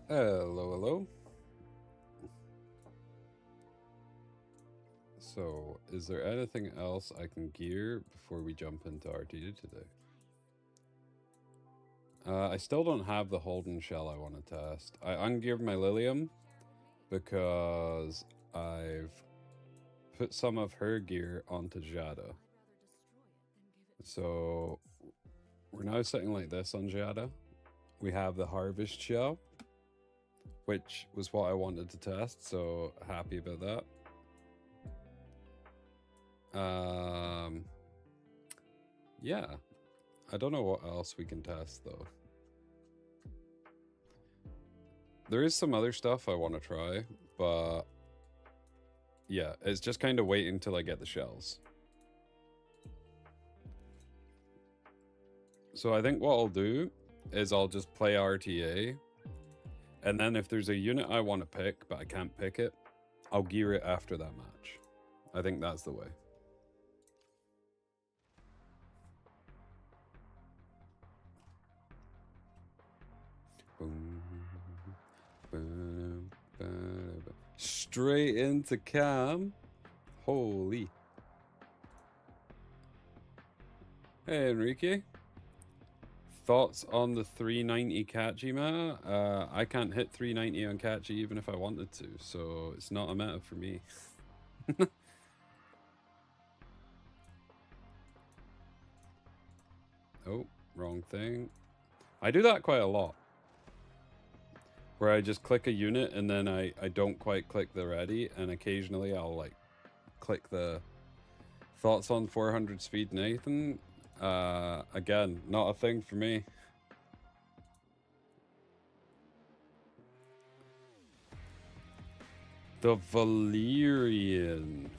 Hello, hello. So, is there anything else I can gear before we jump into RTA today? I still don't have the Holden shell I want to test. I ungeared my Lilium because I've put some of her gear onto Jada. So, we're now sitting like this on Jada. We have the Harvest shell, which was what I wanted to test, so happy about that. Yeah. I don't know what else we can test though. There is some other stuff I want to try, but yeah, it's just kind of waiting till I get the shells. So I think what I'll do is I'll just play RTA, and then if there's a unit I want to pick but I can't pick it, I'll gear it after that match. I think that's the way. Boom, boom, boom. Straight into cam. Holy. Hey, Enrique. Thoughts on the 390 catchy meta? I can't hit 390 on catchy even if I wanted to, so it's not a meta for me. Oh, wrong thing. I do that quite a lot. Where I just click a unit and then I don't quite click the ready, and occasionally I'll like click the thoughts on 400 speed Nathan. Again, not a thing for me. The Valyrian.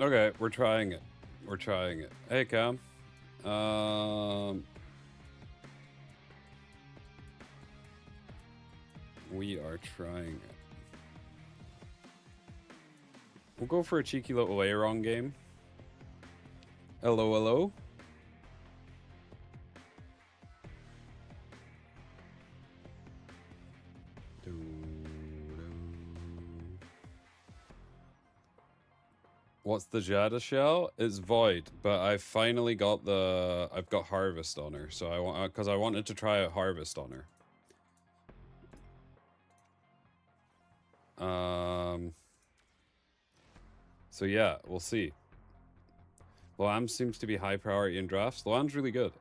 Okay, we're trying it. We're trying it. Hey, Cam. We are trying it. We'll go for a cheeky little A-Wrong game. Hello, hello. What's the Jada shell? It's Void, but I finally got I've got Harvest on her, so I want, because I wanted to try out Harvest on her. So yeah, we'll see. Loam seems to be high priority in drafts. Loam's really good.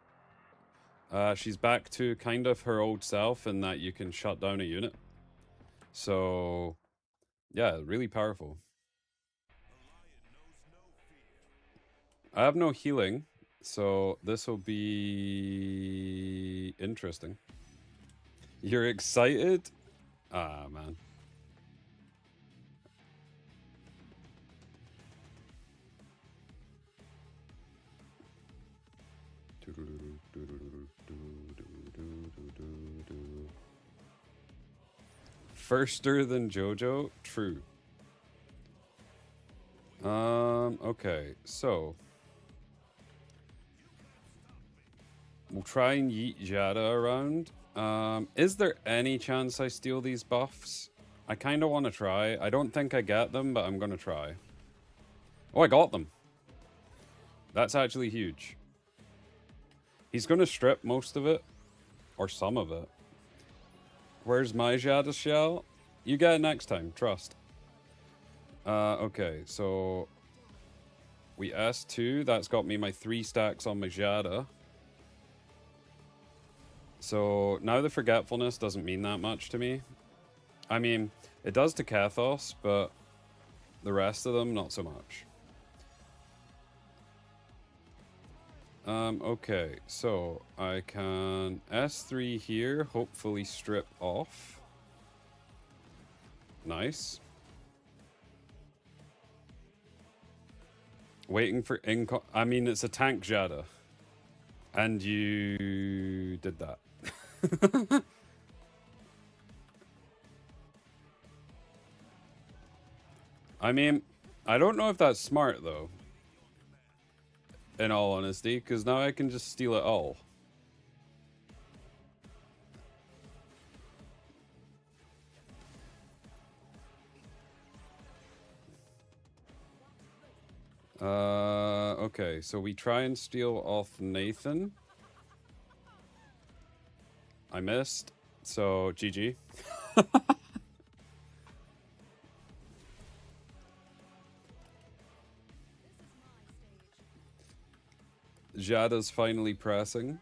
She's back to kind of her old self in that you can shut down a unit. So yeah, really powerful. I have no healing, so this will be interesting. You're excited? Ah, man. Firster than JoJo? True. Okay, so we'll try and yeet Jada around. Is there any chance I steal these buffs? I kind of want to try. I don't think I get them, but I'm going to try. Oh, I got them. That's actually huge. He's going to strip most of it, or some of it. Where's my Jada shell? You get it next time, trust. Okay, so we S2. That's got me my 3 stacks on my Jada. So now the Forgetfulness doesn't mean that much to me. I mean, it does to Kathos, but the rest of them, not so much. Okay, so I can S3 here, hopefully strip off. Nice. Waiting for I mean, it's a tank Jada. And you did that. I mean, I don't know if that's smart, though. In all honesty, because now I can just steal it all. Okay, so we try and steal off Nathan. I missed, so GG. Jada's finally pressing.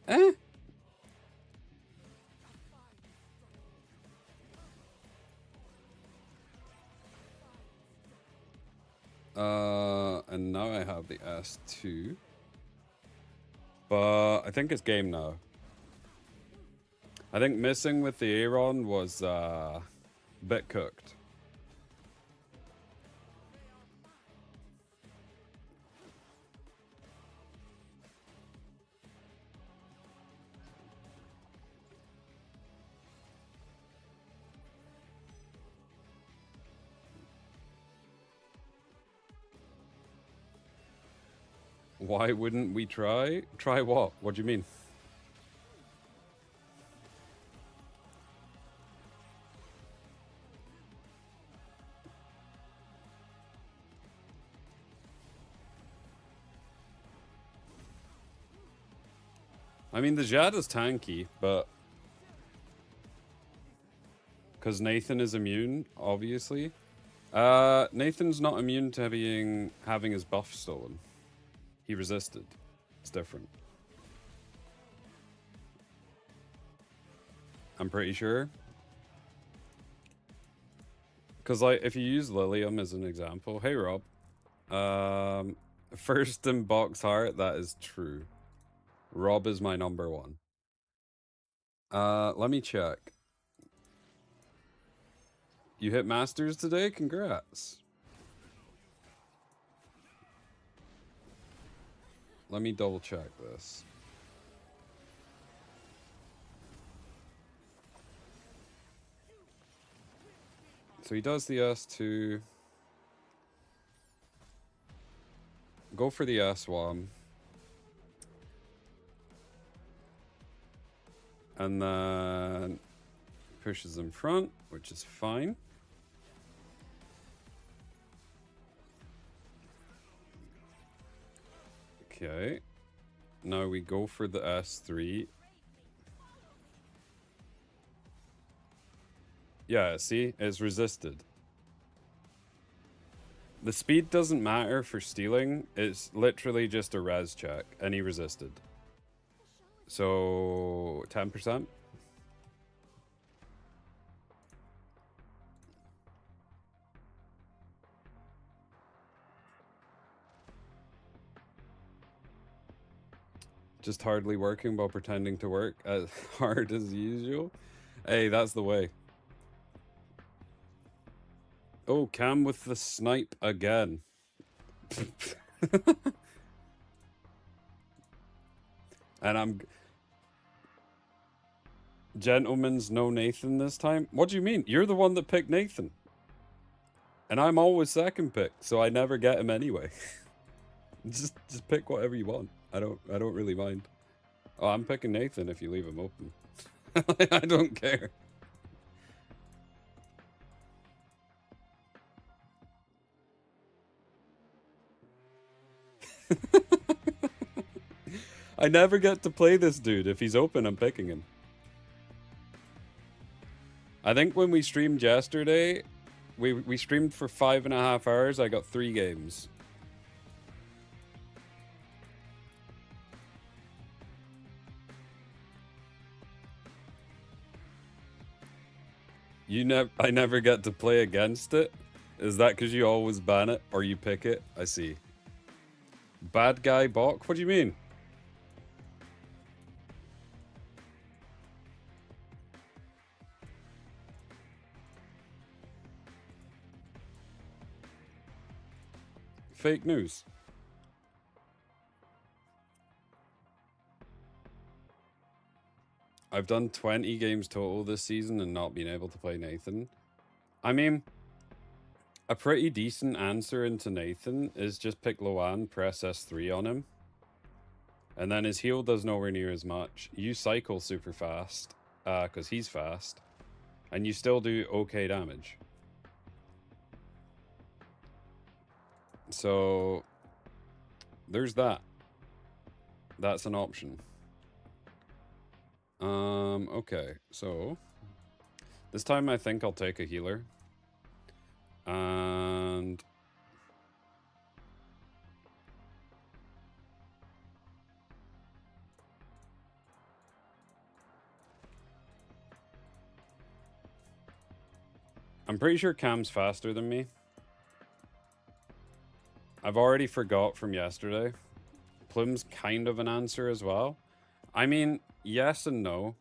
Eh? And now I have the S2. But I think it's game now. I think missing with the Aaron was a bit cooked. Why wouldn't we try? Try what? What do you mean? I mean, the Jada's tanky, but... Because Nathan is immune, obviously. Nathan's not immune to having his buff stolen. He resisted. It's different. I'm pretty sure. Because, like, if you use Lilium as an example... Hey, Rob. First in box heart, that is true. Rob is my number one. Let me check. You hit Masters today? Congrats. Let me double check this. So he does the S2. Go for the S1. And then pushes in front, which is fine. Okay. Now we go for the S3. Yeah, see? It's resisted. The speed doesn't matter for stealing. It's literally just a res check, and he resisted. So, 10%? Just hardly working while pretending to work as hard as usual. Hey, that's the way. Oh, Cam with the snipe again. And I'm... Gentleman's no Nathan this time? What do you mean? You're the one that picked Nathan. And I'm always second pick, so I never get him anyway. just pick whatever you want. I don't really mind. Oh, I'm picking Nathan if you leave him open. I don't care. I never get to play this dude. If he's open, I'm picking him. I think when we streamed yesterday, we streamed for 5.5 hours. I got 3 games. I never get to play against it. Is that because you always ban it or you pick it? I see. Bad guy Bok? What do you mean? Fake news. I've done 20 games total this season and not been able to play Nathan. I mean, a pretty decent answer into Nathan is just pick Loan, press S3 on him. And then his heal does nowhere near as much. You cycle super fast, because he's fast. And you still do okay damage. So, there's that. That's an option. Okay, so this time I think I'll take a healer. And I'm pretty sure Cam's faster than me. I've already forgot from yesterday. Plume's kind of an answer as well. I mean, yes and no.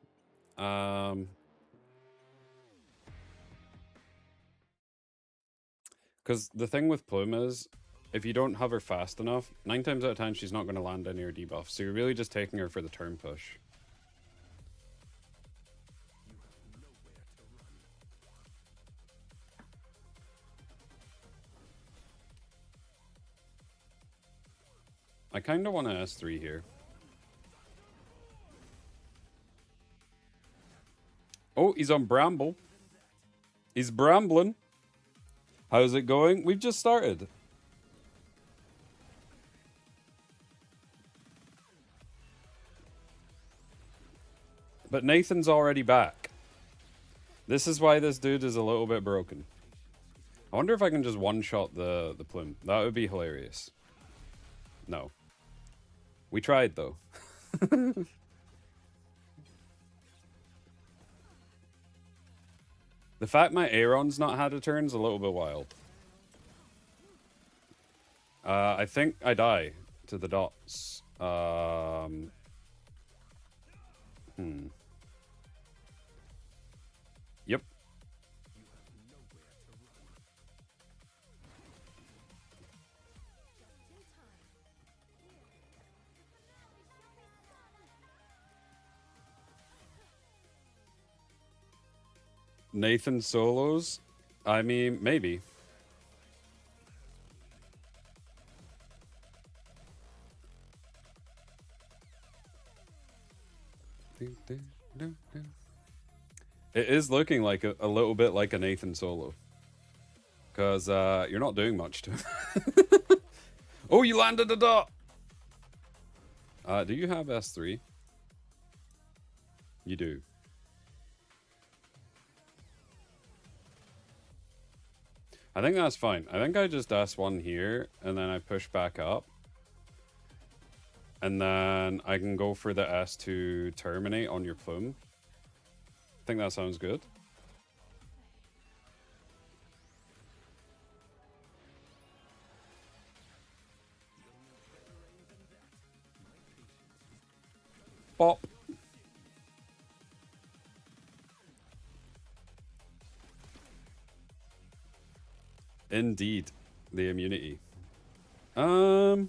Because the thing with Plume is, if you don't have her fast enough, 9 times out of 10 she's not going to land any of your debuffs. So you're really just taking her for the turn push. I kind of want to S3 here. Oh, he's on Bramble. He's brambling. How's it going? We've just started. But Nathan's already back. This is why this dude is a little bit broken. I wonder if I can just one-shot the Plume. That would be hilarious. No. We tried, though. The fact my Aaron's not had a turn's a little bit wild. I think I die to the dots. Yep. Nathan solos? I mean, maybe. It is looking like a little bit like a Nathan solo. Because you're not doing much to him. Oh, you landed a dot! Do you have S3? You do. I think that's fine. I think I just S1 here, and then I push back up. And then I can go for the S to terminate on your Plume. I think that sounds good. Bop. Indeed, the immunity. Do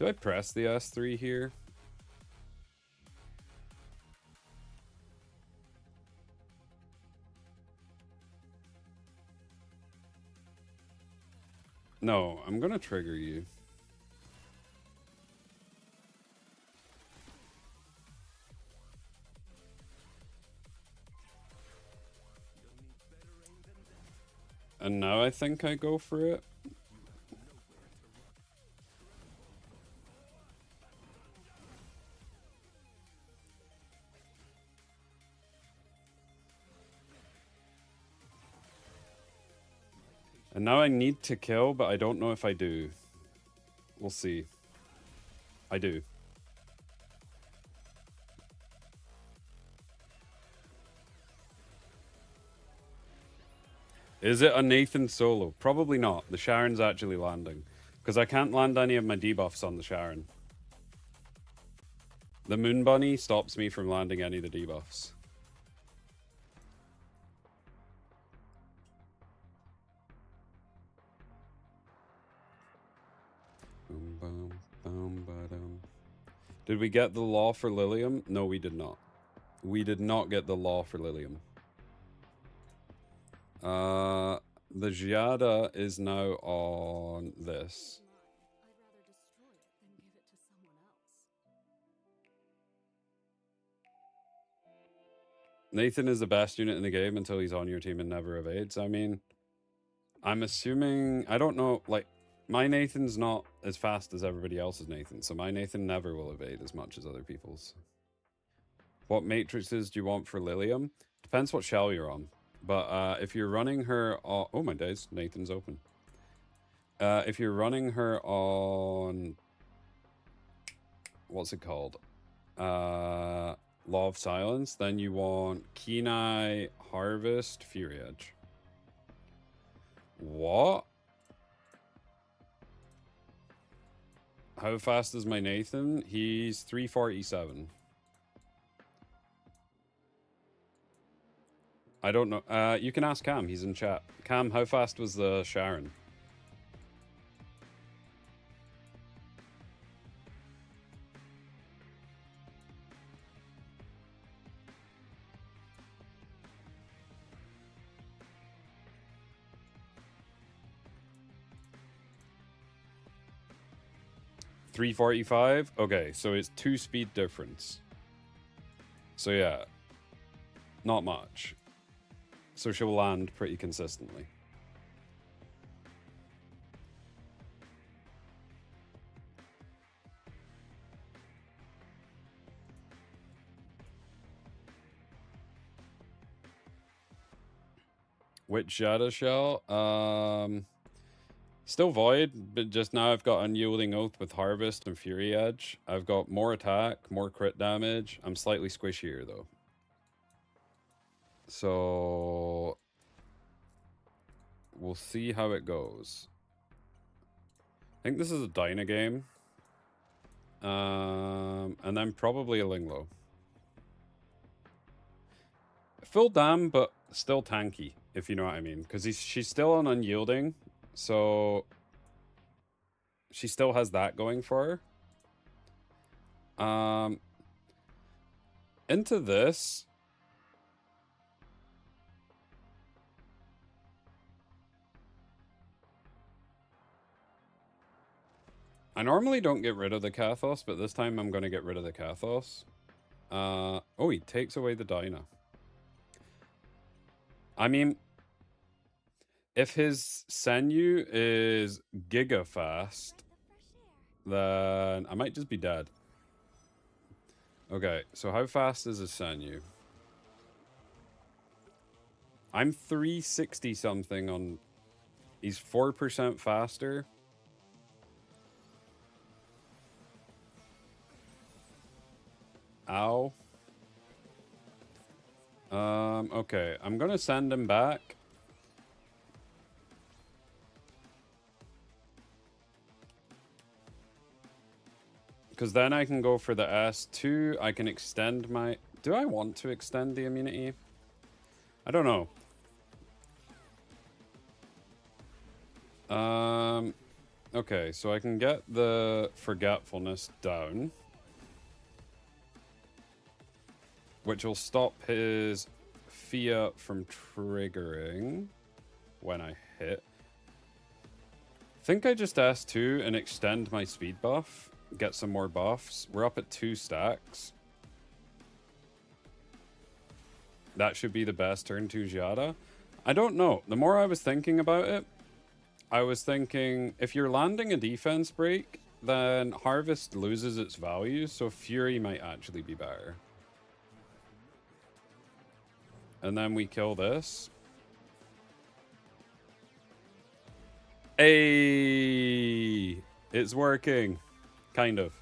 I press the S3 here? No, I'm gonna trigger you. And now I think I go for it. And now I need to kill, but I don't know if I do. We'll see. I do. Is it a Nathan solo? Probably not. The Sharon's actually landing. Because I can't land any of my debuffs on the Sharon. The Moon Bunny stops me from landing any of the debuffs. Did we get the law for Lilium? No, we did not. We did not get the law for Lilium. The Giada is now on this. Nathan is the best unit in the game until he's on your team and never evades. I mean, I'm assuming, I don't know, like, my Nathan's not as fast as everybody else's Nathan, so my Nathan never will evade as much as other people's. What matrices do you want for Lilium? Depends what shell you're on. But if you're running her on... Oh my days, Nathan's open. If you're running her on... What's it called? Law of Silence, then you want Kenai, Harvest, Fury Edge. What? How fast is my Nathan? He's 347. I don't know. You can ask Cam. He's in chat. Cam, how fast was the Sharon? $345? Okay, so it's 2 speed difference. So yeah, not much. So she'll land pretty consistently. Which Jada shell? Still Void, but just now I've got Unyielding Oath with Harvest and Fury Edge. I've got more attack, more crit damage. I'm slightly squishier though. So we'll see how it goes. I think this is a Dyna game. And then probably a Linglo. Full dam, but still tanky, if you know what I mean. Because she's still on Unyielding, so she still has that going for her. Into this. I normally don't get rid of the Kathos, but this time I'm going to get rid of the Kathos. Oh, he takes away the Dyna. I mean, if his Senyu is giga fast, then I might just be dead. Okay, so how fast is his Senyu? I'm 360 something on... He's 4% faster. Ow. Okay, I'm gonna send him back. Because then I can go for the S2. I can extend my... Do I want to extend the immunity? I don't know. Okay, so I can get the Forgetfulness down. Which will stop his Fiat from triggering when I hit. I think I just S2 and extend my speed buff. Get some more buffs. We're up at 2 stacks. That should be the best turn 2 Giada. I don't know. The more I was thinking about it, I was thinking if you're landing a defense break, then Harvest loses its value, so Fury might actually be better. And then we kill this. Hey! It's working. Kind of.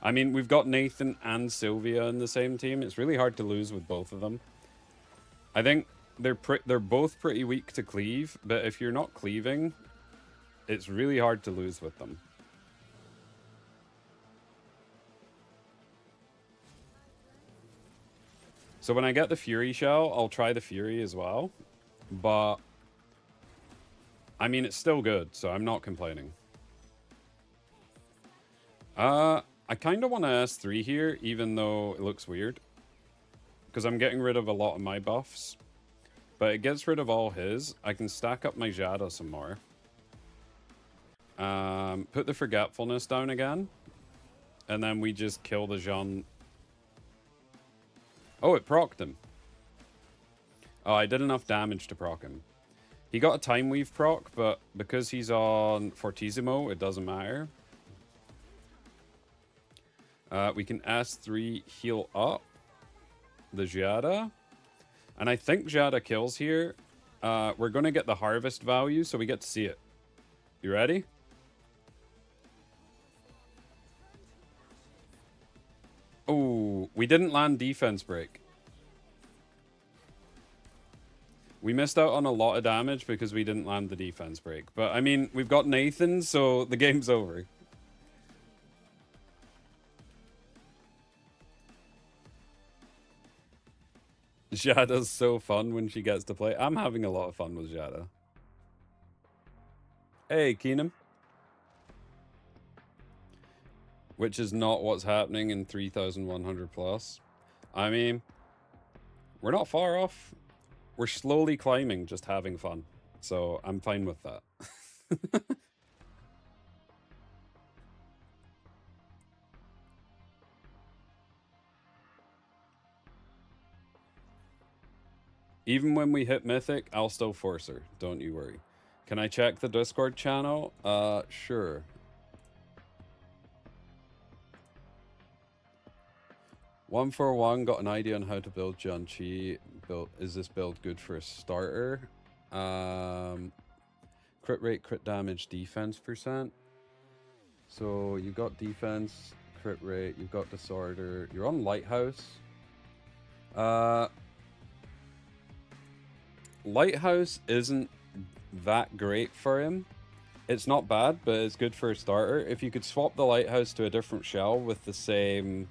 I mean, we've got Nathan and Sylvia in the same team. It's really hard to lose with both of them. I think they're both pretty weak to cleave, but if you're not cleaving, it's really hard to lose with them. So when I get the Fury shell, I'll try the Fury as well. But, I mean, it's still good, so I'm not complaining. I kind of want to S3 here, even though it looks weird. because I'm getting rid of a lot of my buffs. But it gets rid of all his. I can stack up my Jada some more. Put the Forgetfulness down again. And then we just kill the Jean. Oh, it procced him. Oh, I did enough damage to proc him. He got a Time Weave proc, but because he's on Fortissimo, it doesn't matter. We can S3 heal up the Jada. And I think Jada kills here. We're going to get the harvest value, so we get to see it. You ready? Oh, we didn't land defense break. We missed out on a lot of damage because we didn't land the defense break. But, I mean, we've got Nathan, so the game's over. Jada's so fun when she gets to play. I'm having a lot of fun with Jada. Hey, Keenum. Which is not what's happening in 3,100 plus. I mean, we're not far off. We're slowly climbing, just having fun. So I'm fine with that. Even when we hit Mythic, I'll still force her. Don't you worry. Can I check the Discord channel? Sure. One for one, got an idea on how to build John Chi. Is this build good for a starter? Crit rate, crit damage, defense percent. So you got defense, crit rate, you've got disorder. You're on Lighthouse. Lighthouse isn't that great for him. It's not bad, but it's good for a starter. If you could swap the Lighthouse to a different shell with the same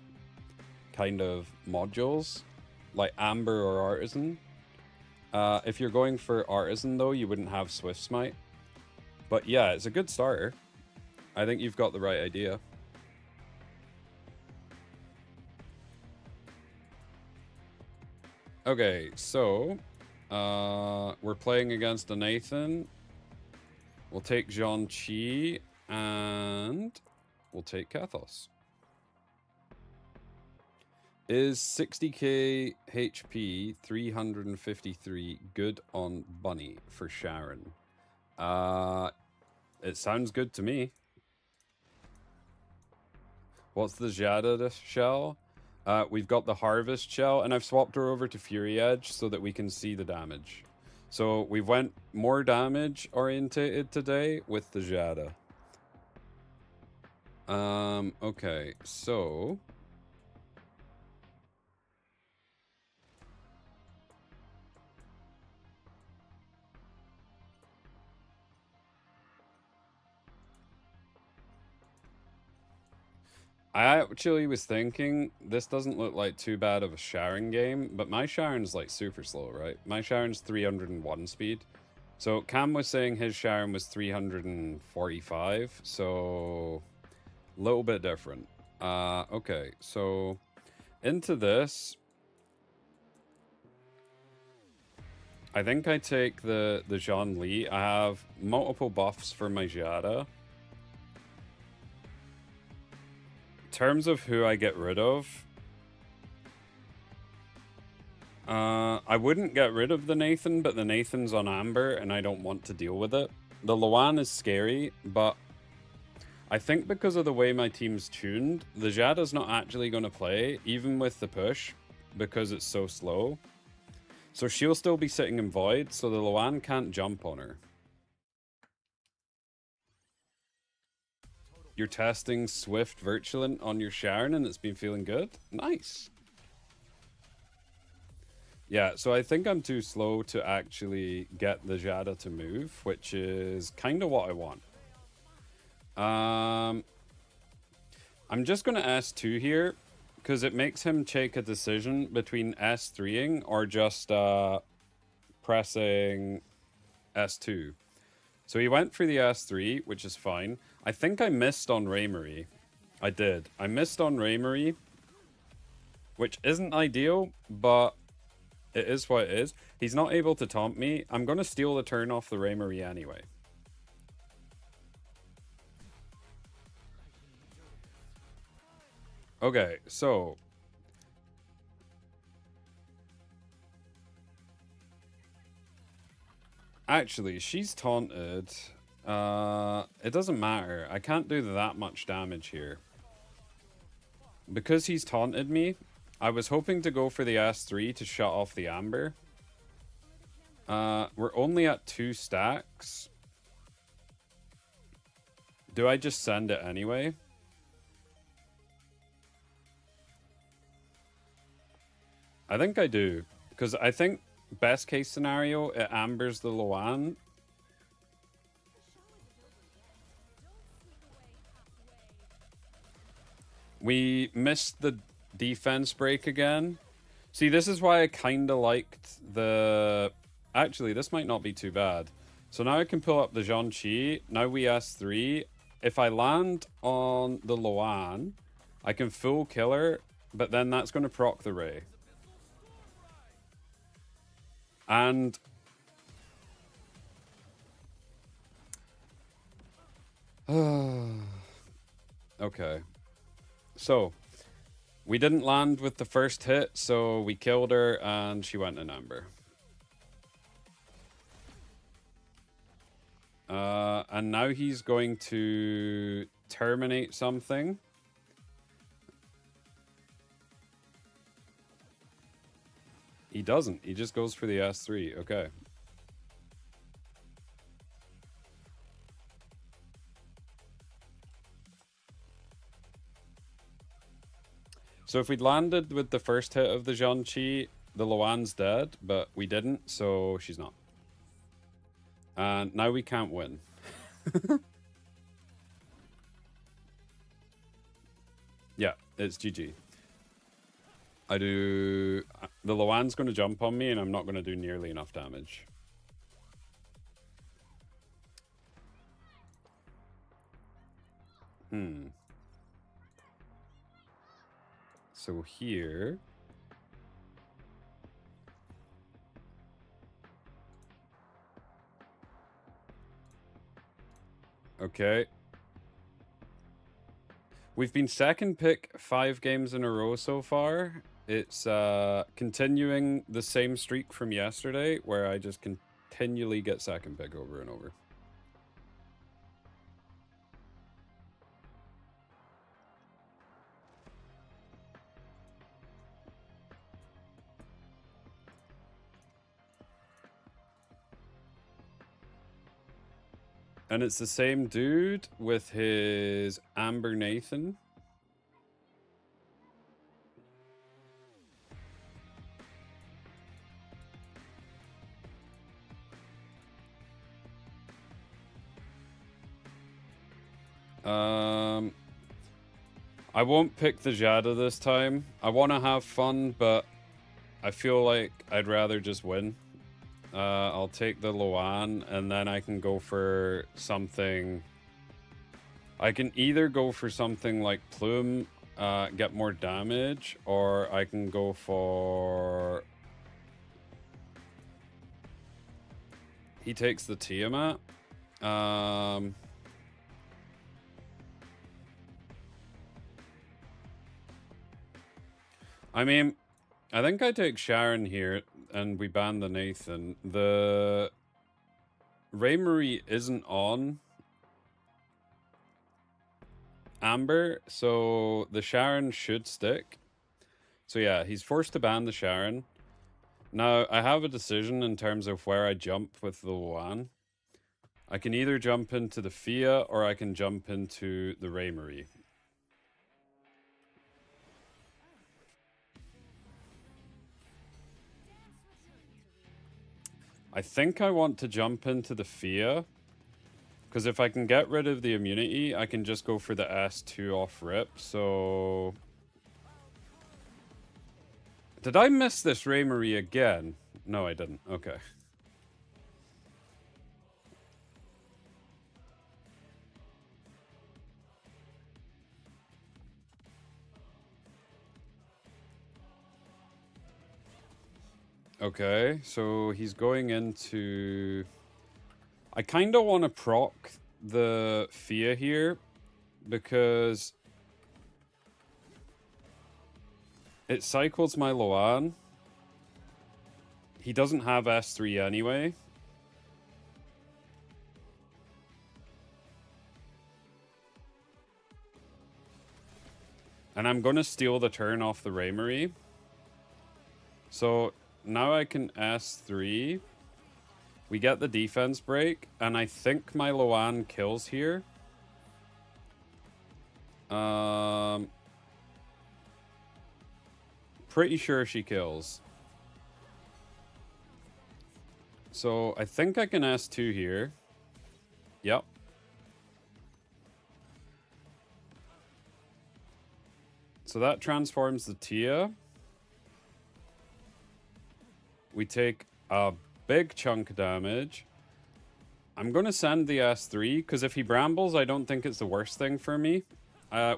kind of modules, like Amber or Artisan. If you're going for Artisan, though, you wouldn't have Swift Smite. But yeah, it's a good starter. I think you've got the right idea. Okay, so we're playing against a Nathan. We'll take Jean Chi, and we'll take Kathos. Is 60k HP 353 good on Bunny for Sharon? It sounds good to me. What's the Jada shell? We've got the Harvest shell, and I've swapped her over to Fury Edge so that we can see the damage. So we went more damage orientated today with the Jada. Okay, so I actually was thinking this doesn't look like too bad of a Sharon game, but my Sharon's like super slow, right? My Sharon's 301 speed. So Cam was saying his Sharon was 345, so a little bit different. Okay, so into this, I think I take the Jean Lee. I have multiple buffs for my Jada. In terms of who I get rid of, I wouldn't get rid of the Nathan, but the Nathan's on Amber, and I don't want to deal with it. The Luan is scary, but I think because of the way my team's tuned, the Jada's not actually going to play, even with the push, because it's so slow. So she'll still be sitting in Void, so the Luan can't jump on her. You're testing Swift Virtulant on your Sharon and it's been feeling good? Nice. Yeah, so I think I'm too slow to actually get the Jada to move, which is kind of what I want. I'm just going to S2 here, because it makes him take a decision between S3ing or just pressing S2. So he went for the S3, which is fine. I think I missed on Raymarie. I did. I missed on Raymarie. which isn't ideal, but it is what it is. He's not able to taunt me. I'm going to steal the turn off the Raymarie anyway. Okay, so... Actually, she's taunted. It doesn't matter. I can't do that much damage here. Because he's taunted me, I was hoping to go for the S3 to shut off the Amber. We're only at 2 stacks. Do I just send it anyway? I think I do. Because I think best case scenario, it ambers the Luan. We missed the defense break again. See, this is why I kind of liked the... Actually, this might not be too bad. So now I can pull up the Zhongqi. Now we S3. If I land on the Luan, I can full kill her, but then that's going to proc the Ray. And... okay. So, we didn't land with the first hit, so we killed her and she went in Amber. And now he's going to terminate something. He doesn't. He just goes for the S3. Okay. So if we'd landed with the first hit of the Zhongqi, the Luan's dead, but we didn't, so she's not. And now we can't win. Yeah, it's GG. I do... The Luan's going to jump on me, and I'm not going to do nearly enough damage. So here... Okay. We've been second pick 5 games in a row so far. It's continuing the same streak from yesterday, where I just continually get second pick over and over. And it's the same dude with his Amber Nathan. I won't pick the Jada this time. I want to have fun, but I feel like I'd rather just win. I'll take the Luan, and then I can go for something... I can either go for something like Plume, get more damage, or I can go for... He takes the Tiamat. I mean, I think I take Sharon here, and we ban the Nathan. The Raymarie isn't on Amber, so the Sharon should stick. So yeah, he's forced to ban the Sharon. Now, I have a decision in terms of where I jump with the Luan. I can either jump into the Fia, or I can jump into the Raymarie. I think I want to jump into the Fia, because if I can get rid of the immunity, I can just go for the S2 off rip, so... Did I miss this Raymarie again? No, I didn't. Okay. Okay, so he's going into... I kind of want to proc the Fia here because it cycles my Loan. He doesn't have S3 anyway. And I'm going to steal the turn off the Raymarie. So now I can S3. We get the defense break, and I think my Loan kills here. Pretty sure she kills. So I think I can S2 here. Yep. So that transforms the Tia. We take a big chunk of damage. I'm going to send the S3, because if he brambles, I don't think it's the worst thing for me.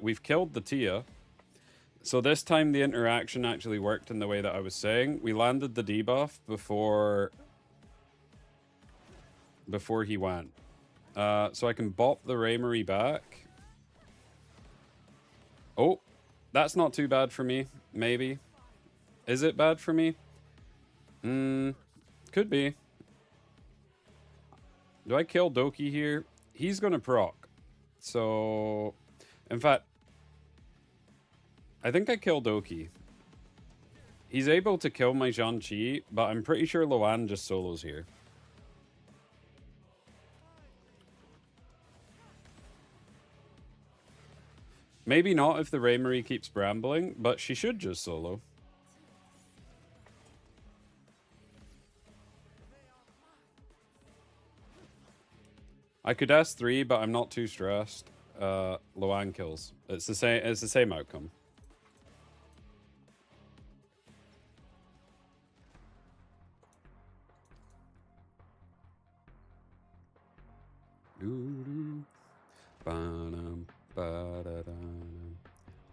We've killed the Tia. So this time the interaction actually worked in the way that I was saying. We landed the debuff before he went. So I can bop the Raymarie back. Oh, that's not too bad for me, maybe. Is it bad for me? Could be. Do I kill Doki here? He's gonna proc. So, in fact, I think I kill Doki. He's able to kill my Zhang-Chi, but I'm pretty sure Loan just solos here. Maybe not if the Raymarie keeps brambling, but she should just solo. I could S3, but I'm not too stressed. Loan kills. It's the same outcome.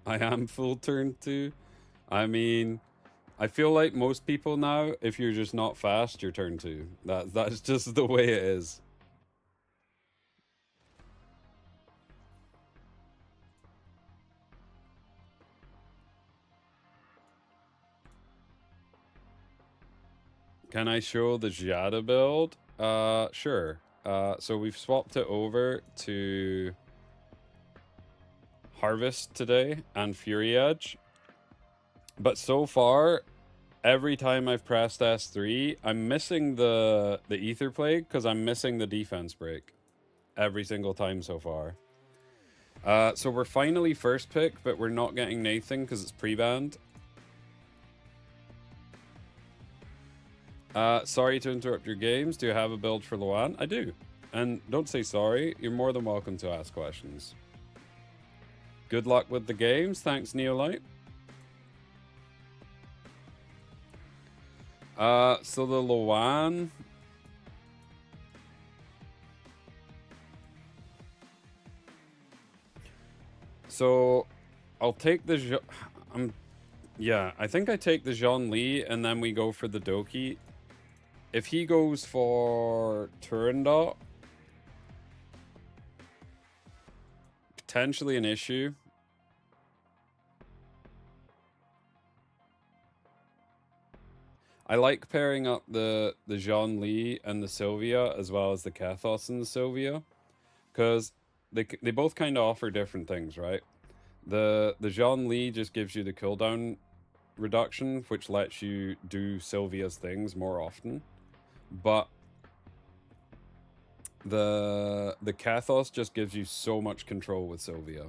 I am full turn 2. I mean, I feel like most people now, if you're just not fast, you're turn 2. That's just the way it is. Can I show the Jada build? Sure. So we've swapped it over to Harvest today and Fury Edge. But so far, every time I've pressed S3, I'm missing the Ether Plague because I'm missing the defense break. Every single time so far. So we're finally first pick, but we're not getting Nathan because it's pre-banned. Sorry to interrupt your games. Do you have a build for Loan? I do. And don't say sorry. You're more than welcome to ask questions. Good luck with the games. Thanks, Neolite. So the Loan... So, I'll take the... Yeah, I think I take the Zhongli, and then we go for the Doki. If he goes for Turandot, potentially an issue. I like pairing up the Zhongli and the Sylvia, as well as the Kathos and the Sylvia, because they both kind of offer different things, right? The Zhongli just gives you the cooldown reduction, which lets you do Sylvia's things more often. But the Kathos just gives you so much control with Sylvia.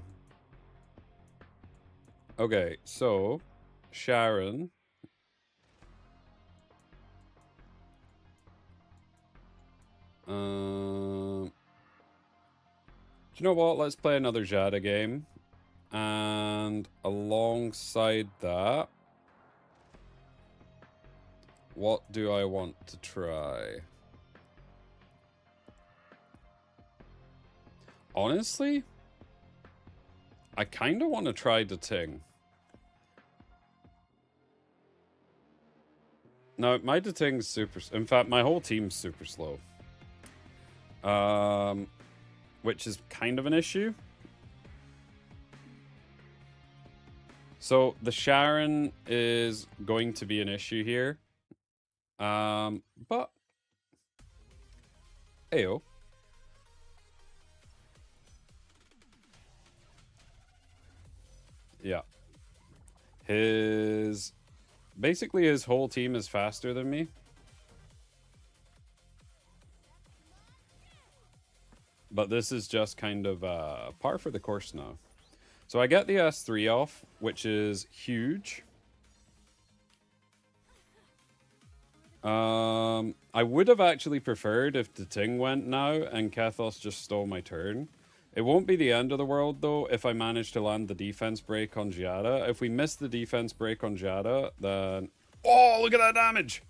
Okay, so Sharon. Do you know what? Let's play another Jada game. And alongside that, what do I want to try? Honestly, I kind of want to try the Ting. No, my Deting's super... In fact, my whole team's super slow. Which is kind of an issue. So, the Sharon is going to be an issue here. But... Ayo. Yeah. Basically, his whole team is faster than me. But this is just kind of par for the course now. So I get the S3 off, which is huge. I would have actually preferred if the Ting went now and Kethos just stole my turn. It won't be the end of the world, though, if I manage to land the defense break on Giada. If we miss the defense break on Giada, then... Oh, look at that damage!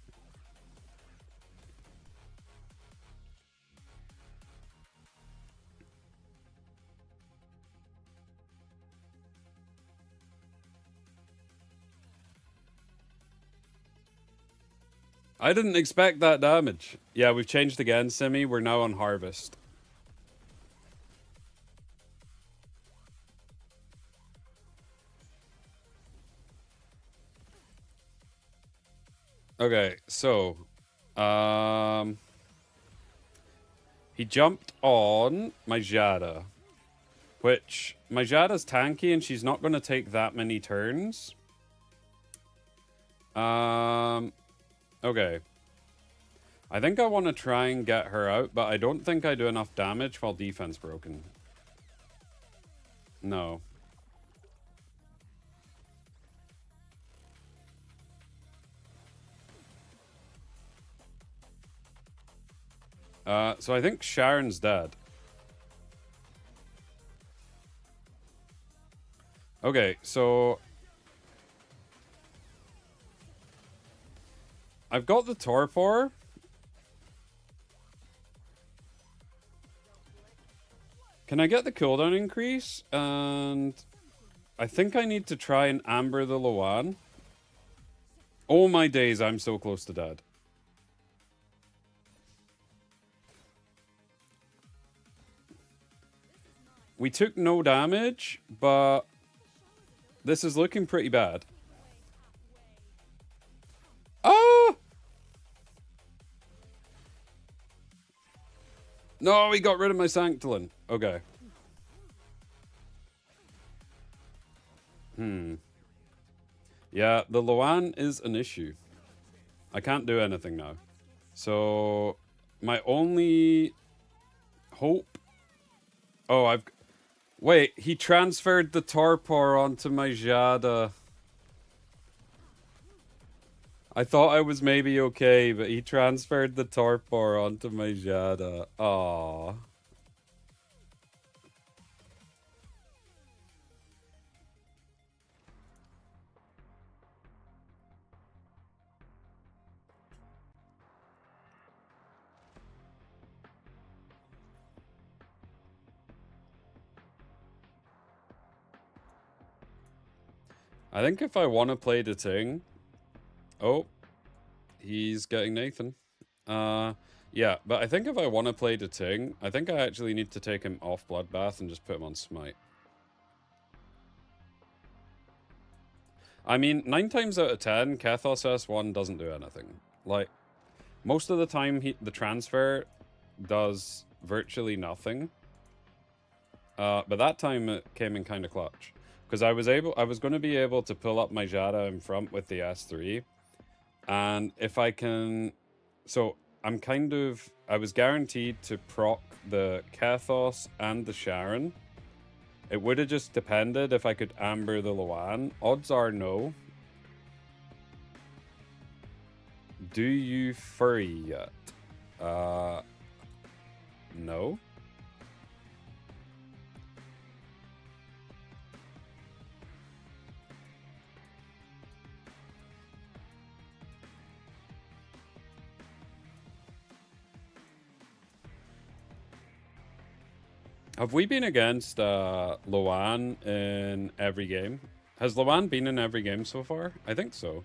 I didn't expect that damage. Yeah, we've changed again, Simi. We're now on Harvest. Okay, so... he jumped on my Jada. Which, my Jada's tanky and she's not going to take that many turns. Okay. I think I want to try and get her out, but I don't think I do enough damage while defense broken. No. So I think Sharon's dead. Okay, so... I've got the Torpor. Can I get the cooldown increase? And... I think I need to try and Amber the Luan. Oh my days, I'm so close to dead. We took no damage, but this is looking pretty bad. Oh! No, he got rid of my Sanctolin. Okay. Yeah, the Luan is an issue. I can't do anything now. So, my only hope... Oh, Wait, he transferred the Torpor onto my Jada. I thought I was maybe okay, but he transferred the Torpor onto my Jada. Aww. I think if I want to play the Ting... Oh. He's getting Nathan. Yeah, but I think if I want to play the Ting, I think I actually need to take him off Bloodbath and just put him on Smite. I mean, 9 times out of 10, Kethos S1 doesn't do anything. Like, most of the time, the transfer does virtually nothing. But that time it came in kind of clutch. Because I was going to be able to pull up my Jada in front with the S3. And if I can... So, I was guaranteed to proc the Kethos and the Sharon. It would have just depended if I could Amber the Luan. Odds are no. Do you furry yet? No. Have we been against Luan in every game? Has Luan been in every game so far? I think so.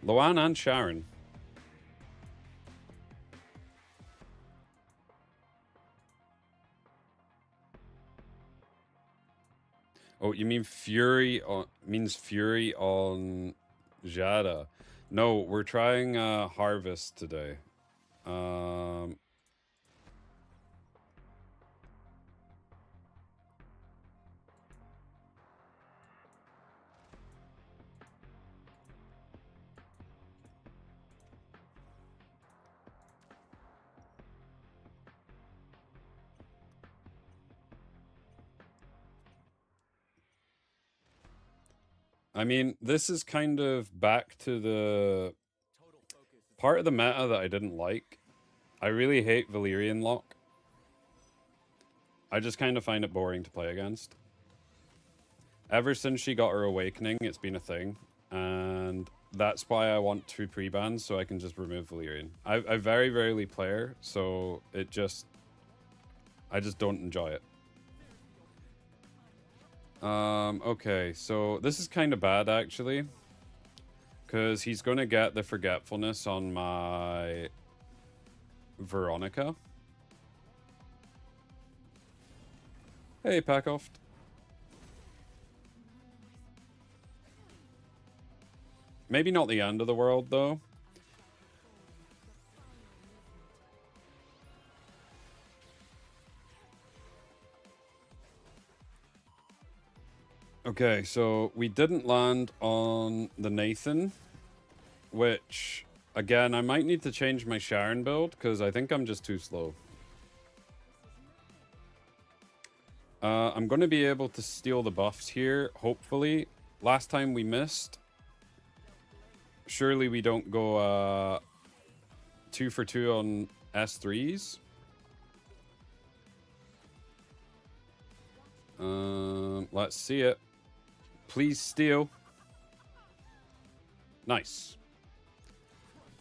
Luan and Sharon. Oh, you mean Fury on means Fury on Jada? No, we're trying Harvest today. Um, I mean, this is kind of back to the part of the meta that I didn't like. I really hate Valyrian Lock. I just kind of find it boring to play against. Ever since she got her awakening, it's been a thing. And that's why I want 2 pre-bans, so I can just remove Valyrian. I very rarely play her, so I just don't enjoy it. Okay, so this is kind of bad, actually. Because he's going to get the Forgetfulness on my Veronica. Hey, Packoft. Maybe not the end of the world, though. Okay, so we didn't land on the Nathan, which, again, I might need to change my Sharon build, because I think I'm just too slow. I'm going to be able to steal the buffs here, hopefully. Last time we missed. Surely we don't go 2 for 2 on S3s. Let's see it. Please steal. Nice.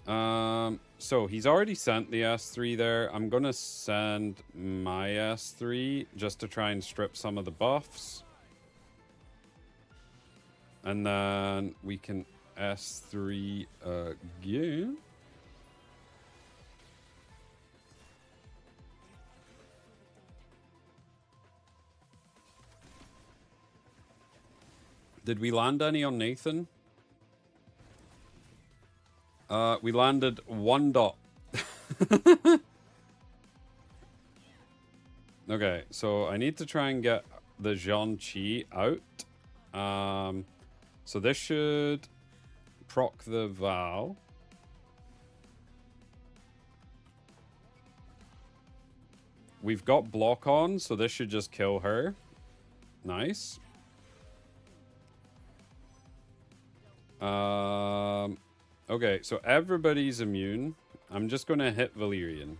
So he's already sent the S3 there. I'm gonna send my S3 just to try and strip some of the buffs. And then we can S3 again. Did we land any on Nathan? We landed 1 dot. Okay, so I need to try and get the Zhang-Chi out. So this should proc the Val. We've got block on, so this should just kill her. Nice. Okay, so everybody's immune. I'm just gonna hit Valyrian.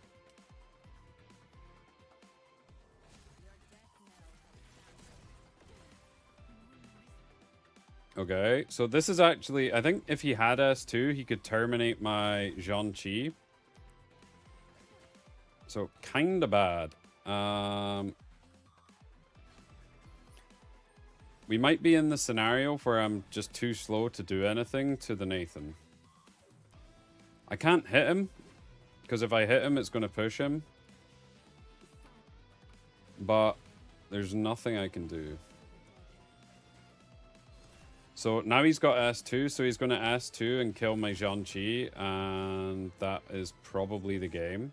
Okay, so this is actually, I think if he had S2, he could terminate my Zhang-Chi. So, kinda bad. We might be in the scenario where I'm just too slow to do anything to the Nathan. I can't hit him, because if I hit him, it's going to push him. But there's nothing I can do. So now he's got S2, so he's going to S2 and kill my Zhang-Chi, and that is probably the game.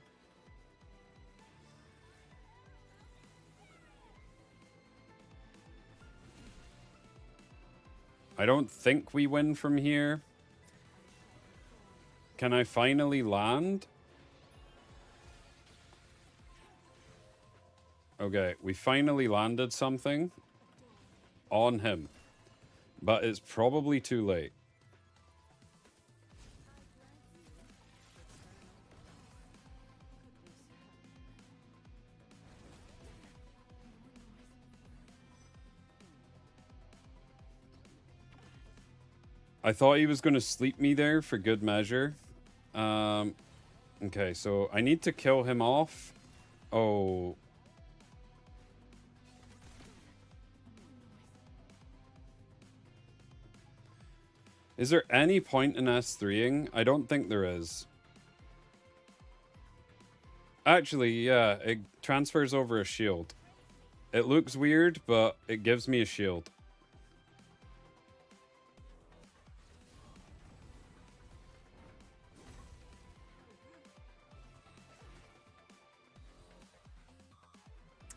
I don't think we win from here. Can I finally land? Okay, we finally landed something on him. But it's probably too late. I thought he was going to sleep me there for good measure. Okay, so I need to kill him off. Oh. Is there any point in S3ing? I don't think there is. Actually, yeah, it transfers over a shield. It looks weird, but it gives me a shield.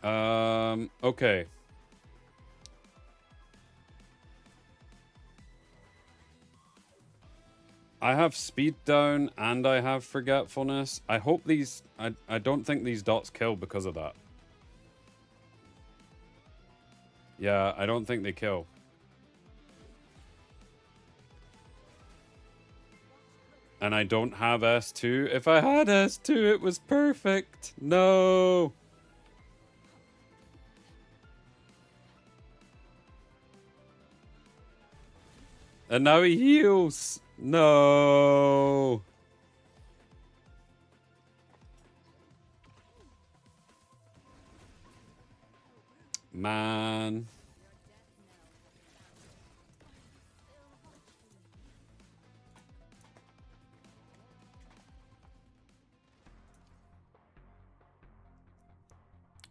Okay. I have speed down and I have forgetfulness. I hope these... I don't think these dots kill because of that. Yeah, I don't think they kill. And I don't have S2. If I had S2, it was perfect. No. And now he heals. No. Man.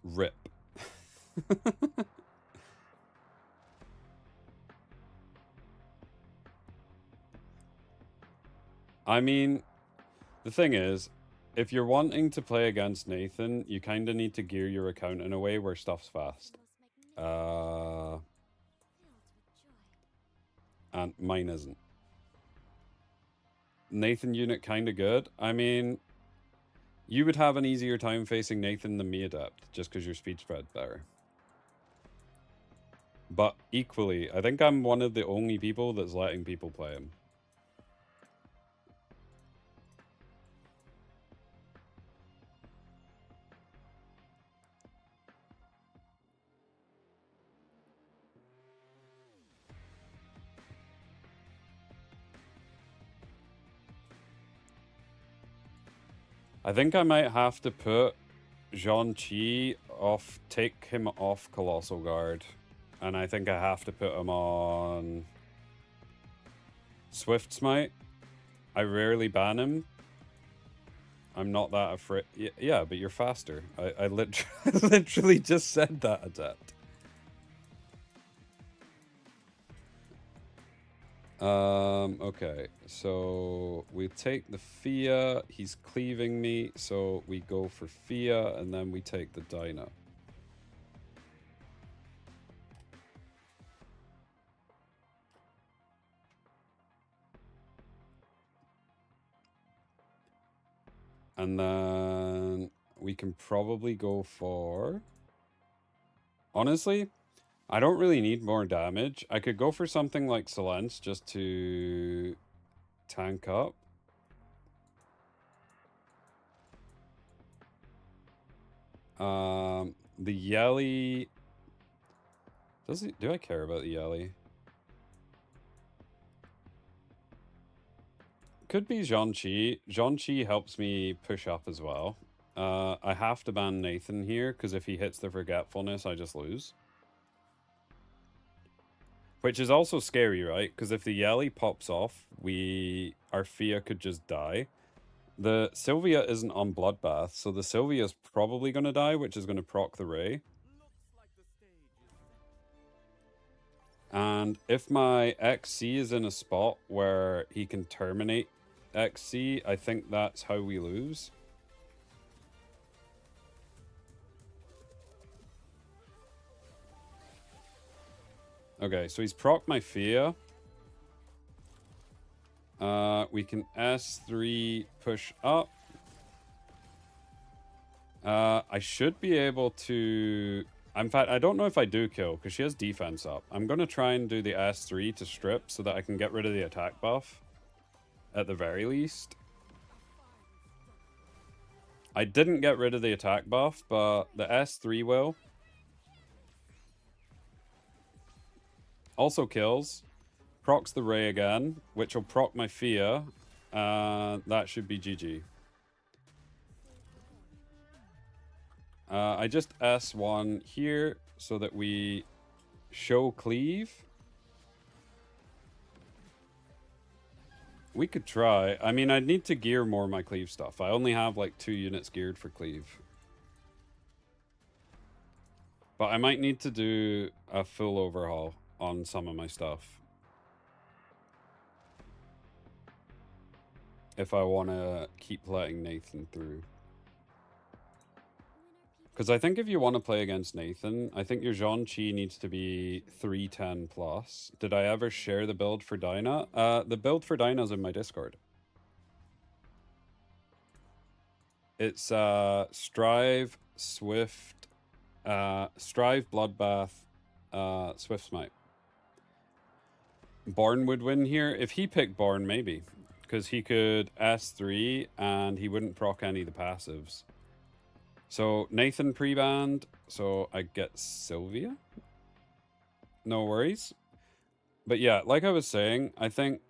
Rip. I mean, the thing is, if you're wanting to play against Nathan, you kind of need to gear your account in a way where stuff's fast. And mine isn't. Nathan unit kind of good. I mean, you would have an easier time facing Nathan than me, Adept, just because your speed spread better. But equally, I think I'm one of the only people that's letting people play him. I think I might have to put Zhong-Chi off, take him off Colossal Guard. And I think I have to put him on Swift Smite. I rarely ban him. I'm not that afraid. Yeah, but you're faster. I literally just said that, Adept. Okay, so we take the Fia. He's cleaving me, so we go for Fia, and then we take the Dyna. And then we can probably go for... Honestly, I don't really need more damage. I could go for something like Silence just to tank up. The Yelly... Do I care about the Yelly? Could be Zhong-Chi. Zhong-Chi helps me push up as well. I have to ban Nathan here, because if he hits the Forgetfulness, I just lose. Which is also scary, right? Because if the Yelly pops off, our Fia could just die. The Sylvia isn't on Bloodbath, so the Sylvia's probably going to die, which is going to proc the Ray. And if my XC is in a spot where he can terminate XC, I think that's how we lose. Okay, so he's proc my Fia. We can S3 push up. I should be able to... In fact, I don't know if I do kill, because she has defense up. I'm going to try and do the S3 to strip so that I can get rid of the attack buff. At the very least. I didn't get rid of the attack buff, but the S3 will. Also kills. Procs the Ray again, which will proc my Fia. That should be GG. I just S1 here so that we show cleave. We could try. I mean, I'd need to gear more of my cleave stuff. I only have like 2 units geared for cleave. But I might need to do a full overhaul on some of my stuff. If I want to keep letting Nathan through. Because I think if you want to play against Nathan, I think your Zhang Qi needs to be 310 plus. Did I ever share the build for Dyna? The build for Dyna's in my Discord. It's Strive, Swift, Strive, Bloodbath, Swift Smite. Born would win here. If he picked Born, maybe. Because he could S3 and he wouldn't proc any of the passives. So Nathan pre-banned, so I get Sylvia. No worries. But yeah, like I was saying, I think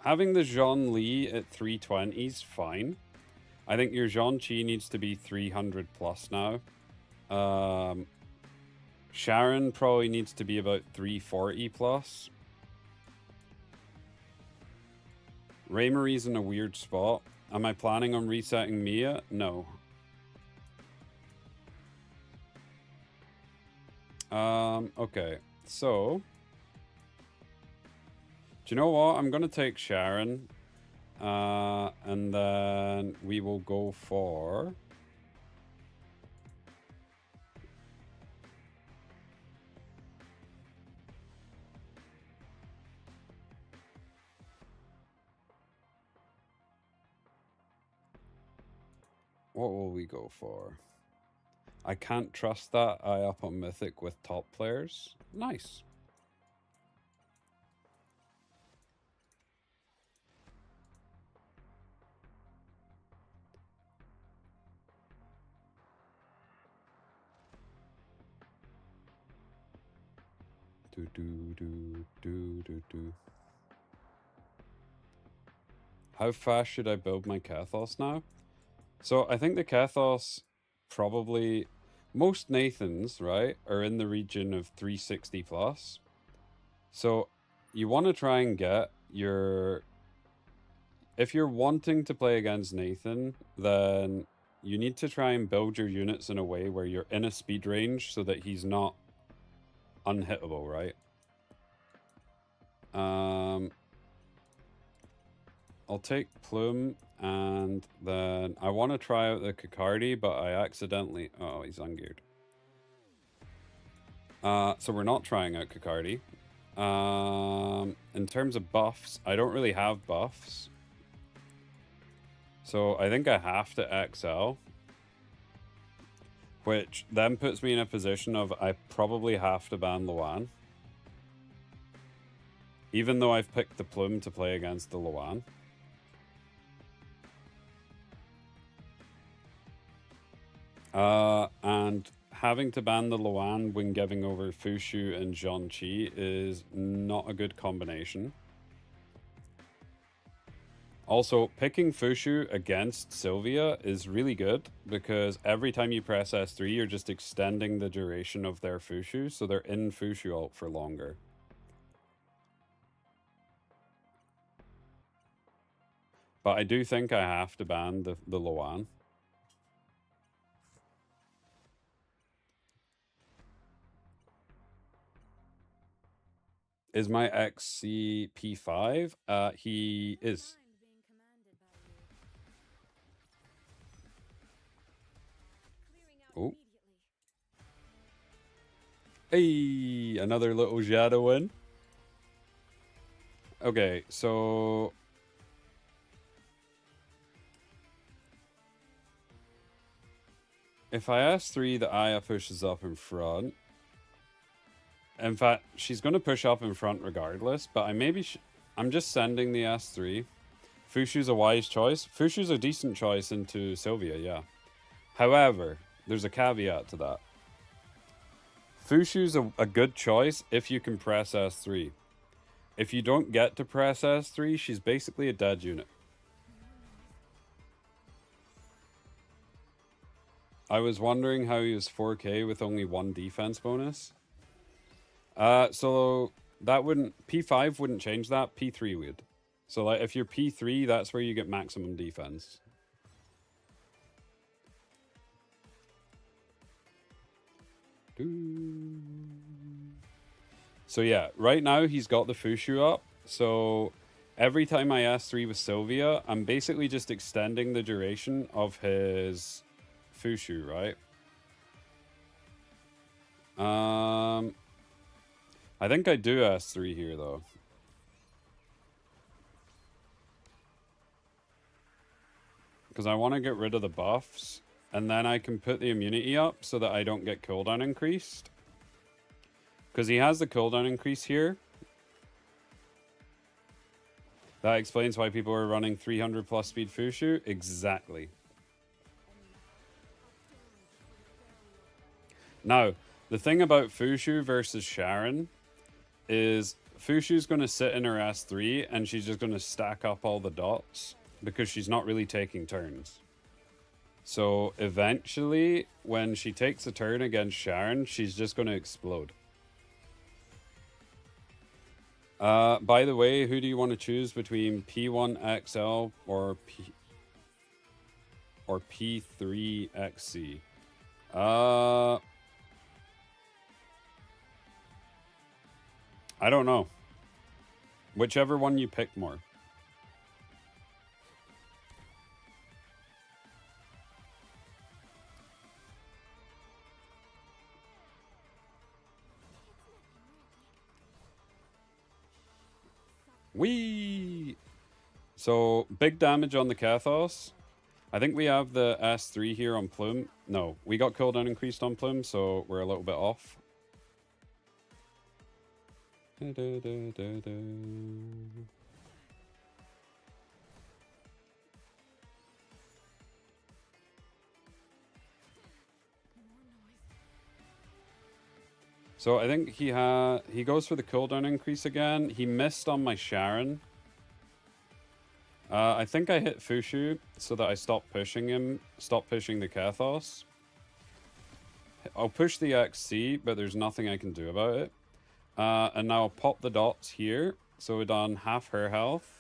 having the Zhang Li at 320 is fine. I think your Zhang Qi needs to be 300 plus now. Sharon probably needs to be about 340 plus. Raymarie's in a weird spot. Am I planning on resetting Mia? No. Okay, so do you know what? I'm gonna take Sharon, and then we will go for what will we go for? I can't trust that I up on Mythic with top players. Nice. Do. How fast should I build my Kathos now? So I think the Kathos probably, most Nathans, right, are in the region of 360 plus. So you want to try and get your, if you're wanting to play against Nathan, then you need to try and build your units in a way where you're in a speed range so that he's not unhittable, right? I'll take Plume, and then I want to try out the Kakardi, but I accidentally... Oh, he's ungeared. So we're not trying out Kakardi. In terms of buffs, I don't really have buffs. So I think I have to XL. Which then puts me in a position of I probably have to ban Luan. Even though I've picked the Plume to play against the Luan. And having to ban the Luan when giving over Fushu and Zhang Qi is not a good combination. Also, picking Fushu against Sylvia is really good because every time you press S3, you're just extending the duration of their Fushu, so they're in Fushu ult for longer. But I do think I have to ban the Luan. Is my XC P5? He is. Oh. Hey, another little shadow win. Okay, so... If I S3, the Aya pushes up in front. In fact, she's going to push up in front regardless, but I'm just sending the S3. Fushu's a wise choice. Fushu's a decent choice into Sylvia, yeah. However, there's a caveat to that. Fushu's a good choice if you can press S3. If you don't get to press S3, she's basically a dead unit. I was wondering how he was 4k with only 1 defense bonus. So that wouldn't, P5 wouldn't change that, P3 would. So like if you're P3, that's where you get maximum defense. So yeah, right now he's got the Fushu up. So every time I S3 with Sylvia, I'm basically just extending the duration of his Fushu, right? I think I do S3 here, though. Because I want to get rid of the buffs, and then I can put the immunity up so that I don't get cooldown increased. Because he has the cooldown increase here. That explains why people are running 300 plus speed Fushu. Exactly. Now, the thing about Fushu versus Sharon is Fushu's going to sit in her S3 and she's just going to stack up all the dots because she's not really taking turns. So eventually, when she takes a turn against Sharon, she's just going to explode. By the way, who do you want to choose between P1XL or P3XC? I don't know. Whichever one you pick more. Whee! So, big damage on the Kathos. I think we have the S3 here on Plume. No, we got cooldown increased on Plume, so we're a little bit off. So I think he goes for the cooldown increase again. He missed on my Sharon. I think I hit Fushu so that I stop pushing him, stop pushing the Kathos. I'll push the XC, but there's nothing I can do about it. And now I'll pop the dots here. So we're done half her health.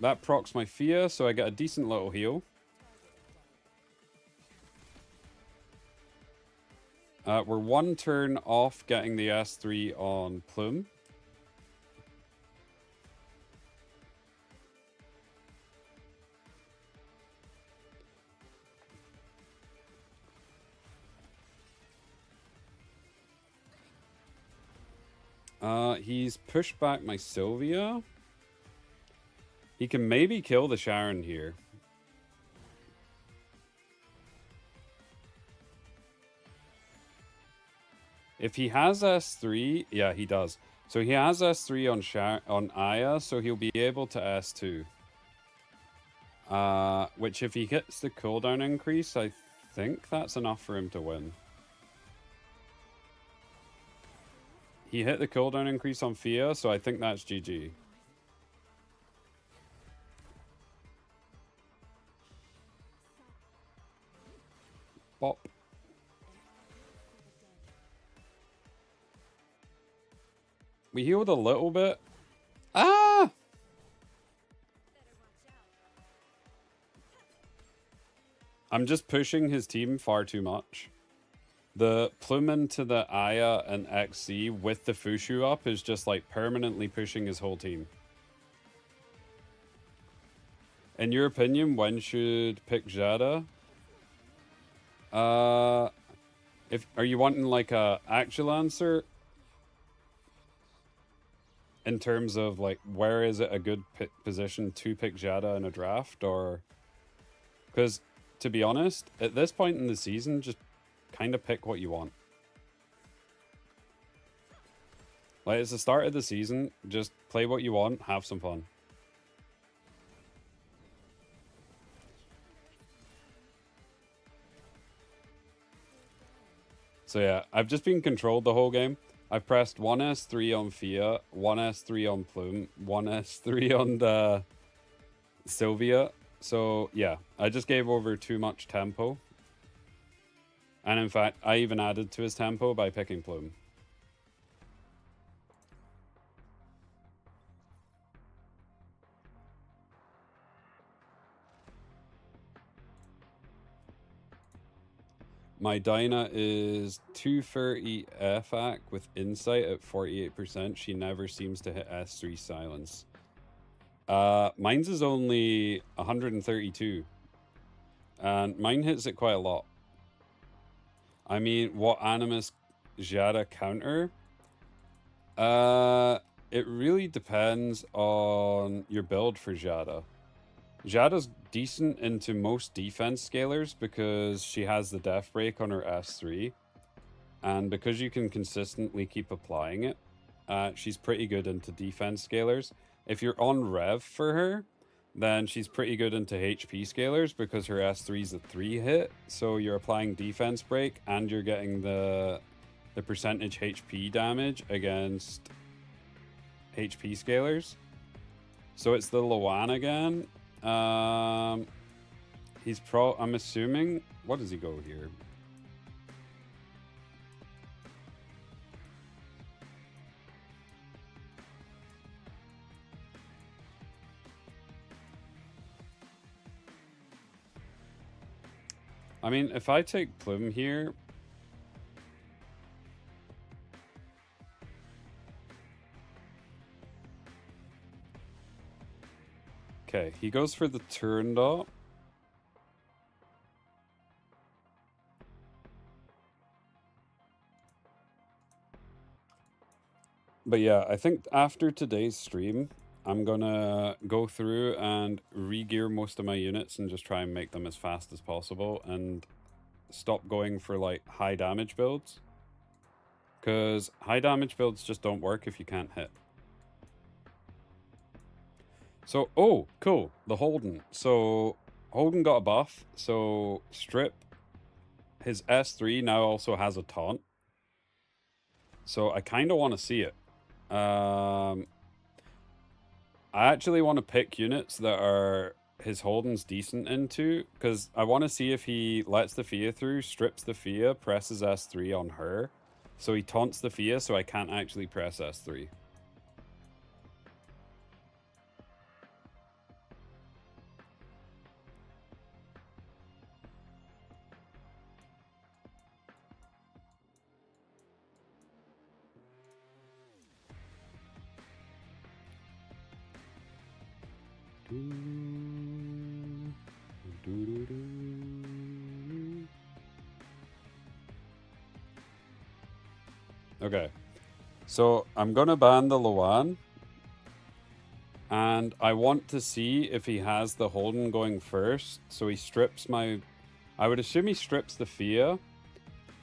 That procs my Fia, so I get a decent little heal. We're one turn off getting the S3 on Plume. He's pushed back my Sylvia. He can maybe kill the Sharon here. If he has S3, yeah, he does. So he has S3 on Aya, so he'll be able to S2. Which if he hits the cooldown increase, I think that's enough for him to win. He hit the cooldown increase on Fia, so I think that's GG. Bop. We healed a little bit. Ah! I'm just pushing his team far too much. The Plume into the Aya and XC with the Fushu up is just like permanently pushing his whole team. In your opinion, when should pick Jada? Are you wanting like a actual answer? In terms of like, where is it a good position to pick Jada in a draft, or because to be honest, at this point in the season, just kind of pick what you want. Like, it's the start of the season, just play what you want, have some fun. So yeah, I've just been controlled the whole game. I've pressed 1S3 on Fia, 1S3 on Plume, 1S3 on the Sylvia. So yeah, I just gave over too much tempo. And in fact, I even added to his tempo by picking Plume. My Dinah is 230 FAC with Insight at 48%. She never seems to hit S3 silence. Mine's is only 132. And mine hits it quite a lot. I mean, what Animus Jada counter? It really depends on your build for Jada. Jada's decent into most defense scalers because she has the Death Break on her S3. And because you can consistently keep applying it, she's pretty good into defense scalers. If you're on Rev for her, then she's pretty good into HP scalers because her S3 is a 3 hit. So you're applying defense break and you're getting the percentage HP damage against HP scalers. So it's the Luan again. He's I'm assuming, what does he go here? I mean, if I take Plume here, okay, he goes for the turn dot. But yeah, I think after today's stream, I'm gonna go through and re-gear most of my units and just try and make them as fast as possible and stop going for like high damage builds. Because high damage builds just don't work if you can't hit. So, oh, cool, the Holden. So, Holden got a buff, so Strip, his S3 now also has a taunt. So I kind of want to see it. I actually want to pick units that are his Holden's decent into, because I want to see if he lets the Fia through, strips the Fia, presses S3 on her. So he taunts the Fia, so I can't actually press S3. Okay, so I'm gonna ban the Luan, and I want to see if he has the Holden going first. So he strips my, I would assume he strips the Fia.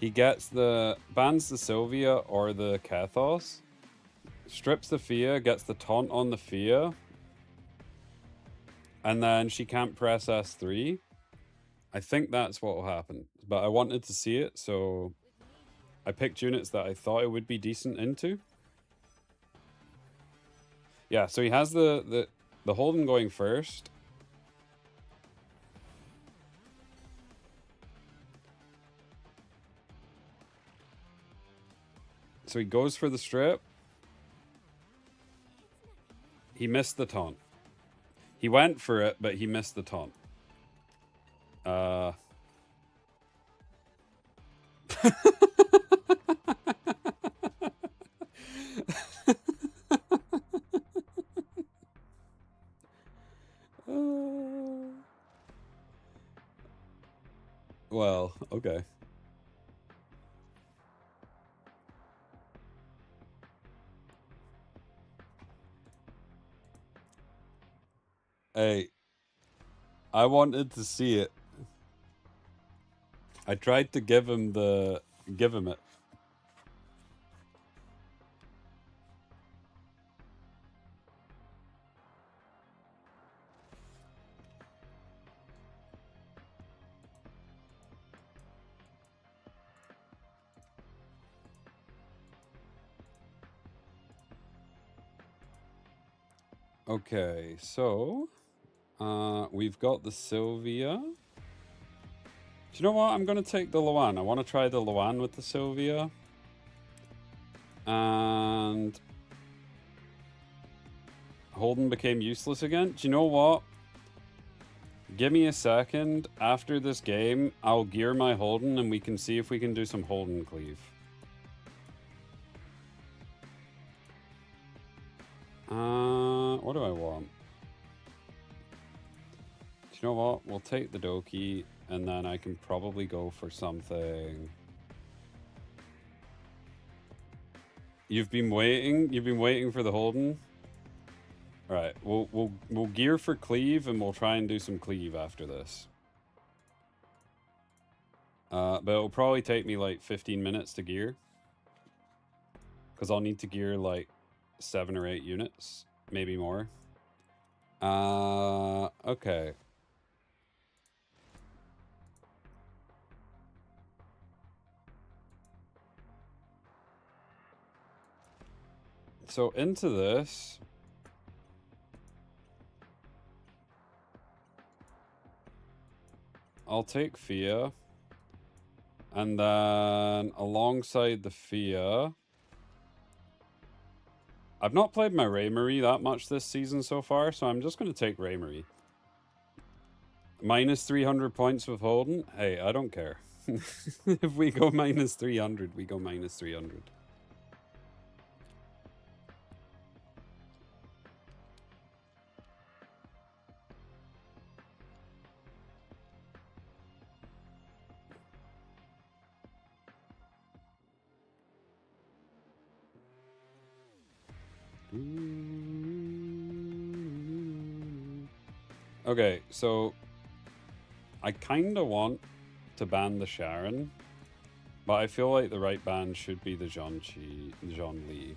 He gets the, bans the Sylvia or the Kathos, strips the Fia, gets the taunt on the Fia, and then she can't press S3. I think that's what will happen, but I wanted to see it, so I picked units that I thought it would be decent into. Yeah, so he has the Holden going first. So he goes for the strip. He missed the taunt. He went for it, but he missed the taunt. Well, okay. Hey, I wanted to see it. I tried to give him it. Okay, so we've got the Sylvia. Do you know what? I'm gonna take the Luan. I want to try the Luan with the Sylvia. And Holden became useless again. Do you know what? Give me a second. After this game, I'll gear my Holden and we can see if we can do some Holden cleave. What do I want? Do you know what? We'll take the Doki and then I can probably go for something. You've been waiting for the Holden? Alright, we'll gear for cleave and we'll try and do some cleave after this. But it'll probably take me like 15 minutes to gear. Because I'll need to gear like 7 or 8 units, maybe more. Okay. So into this, I'll take Fia, and then alongside the Fia, I've not played my Raymarie that much this season so far, so I'm just going to take Raymarie. Minus 300 points with Holden? Hey, I don't care. If we go minus 300, we go minus 300. Okay, so I kind of want to ban the Sharon, but I feel like the right ban should be the Zhongli.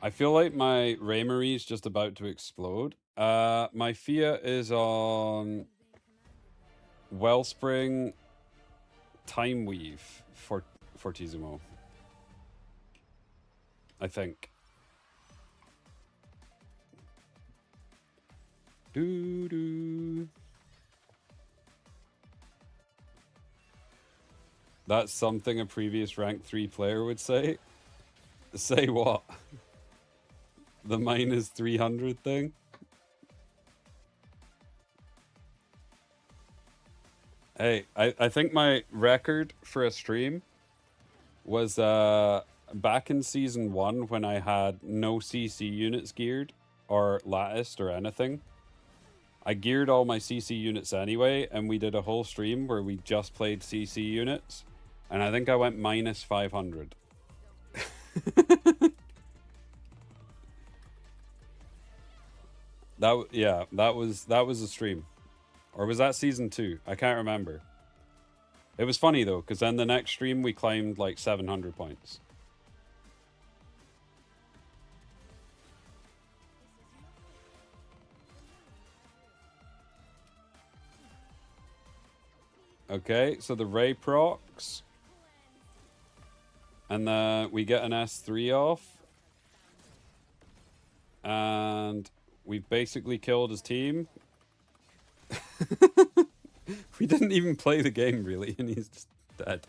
I feel like my Raymarie is just about to explode. My Fia is on Wellspring Time Weave for Fortissimo. I think. Doo-doo. That's something a previous rank 3 player would say. Say what? The minus 300 thing? Hey, I think my record for a stream was back in season 1 when I had no CC units geared or latticed or anything. I geared all my CC units anyway, and we did a whole stream where we just played CC units, and I think I went minus 500. that was a stream. Or was that season 2? I can't remember. It was funny though, because then the next stream we climbed like 700 points. Okay, so the Ray procs. And then we get an S3 off. And we've basically killed his team. We didn't even play the game, really, and he's just dead.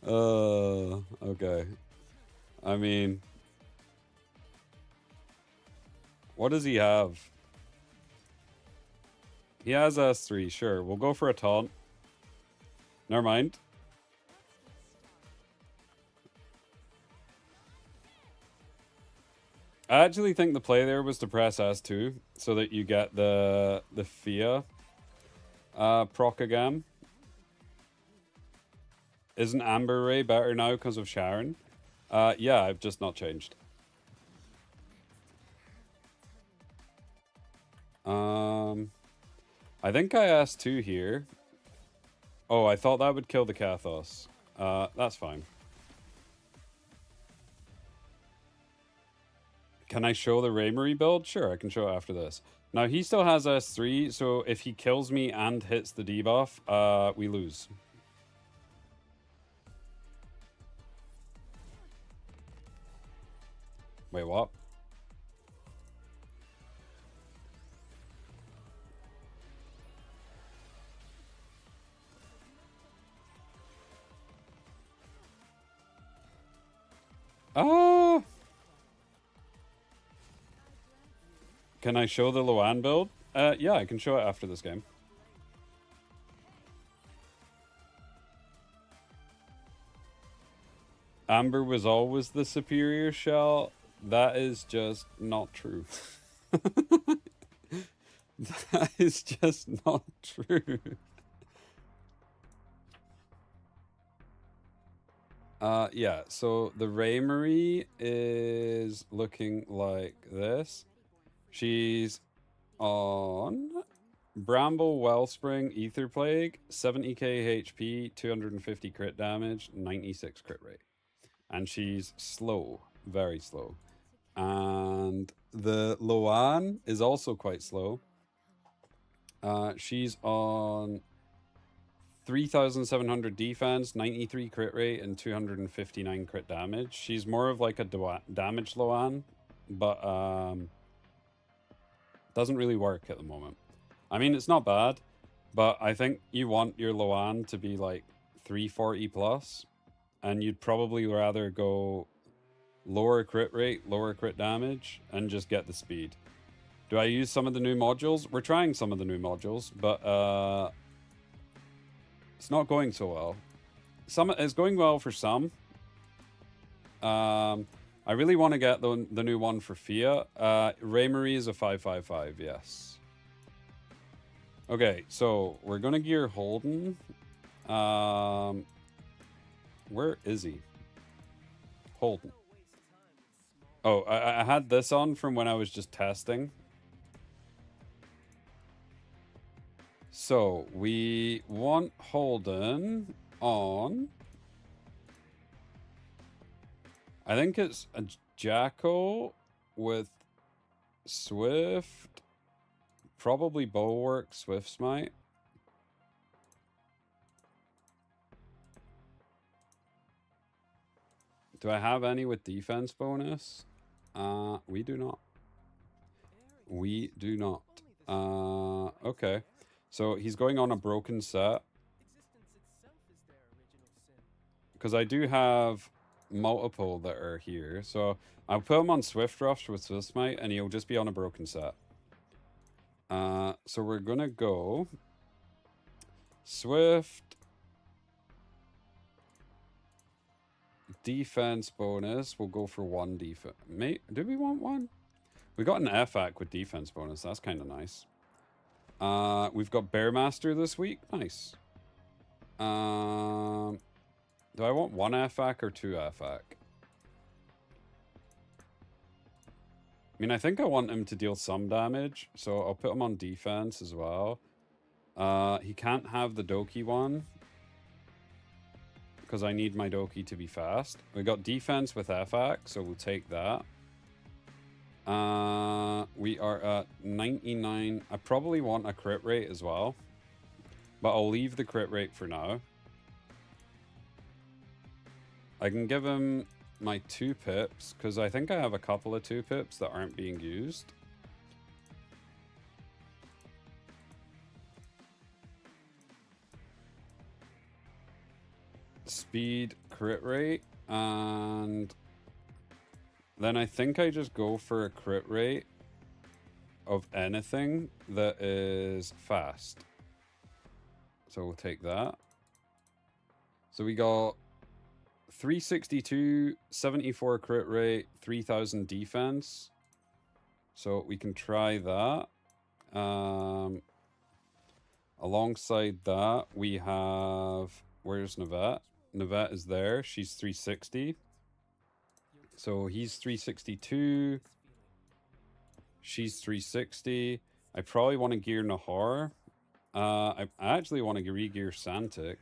Okay. I mean... What does he have? He has S3, sure. We'll go for a taunt. Never mind. I actually think the play there was to press S2 so that you get the Fia proc again. Isn't Amber Ray better now because of Sharon? Yeah, I've just not changed. I think I asked 2 here. Oh, I thought that would kill the Kathos. That's fine. Can I show the Raymarie build? Sure, I can show it after this. Now, he still has S3, so if he kills me and hits the debuff, we lose. Wait, what? Oh! Can I show the Luan build? Yeah, I can show it after this game. Amber was always the superior shell. That is just not true. That is just not true. Yeah, so the Raymarie is looking like this. She's on Bramble, Wellspring, Ether Plague, 70k HP, 250 crit damage, 96 crit rate. And she's slow, very slow. And the Loan is also quite slow. She's on 3,700 defense, 93 crit rate, and 259 crit damage. She's more of like a damage Loan, but doesn't really work at the moment. I mean, it's not bad, but I think you want your Loan to be like 340 plus, and you'd probably rather go lower crit rate, lower crit damage, and just get the speed. Do I use some of the new modules? We're trying some of the new modules, but it's not going so well. It's going well for some. I really want to get the new one for Fia. Raymarie is a 555, yes. Okay, so we're gonna gear Holden. Where is he? Holden. Oh, I had this on from when I was just testing. So we want Holden on. I think it's a Jackal with Swift. Probably Bulwark, Swift Smite. Do I have any with defense bonus? We do not. We do not. Okay. So he's going on a broken set. Because I do have multiple that are here. So I'll put him on Swift Rush with Swift Smite and he'll just be on a broken set. So we're gonna go Swift defense bonus. We'll go for 1 defense. Do we want 1? We got an FAC with defense bonus. That's kind of nice. We've got Bearmaster this week. Nice. Do I want 1 FAC or 2 FAC? I mean, I think I want him to deal some damage, so I'll put him on defense as well. He can't have the Doki one, because I need my Doki to be fast. We got defense with FAC, so we'll take that. We are at 99. I probably want a crit rate as well, but I'll leave the crit rate for now. I can give him my 2 pips, because I think I have a couple of 2 pips that aren't being used. Speed, crit rate, and then I think I just go for a crit rate of anything that is fast. So we'll take that. So we got 362, 74 crit rate, 3000 defense. So we can try that. Alongside that, we have... Where's Navette? Navette is there. She's 360. So he's 362. She's 360. I probably want to gear Nahar. I actually want to re-gear Santic.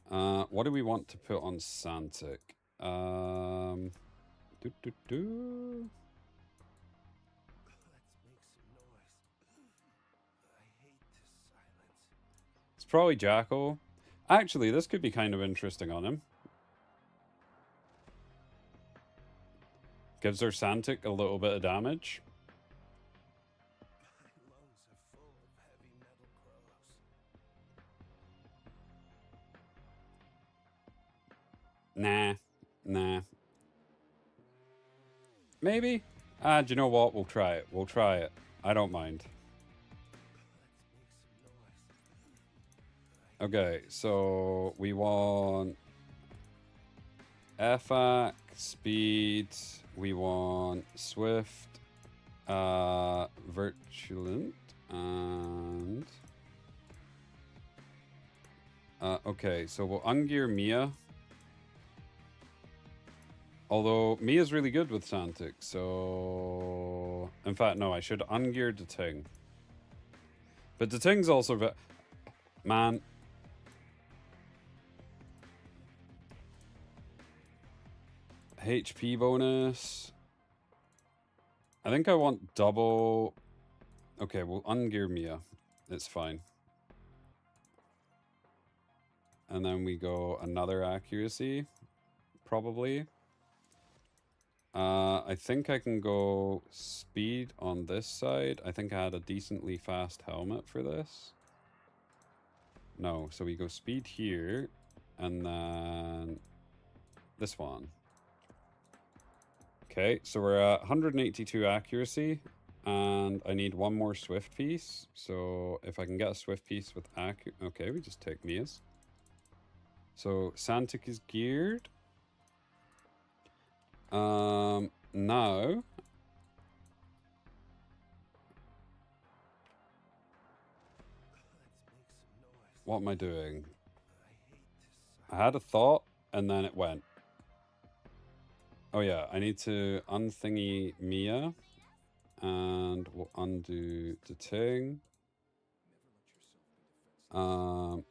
What do we want to put on Santic? It's probably Jackal. Actually, this could be kind of interesting on him. Gives our Santic a little bit of damage. Nah. Maybe? Ah, do you know what? We'll try it. We'll try it. I don't mind. Okay, so we want FAC, speed, we want swift, virulent, and okay, so we'll ungear Mia. Although Mia's really good with Santic, so in fact no, I should ungear the Ting. But the Ting's also man. HP bonus. I think I want double. Okay, we'll ungear Mia. It's fine. And then we go another accuracy, probably. I think I can go speed on this side. I think I had a decently fast helmet for this. No, so we go speed here, and then this one. Okay, so we're at 182 accuracy, and I need one more swift piece. So if I can get a swift piece with okay, we just take Mia's. So Santic is geared. Now what am I doing? I had a thought, and then it went. Oh yeah, I need to unthingy Mia, and we'll undo the Ting. Why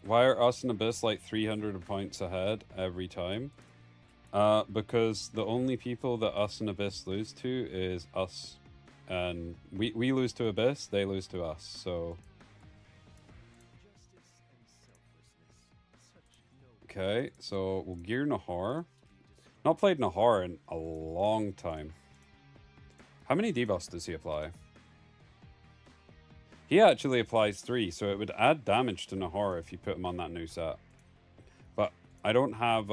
are us and Abyss like 300 points ahead every time? Because the only people that us and Abyss lose to is us. And we lose to Abyss, they lose to us, so... Okay, so we'll gear Nahar. Not played Nahar in a long time. How many debuffs does he apply? He actually applies 3, so it would add damage to Nahar if you put him on that new set. But I don't have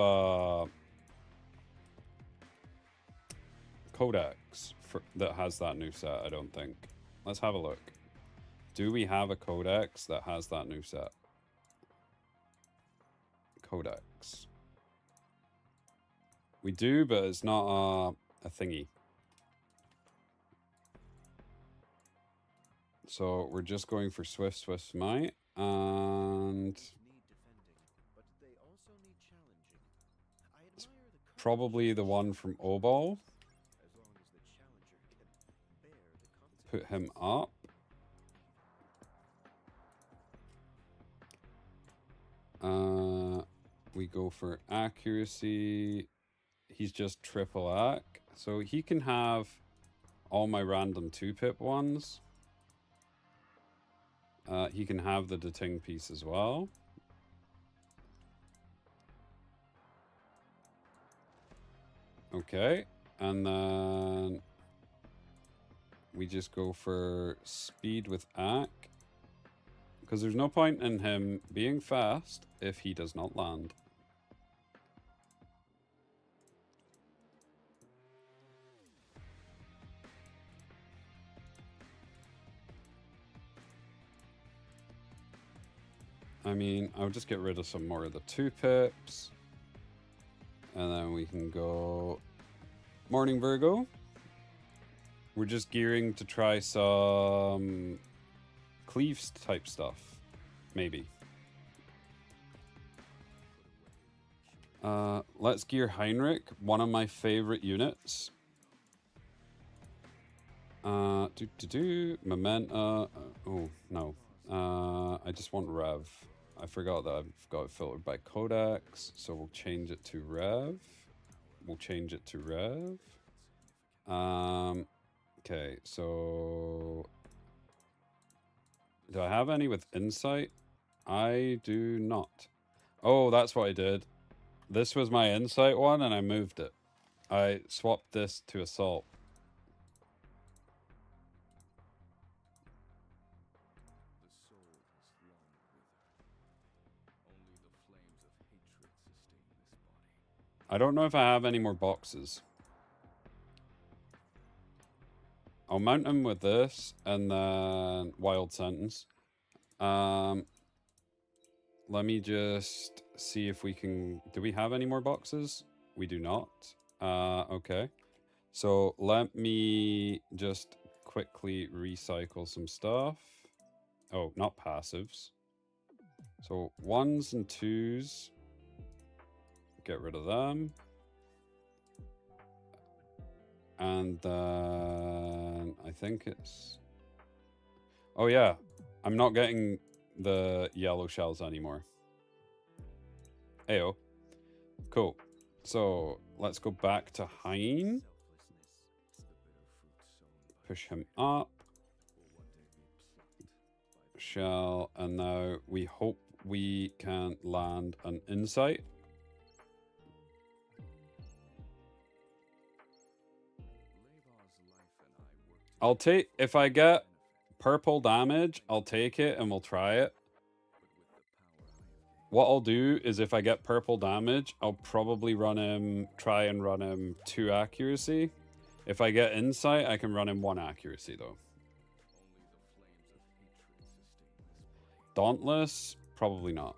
Codex that has that new set, I don't think. Let's have a look. Do we have a Codex that has that new set? Codex. We do, but it's not a thingy. So we're just going for Swift, Swift Smite, and it's probably the one from Obol. Put him up. We go for accuracy. He's just triple ac, so he can have all my random 2-pip ones. He can have the Deting piece as well. Okay, and then we just go for speed with ac, because there's no point in him being fast if he does not land. I mean, I'll just get rid of some more of the 2-pips. And then we can go Morning Virgo. We're just gearing to try some Cleaves type stuff. Maybe. Let's gear Heinrich, one of my favorite units. Mementa. Oh, no. I just want Rev. I forgot that I've got it filtered by Codex, so we'll change it to Rev. We'll change it to Rev. Okay, so... Do I have any with Insight? I do not. Oh, that's what I did. This was my Insight one, and I moved it. I swapped this to Assault. I don't know if I have any more boxes. I'll mount him with this and then wild sentence. Let me just see if we can... Do we have any more boxes? We do not. Okay. So let me just quickly recycle some stuff. Oh, not passives. So 1s and 2s. Get rid of them. And then I think it's... Oh yeah, I'm not getting the yellow shells anymore. Ayo. Cool. So let's go back to Hein. Push him up. Shell. And now we hope we can land an insight. I'll take... If I get purple damage, I'll take it and we'll try it. What I'll do is if I get purple damage, I'll probably try and run him 2 accuracy. If I get insight, I can run him 1 accuracy though. Dauntless? Probably not.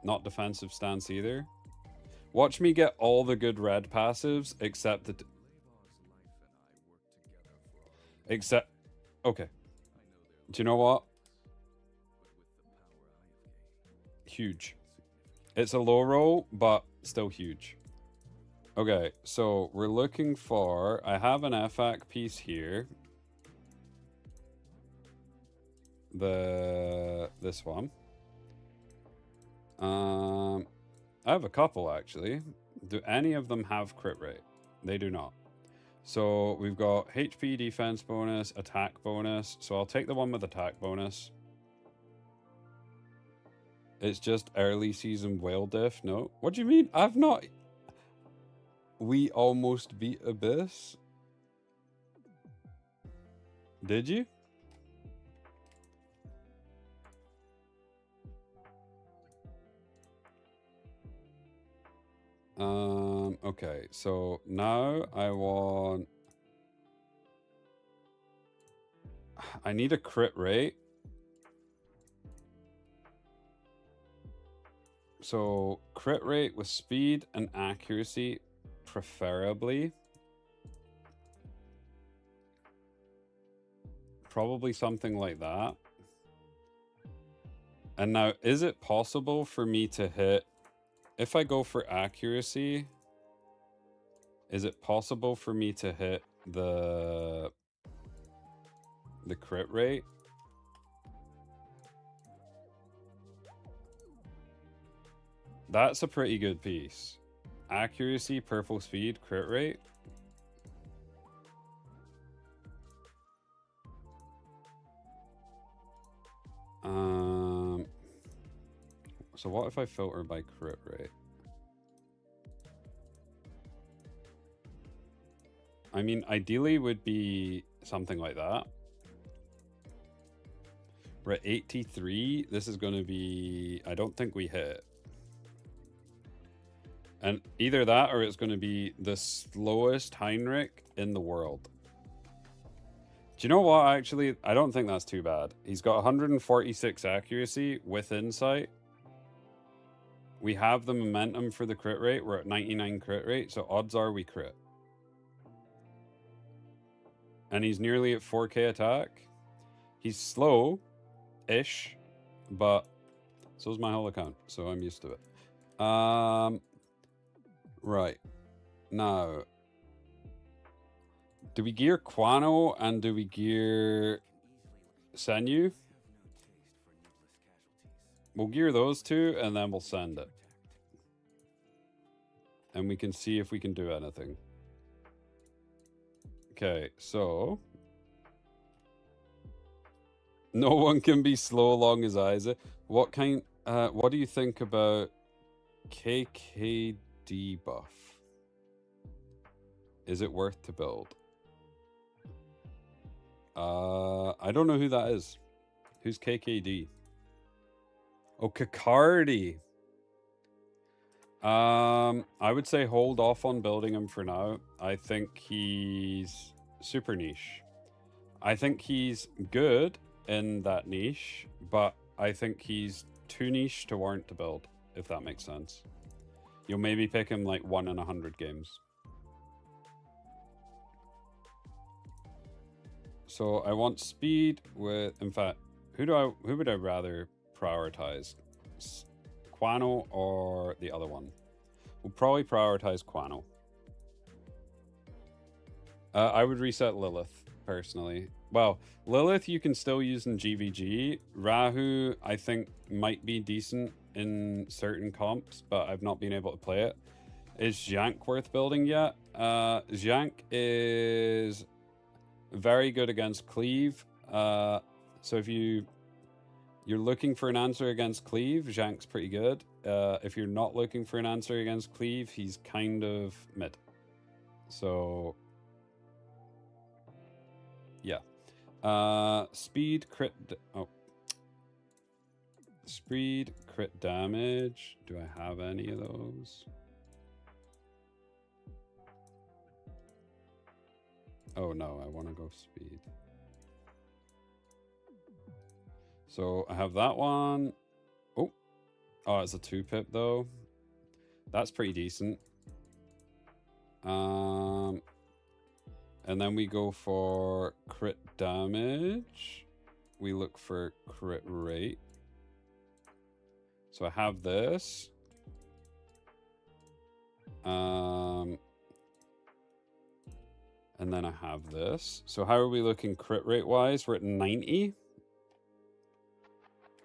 Not defensive stance either. Watch me get all the good red passives except the... Okay. Do you know what? Huge. It's a low roll, but still huge. Okay, so we're looking for... I have an FAQ piece here. This one. I have a couple, actually. Do any of them have crit rate? They do not. So we've got HP defense bonus, attack bonus. So I'll take the one with attack bonus. It's just early season whale diff. No. What do you mean? I've not... We almost beat Abyss. Did you? Okay, so now I need a crit rate. So crit rate with speed and accuracy, preferably. Probably something like that. And now, is it possible for me to hit... If I go for accuracy, is it possible for me to hit the crit rate? That's a pretty good piece. Accuracy, purple speed, crit rate. So what if I filter by crit rate? I mean, ideally would be something like that. We're at 83. This is going to be... I don't think we hit. And either that or it's going to be the slowest Heinrich in the world. Do you know what, actually? I don't think that's too bad. He's got 146 accuracy with insight. We have the momentum for the crit rate. We're at 99 crit rate, so odds are we crit. And he's nearly at 4k attack. He's slow-ish, but so is my whole account, so I'm used to it. Right. Now, do we gear Quano and do we gear Senyu? We'll gear those two and then we'll send it. And we can see if we can do anything. Okay, so... No one can be slow long as Isaac. What do you think about KKD buff? Is it worth to build? I don't know who that is. Who's KKD? Oh, Kakardi. I would say hold off on building him for now. I think he's super niche. I think he's good in that niche, but I think he's too niche to warrant to build, if that makes sense. You'll maybe pick him like 1 in 100 games. So I want speed with, in fact, who would I rather prioritize? Quano or the other one? We'll probably prioritize Quano. I would reset Lilith, personally. Well, Lilith you can still use in GVG. Rahu, I think, might be decent in certain comps, but I've not been able to play it. Is Zhank worth building yet? Zhank is very good against Cleave. So if you're looking for an answer against Cleave, Zhank's pretty good. If you're not looking for an answer against Cleave, he's kind of mid. So yeah. Speed crit speed crit damage. Do I have any of those? Oh no, I want to go speed. So I have that one. Oh, it's a 2-pip though. That's pretty decent. And then we go for crit damage. We look for crit rate. So I have this. And then I have this. So how are we looking crit rate wise? We're at 90.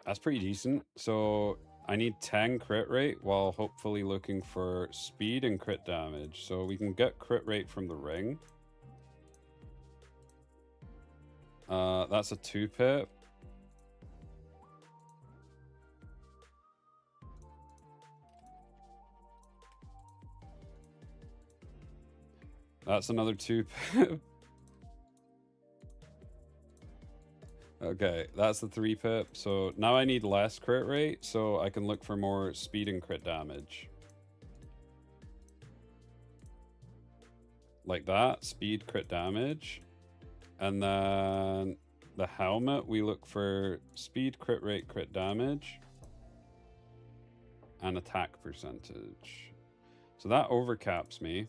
That's pretty decent. So I need 10 crit rate while hopefully looking for speed and crit damage. So we can get crit rate from the ring. That's a 2-pip. That's another 2-pip. Okay, that's the 3-pip. So now I need less crit rate, so I can look for more speed and crit damage. Like that, speed, crit damage. And then the helmet, we look for speed, crit rate, crit damage. And attack percentage. So that overcaps me.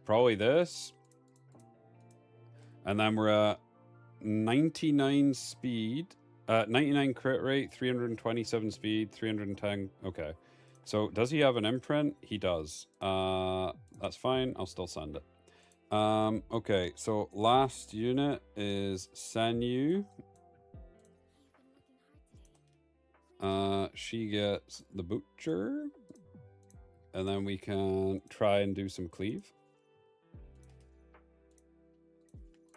Probably this. And then we're at 99 speed. 99 crit rate, 327 speed, 310. Okay. So does he have an imprint? He does. That's fine. I'll still send it. Okay. So last unit is Senyu. She gets the Butcher. And then we can try and do some cleave.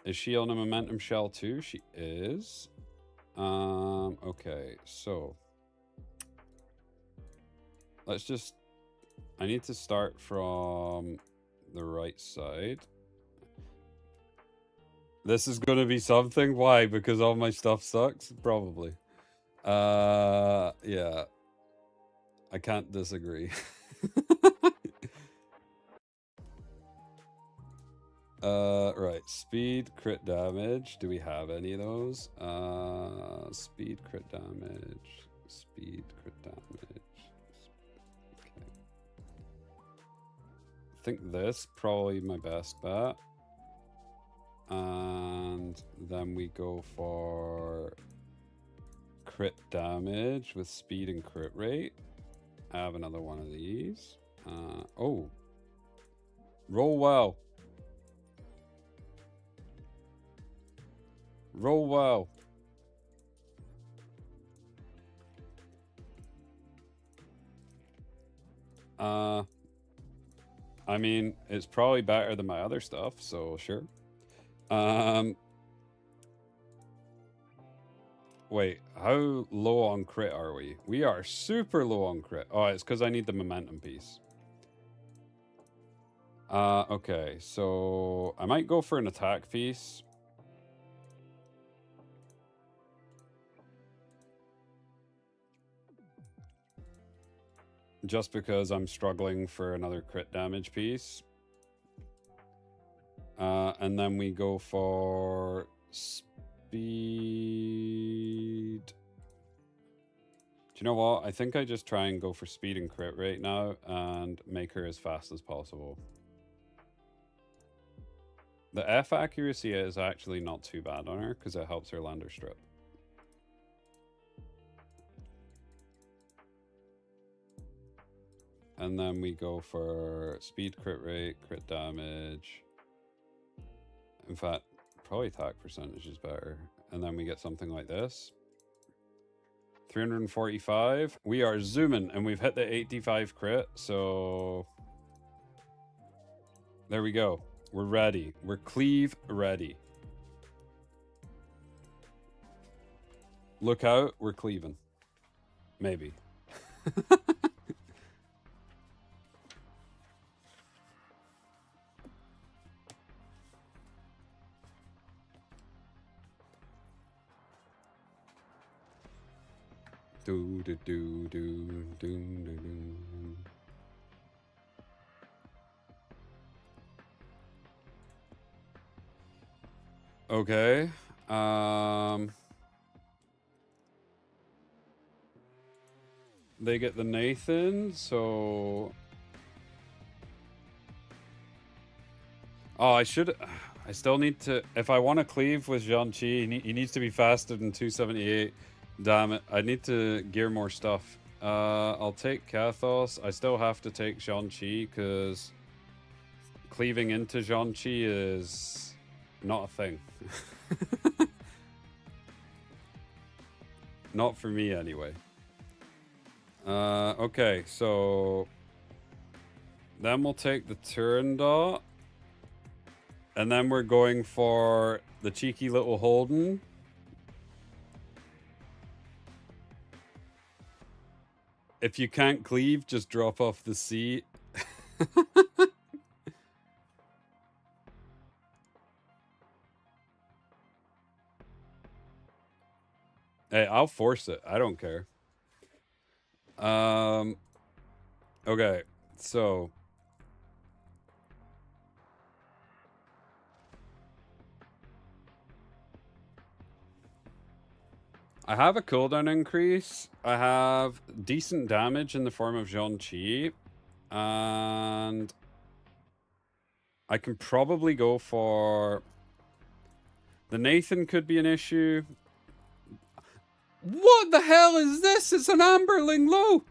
Is she on a momentum shell too? She is. Okay, so let's just, I need to start from the right side. This is gonna be something. Why? Because all my stuff sucks? Probably. Yeah. I can't disagree. Right. Speed, crit damage. Do we have any of those? Speed, crit damage. Speed, crit damage. Okay. I think this probably my best bet. And then we go for crit damage with speed and crit rate. I have another one of these. Oh. Roll well. Roll well. I mean, it's probably better than my other stuff, so sure. Wait, how low on crit are we? We are super low on crit. Oh, it's because I need the momentum piece. Okay, so I might go for an attack piece. just because I'm struggling for another crit damage piece. And then we go for speed. Do you know what? I think I just try and go for speed and crit right now and make her as fast as possible. The F accuracy is actually not too bad on her because it helps her land her strip. And then we go for speed, crit rate, crit damage. In fact, probably attack percentage is better. And then we get something like this. 345. We are zooming and we've hit the 85 crit. So there we go. We're ready. We're cleave ready. Look out. We're cleaving. Maybe. Do do do do do do do. Okay. They get the Nathan, so I still need to, if I want to cleave with Zhang-Chi, he needs to be faster than 278. Damn it, I need to gear more stuff. I'll take Kathos. I still have to take Zhang-Chi because cleaving into Zhang-Chi is not a thing. Not for me anyway. Okay, so then we'll take the Turandot. And then we're going for the cheeky little Holden. If you can't cleave, just drop off the seat. Hey, I'll force it. I don't care. Okay, so I have a cooldown increase. I have decent damage in the form of Zhang-Chi. And I can probably go for... The Nathan could be an issue. What the hell is this? It's an Amberling low!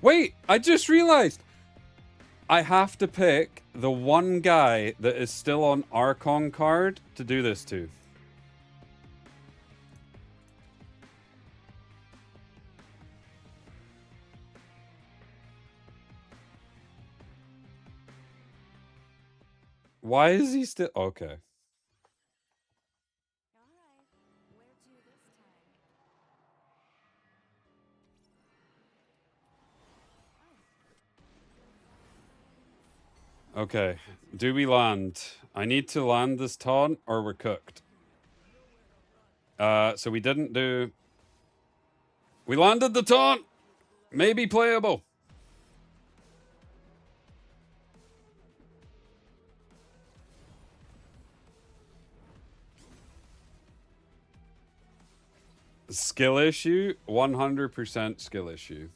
Wait, I just realized I have to pick the one guy that is still on Archon card to do this to. Why is he still... Okay. Okay, do we land? I need to land this taunt or we're cooked. So we didn't do... We landed the taunt! Maybe playable. Skill issue? 100% skill issue.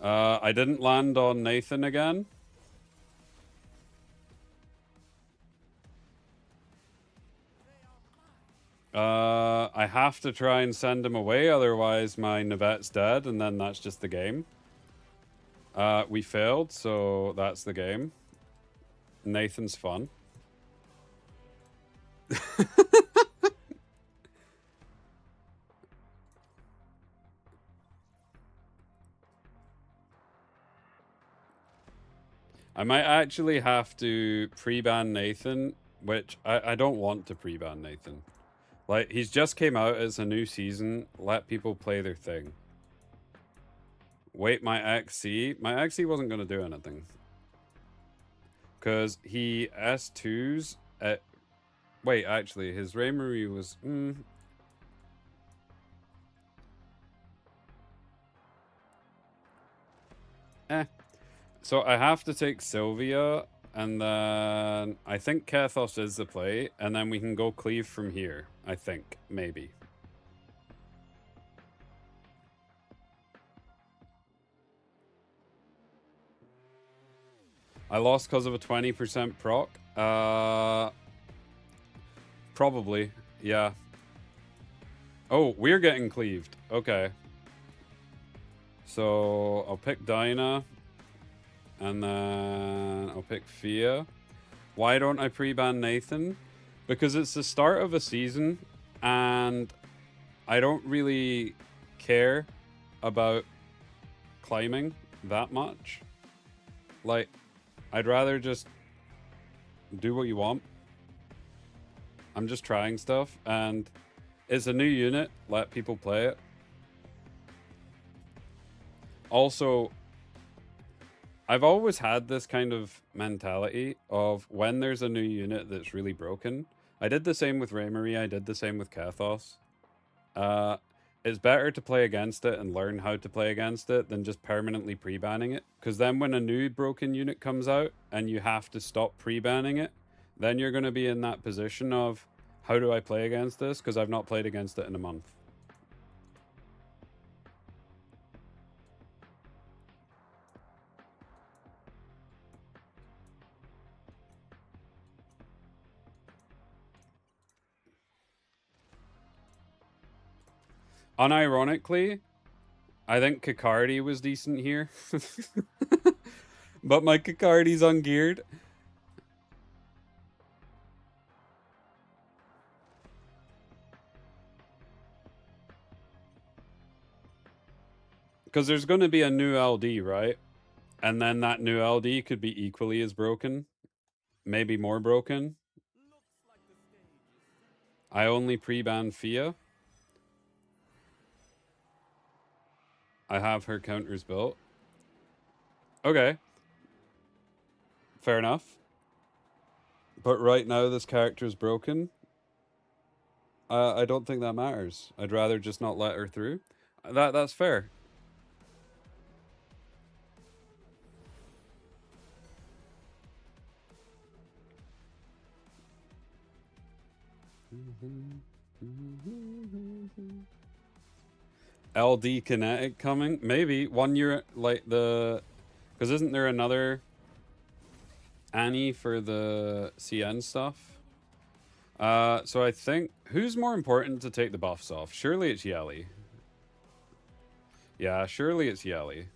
I didn't land on Nathan again. I have to try and send him away, otherwise my Navet's dead, and then that's just the game. We failed, so that's the game. Nathan's fun. I might actually have to pre-ban Nathan which I don't want to pre-ban Nathan. Like, he's just came out as a new season. Let people play their thing. Wait, my XC? My XC wasn't going to do anything. Because he S2s at... Wait, actually, his Raymarie was... So I have to take Sylvia, and then I think Kethos is the play, and then we can go cleave from here. I think, maybe. I lost because of a 20% proc. Probably, yeah. Oh, we're getting cleaved. Okay. So I'll pick Dinah. And then I'll pick Fia. Why don't I pre-ban Nathan? Because it's the start of a season, and I don't really care about climbing that much. Like, I'd rather just do what you want. I'm just trying stuff, and it's a new unit. Let people play it. Also, I've always had this kind of mentality of when there's a new unit that's really broken. I did the same with Raymarie, I did the same with Kathos. It's better to play against it and learn how to play against it than just permanently pre-banning it. Because then when a new broken unit comes out and you have to stop pre-banning it, then you're going to be in that position of, how do I play against this? Because I've not played against it in a month. Unironically, I think Kakardi was decent here. But my Kakardi's ungeared. Because there's going to be a new LD, right? And then that new LD could be equally as broken. Maybe more broken. I only pre-ban Fia. I have her counters built. Okay. Fair enough. But right now this character is broken. I don't think that matters. I'd rather just not let her through. That's fair. LD Kinetic coming? Maybe. 1 year, like the... Because isn't there another Annie for the CN stuff? So I think... Who's more important to take the buffs off? Surely it's Yelly. Yeah, surely it's Yelly.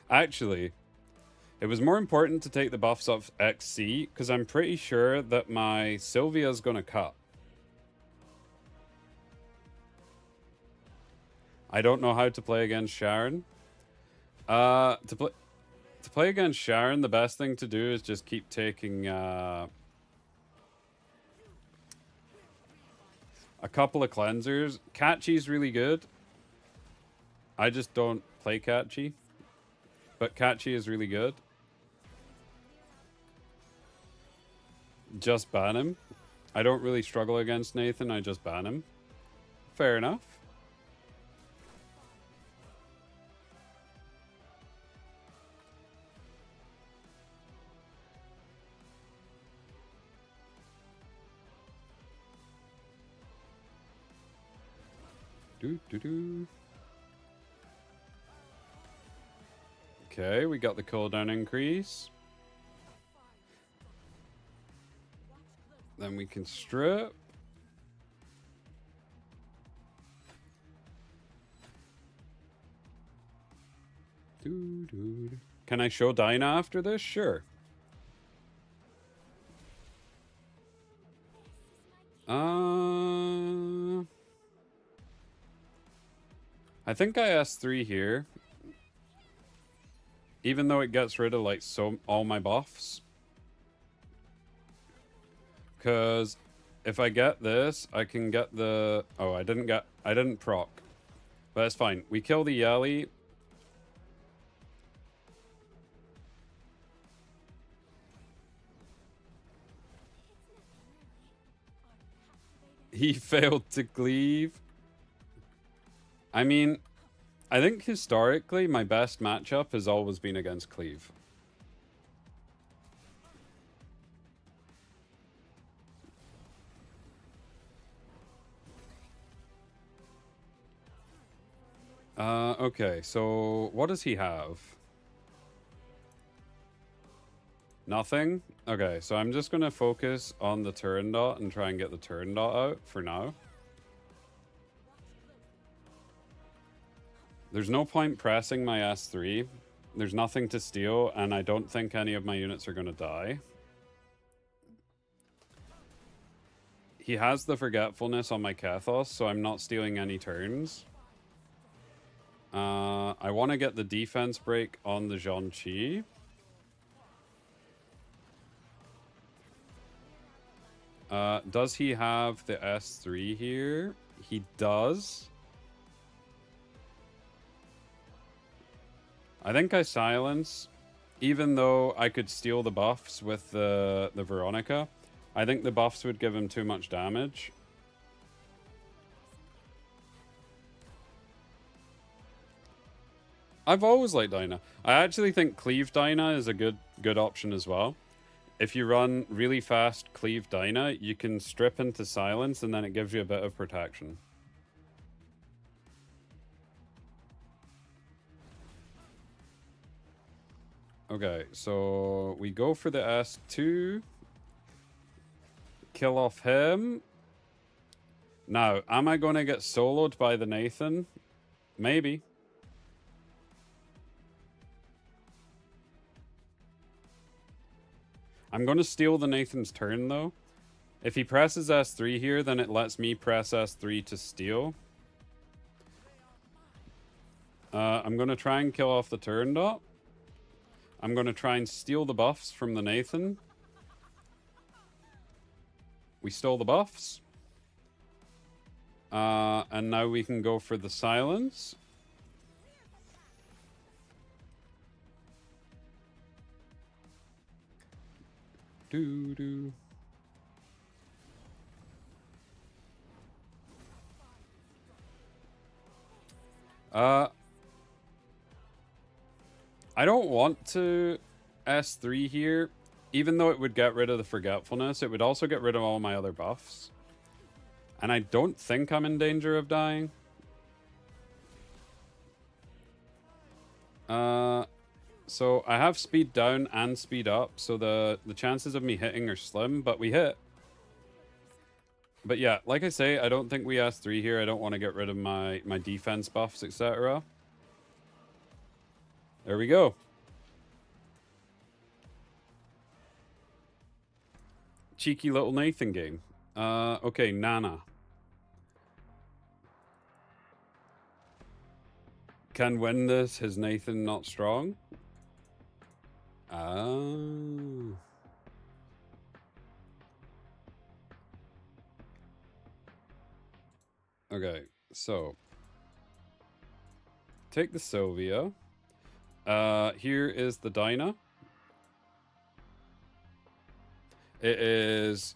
Actually, it was more important to take the buffs off XC, because I'm pretty sure that my Sylvia's gonna cut. I don't know how to play against Sharon. To play against Sharon, the best thing to do is just keep taking a couple of cleansers. Catchy's really good. I just don't play Catchy. But Catchy is really good. Just ban him. I don't really struggle against Nathan, I just ban him. Fair enough. Okay, we got the cooldown increase. Then we can strip. Can I show Dinah after this? Sure. I think I S3 here. Even though it gets rid of like all my buffs. Because if I get this, I can get the... Oh, I didn't proc. But it's fine. We kill the Yali. He failed to cleave. I mean, I think historically my best matchup has always been against cleave. Okay, so what does he have? Nothing? Okay, so I'm just gonna focus on the turn dot and try and get the turn dot out for now. There's no point pressing my S3. There's nothing to steal, and I don't think any of my units are gonna die. He has the Forgetfulness on my Kethos, so I'm not stealing any turns. I want to get the defense break on the Zhongqi. Does he have the S3 here? He does. I think I silence, even though I could steal the buffs with the Veronica. I think the buffs would give him too much damage. I've always liked Dyna. I actually think Cleave Dyna is a good option as well. If you run really fast Cleave Dyna, you can strip into silence and then it gives you a bit of protection. Okay, so we go for the S2. Kill off him. Now, am I going to get soloed by the Nathan? Maybe. I'm going to steal the Nathan's turn, though. If he presses S3 here, then it lets me press S3 to steal. I'm going to try and kill off the turn dot. I'm going to try and steal the buffs from the Nathan. We stole the buffs. And now we can go for the silence. Doo-doo. I don't want to S3 here. Even though it would get rid of the Forgetfulness, it would also get rid of all my other buffs. And I don't think I'm in danger of dying. So I have speed down and speed up, so the chances of me hitting are slim, but we hit. But yeah, like I say, I don't think we S3 here. I don't want to get rid of my defense buffs, etc. There we go. Cheeky little Nathan game. Okay, Nana. Can win this. Is Nathan not strong? Oh. Okay, so take the Sylvia. Here is the Dyna. It is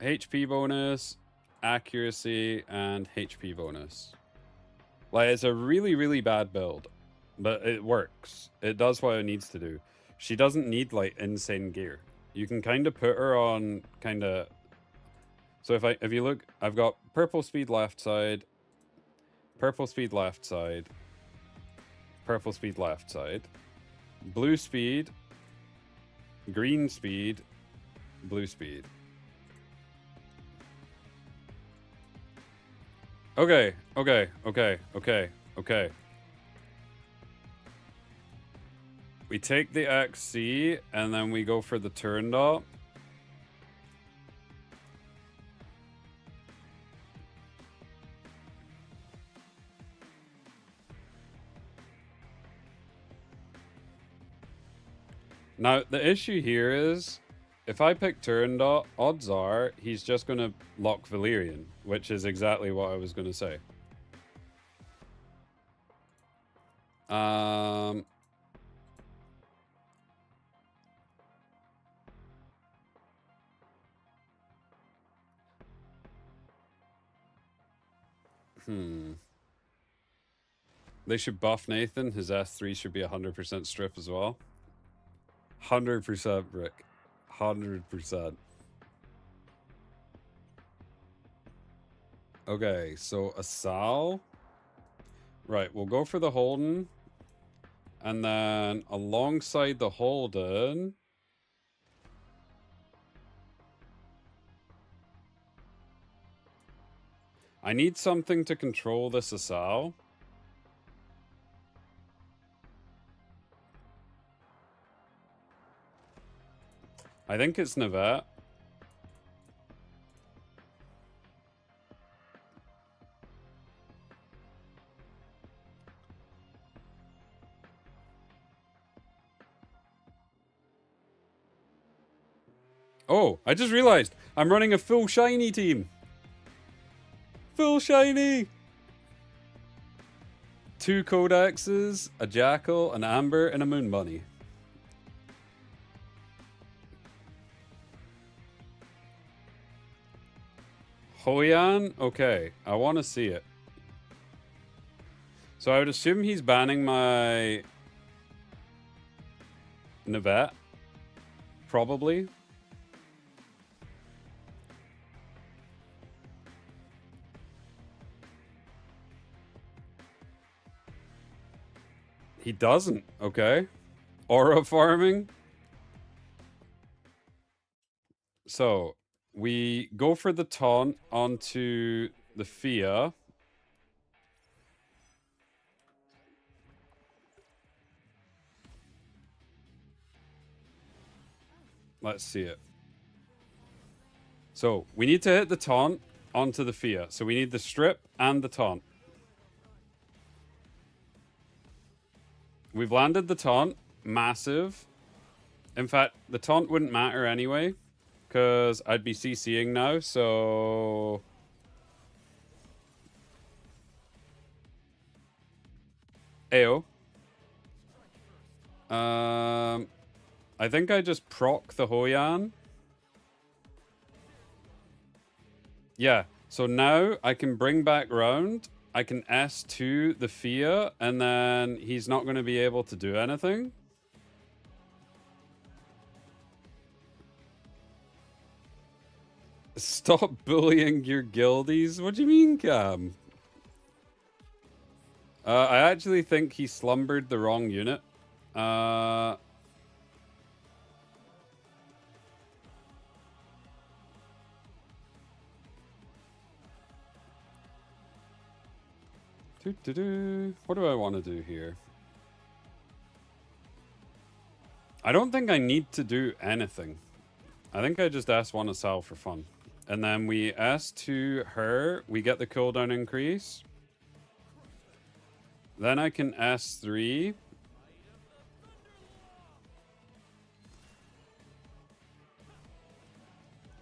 HP bonus, accuracy, and HP bonus. Like, it's a really, really bad build, but it works. It does what it needs to do. She doesn't need, like, insane gear. You can kind of put her on kind of... So if you look, I've got purple speed left side, purple speed left side, purple speed left side, blue speed, green speed, blue speed. Okay. We take the XC, and then we go for the turn dot. Now, the issue here is, if I pick Turandot, odds are he's just going to lock Valyrian, which is exactly what I was going to say. They should buff Nathan. His S3 should be 100% strip as well. 100%, Rick. 100%. Okay, so Asal. Right, we'll go for the Holden. And then alongside the Holden... I need something to control this Asal. I think it's Navette. Oh, I just realized I'm running a full shiny team. Full shiny! 2 Codexes, a Jackal, an Amber, and a Moon Bunny. Hoyan? Okay, I want to see it. So I would assume he's banning my Navette. Probably. He doesn't. Okay. Aura farming. So we go for the taunt onto the Fia. Let's see it. So we need to hit the taunt onto the Fia. So we need the strip and the taunt. We've landed the taunt. Massive. In fact, the taunt wouldn't matter anyway, because I'd be CCing now, so... Ayo. I think I just proc the Hoyan. Yeah, so now I can bring back round. I can S2 the Fia, and then he's not going to be able to do anything. Stop bullying your guildies. What do you mean, Cam? I actually think he slumbered the wrong unit. What do I want to do here? I don't think I need to do anything. I think I just S1 Asal for fun. And then we S2 her. We get the cooldown increase. Then I can S3.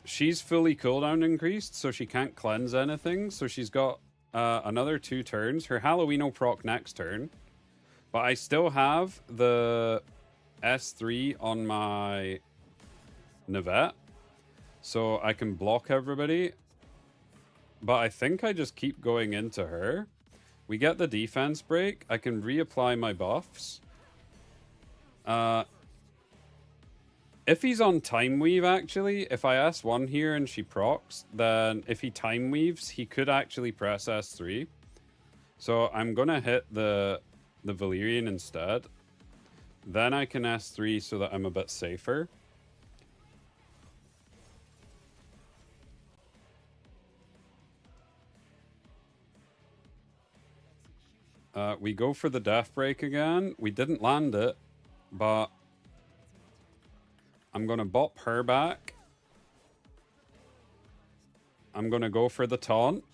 She's fully cooldown increased, so she can't cleanse anything. So she's got another 2 turns. Her Halloween will proc next turn. But I still have the S3 on my Navette. So I can block everybody. But I think I just keep going into her. We get the defense break. I can reapply my buffs. If he's on Time Weave, actually, if I S1 here and she procs, then if he Time Weaves, he could actually press S3. So I'm going to hit the Valyrian instead. Then I can S3 so that I'm a bit safer. We go for the Death Break again. We didn't land it, but I'm going to bop her back. I'm going to go for the taunt.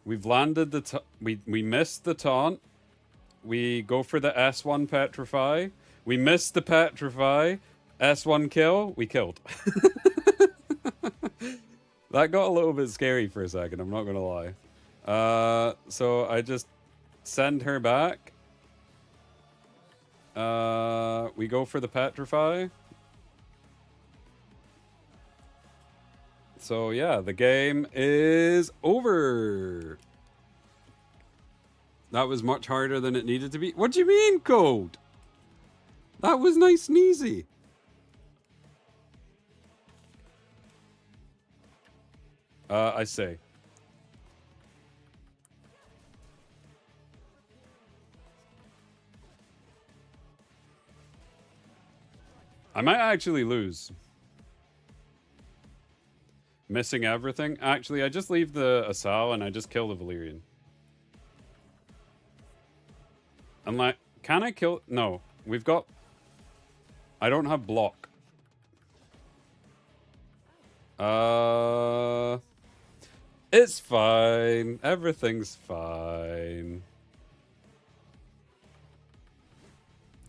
We've landed the we missed the taunt. We go for the S1 petrify. We missed the petrify. S1 kill. We killed. That got a little bit scary for a second, I'm not gonna lie. So I just send her back. We go for the petrify. So yeah, the game is over. That was much harder than it needed to be. What do you mean, Code? That was nice and easy. I say. I might actually lose. Missing everything? Actually, I just leave the Asal and I just kill the Valyrian. I'm like, can I kill? No, we've got. I don't have block. It's fine. Everything's fine.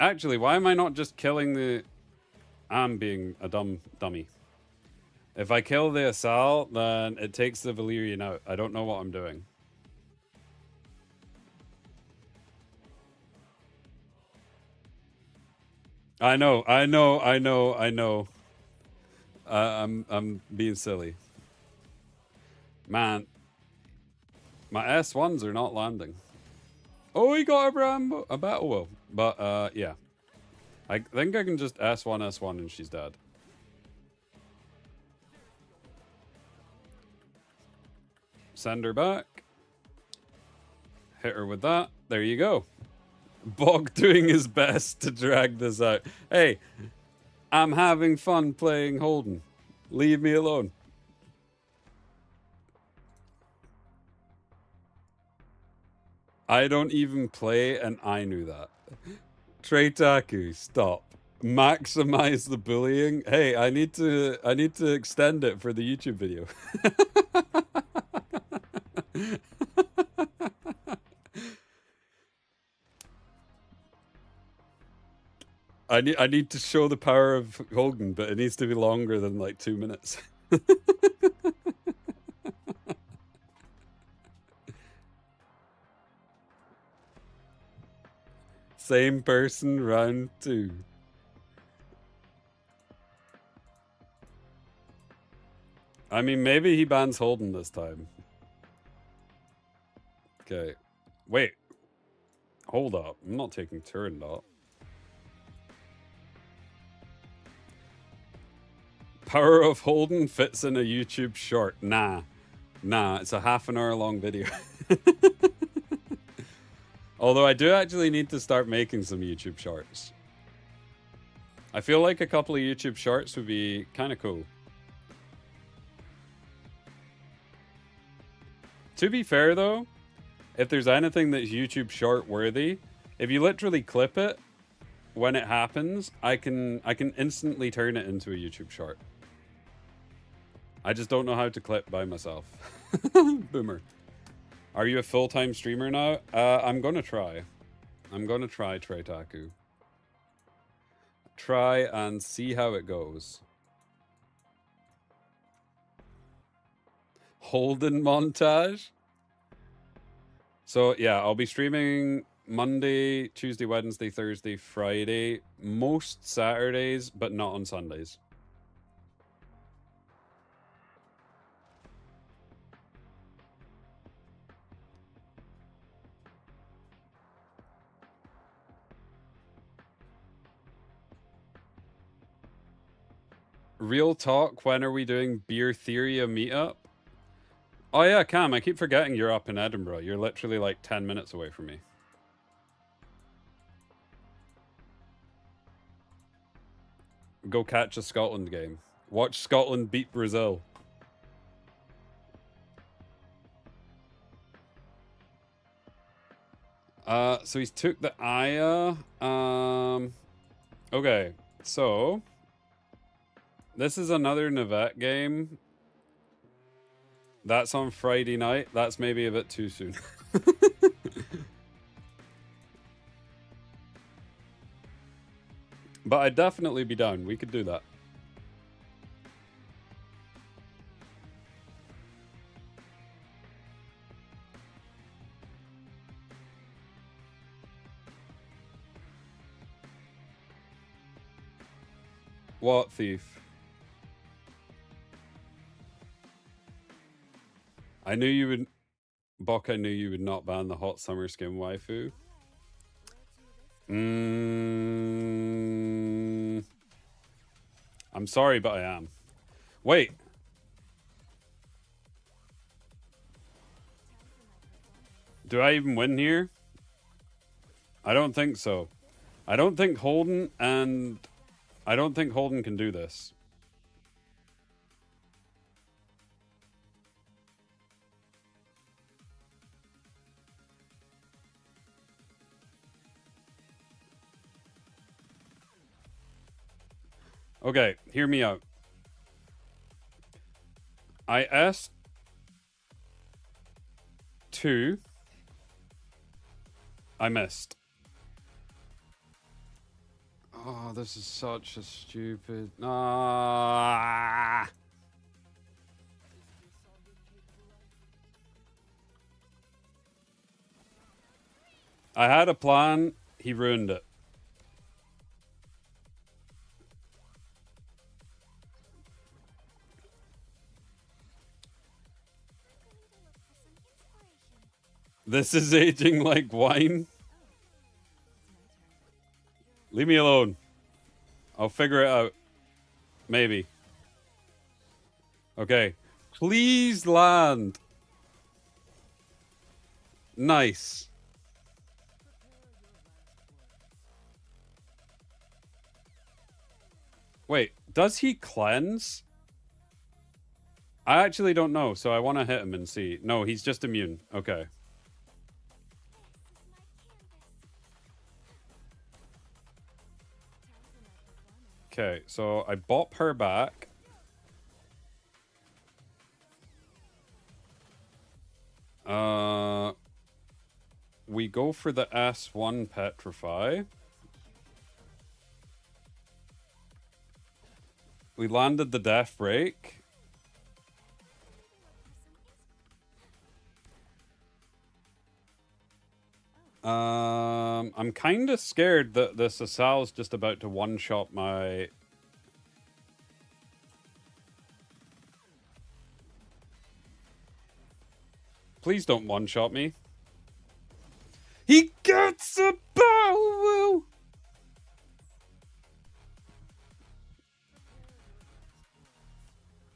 Actually, why am I not just killing the... I'm being a dummy. If I kill the Asal, then it takes the Valyrian out. I don't know what I'm doing. I know. I'm being silly. Man, my S1s are not landing. Oh, he got a battle wheel. But, yeah. I think I can just S1 and she's dead. Send her back. Hit her with that. There you go. Bog doing his best to drag this out. Hey, I'm having fun playing Holden. Leave me alone. I don't even play, and I knew that. Treitaku, stop. Maximize the bullying. Hey, I need to extend it for the YouTube video. I need to show the power of Hogan, but it needs to be longer than like 2 minutes. Same person, round 2. I mean, maybe he bans Holden this time. Okay. Wait. Hold up. I'm not taking turn up. Power of Holden fits in a YouTube short. Nah, it's a half an hour long video. Although I do actually need to start making some YouTube shorts. I feel like a couple of YouTube shorts would be kind of cool. To be fair though, if there's anything that's YouTube short worthy, if you literally clip it when it happens, I can instantly turn it into a YouTube short. I just don't know how to clip by myself. Boomer. Are you a full-time streamer now? I'm gonna try. I'm gonna try Treitaku. Try and see how it goes. Holden montage? So yeah, I'll be streaming Monday, Tuesday, Wednesday, Thursday, Friday, most Saturdays, but not on Sundays. Real talk, when are we doing Beer Theoria meetup? Oh yeah, Cam, I keep forgetting you're up in Edinburgh. You're literally like 10 minutes away from me. Go catch a Scotland game. Watch Scotland beat Brazil. So he's took the Aya. Okay, so this is another Navette game. That's on Friday night. That's maybe a bit too soon. But I'd definitely be down. We could do that. What thief? I knew you would... Bok, I knew you would not ban the hot summer skin waifu. I'm sorry, but I am. Wait. Do I even win here? I don't think so. I don't think Holden can do this. Okay, hear me out. I S2. I missed. Oh, this is such a stupid... Ah. I had a plan. He ruined it. This is aging like wine. Leave me alone. I'll figure it out. Maybe. Okay. Please land. Nice. Wait, does he cleanse? I actually don't know, so I want to hit him and see. No, he's just immune. Okay. Okay, so I bop her back. We go for the S1 Petrify. We landed the Death Break. I'm kind of scared that the Sasal's just about to one-shot my... Please don't one-shot me. He gets a battle will!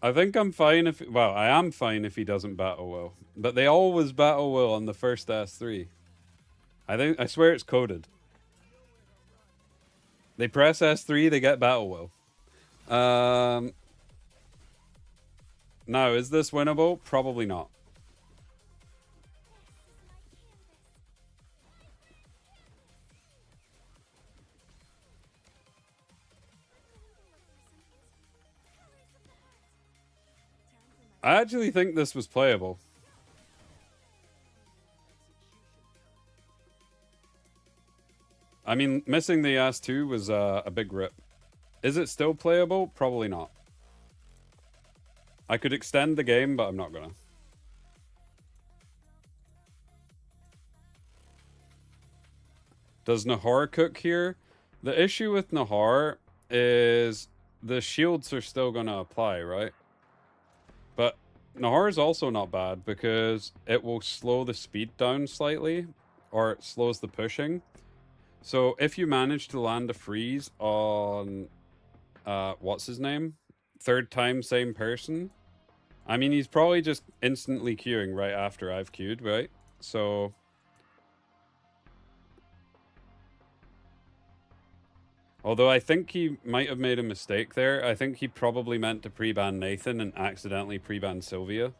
I think I'm fine if... Well, I am fine if he doesn't battle will. But they always battle will on the first S3. I swear it's coded. They press S3, they get battle will. Now, is this winnable? Probably not. I actually think this was playable. I mean, missing the S2 was a big rip. Is it still playable? Probably not. I could extend the game, but I'm not gonna. Does Nahor cook here? The issue with Nahor is the shields are still gonna apply, right? But Nahor is also not bad because it will slow the speed down slightly, or it slows the pushing. So if you manage to land a freeze on, what's his name? Third time same person. I mean, he's probably just instantly queuing right after I've queued, right? So... Although I think he might have made a mistake there. I think he probably meant to pre-ban Nathan and accidentally pre-ban Sylvia.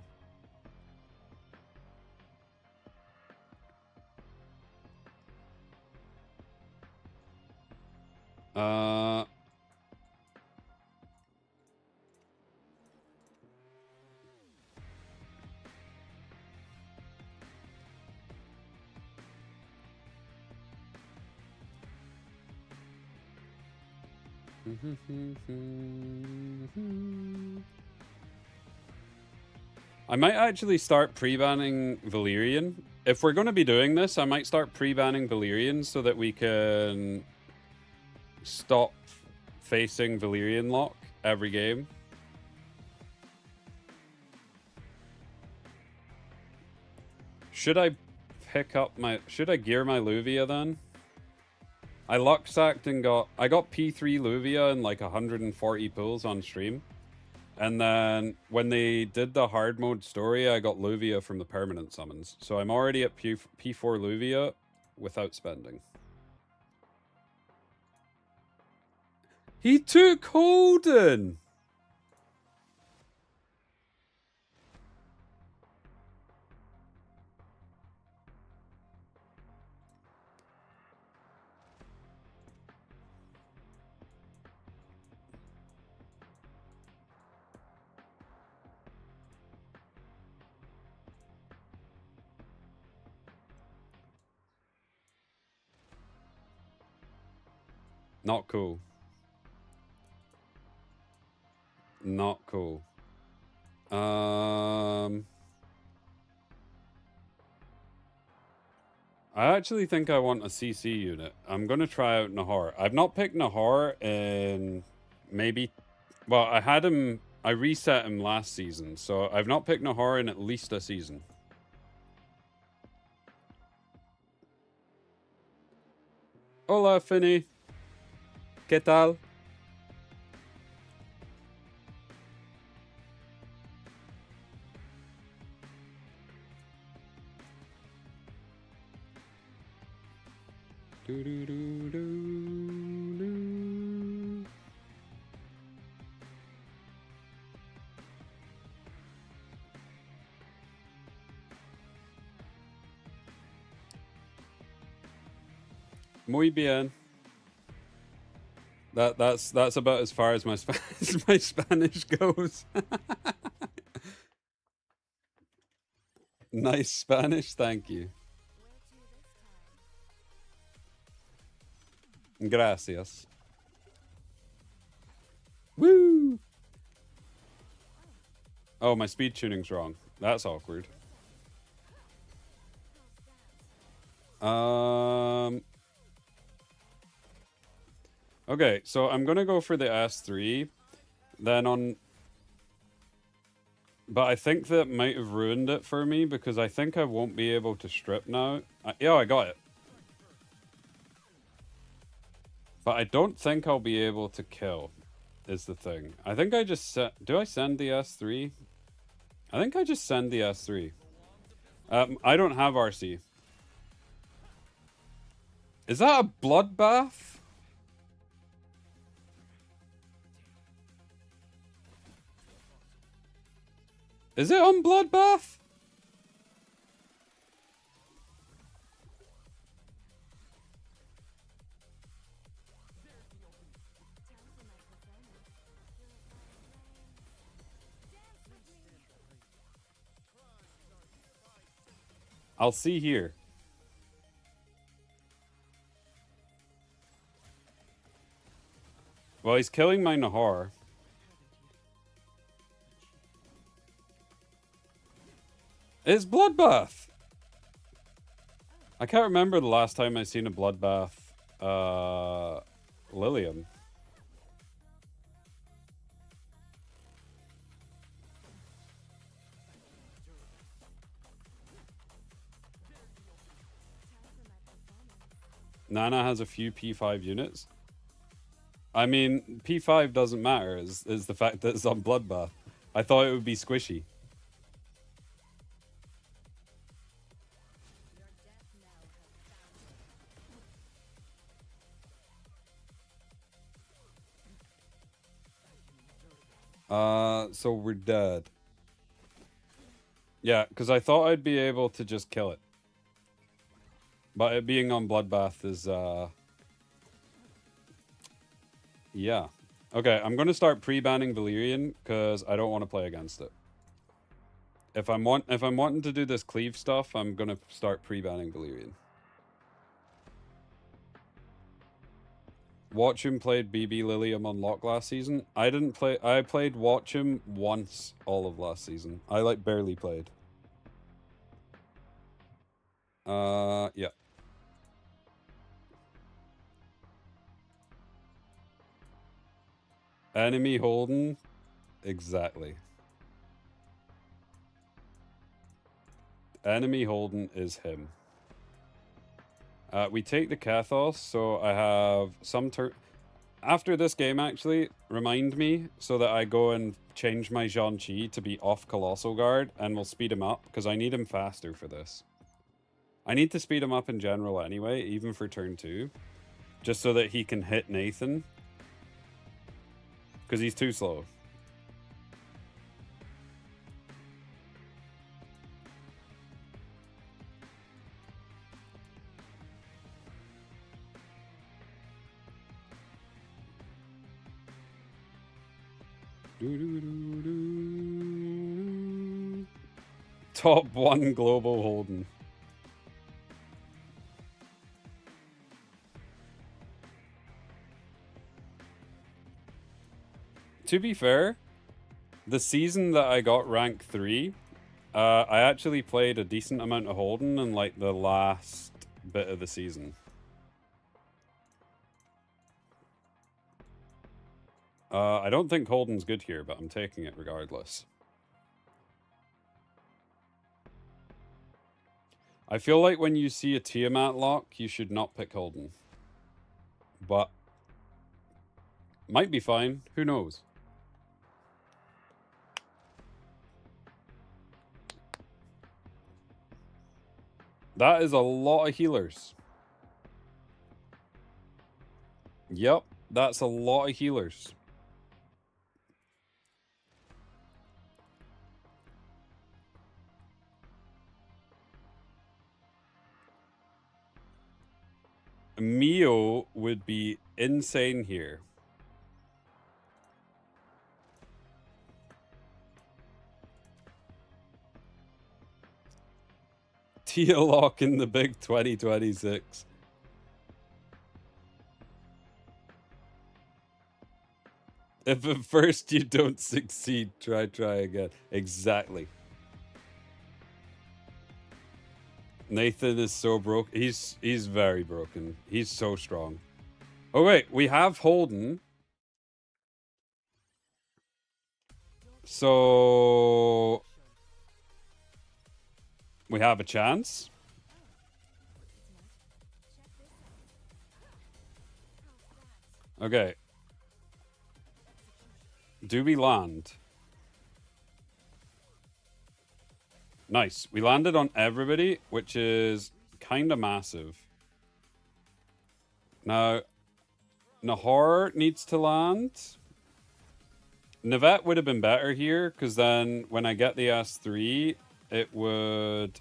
I might actually start pre-banning Valyrian. If we're going to be doing this, I might start pre-banning Valyrian so that we can stop facing Valyrian lock every game. Should I should I gear my Luvia then? I luck sacked and I got P3 Luvia and like 140 pulls on stream. And then when they did the hard mode story, I got Luvia from the permanent summons. So I'm already at P4 Luvia without spending. He took Holden! Not cool. Not cool. I actually think I want a CC unit. I'm going to try out Nahor. I've not picked Nahor in maybe... Well, I reset him last season, so I've not picked Nahor in at least a season. Hola, Finny. ¿Qué tal? Muy bien. That's about as far as my my Spanish goes. Nice Spanish, thank you. Gracias. Woo! Oh, my speed tuning's wrong. That's awkward. Okay, so I'm gonna go for the S3. Then on... But I think that might have ruined it for me because I think I won't be able to strip now. Yeah, I got it. But I don't think I'll be able to kill, is the thing. I think I just do I send the S3? I think I just send the S3. I don't have RC. Is that a bloodbath? Is it on bloodbath? I'll see here. Well, he's killing my Nahar. It's bloodbath. I can't remember the last time I seen a bloodbath Lilium. Nana has a few P5 units. I mean, P5 doesn't matter, is the fact that it's on bloodbath. I thought it would be squishy. So we're dead. Yeah, because I thought I'd be able to just kill it. But it being on bloodbath is, yeah. Okay, I'm going to start pre-banning Valyrian because I don't want to play against it. If I'm wanting to do this cleave stuff, I'm going to start pre-banning Valyrian. Watchum played BB Lilium on lock last season. I didn't play. I played Watchum once all of last season. I like barely played. Yeah. Enemy Holden. Exactly. Enemy Holden is him. We take the Kathos, so I have some turn. After this game, actually, remind me so that I go and change my Zhang-Chi to be off Colossal Guard, and we'll speed him up, because I need him faster for this. I need to speed him up in general anyway, even for turn 2. Just so that he can hit Nathan. Because he's too slow. Top 1 global Holden. To be fair, the season that I got rank 3, I actually played a decent amount of Holden in like the last bit of the season. I don't think Holden's good here, but I'm taking it regardless. I feel like when you see a Tiamat lock, you should not pick Holden. But might be fine. Who knows? That is a lot of healers. Yep, that's a lot of healers. Mio would be insane here. Tia lock in the big 2026. If at first you don't succeed, try again. Exactly. Nathan is so broke. He's very broken. He's so strong. Oh wait, we have Holden. So we have a chance. Okay. Do we land? Nice. We landed on everybody, which is kind of massive. Now, Nahor needs to land. Navette would have been better here, because then when I get the S3, it would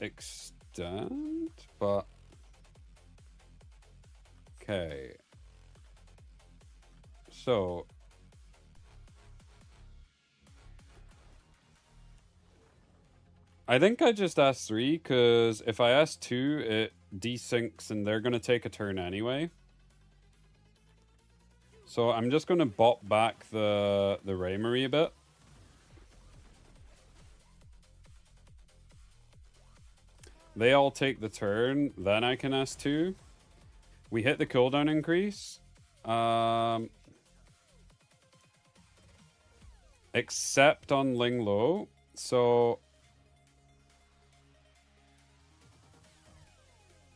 extend, but... Okay. So... I think I just S3, because if I S2, it desyncs and they're going to take a turn anyway. So I'm just going to bop back the Raymery a bit. They all take the turn, then I can S2. We hit the cooldown increase. Except on Ling Lo. So...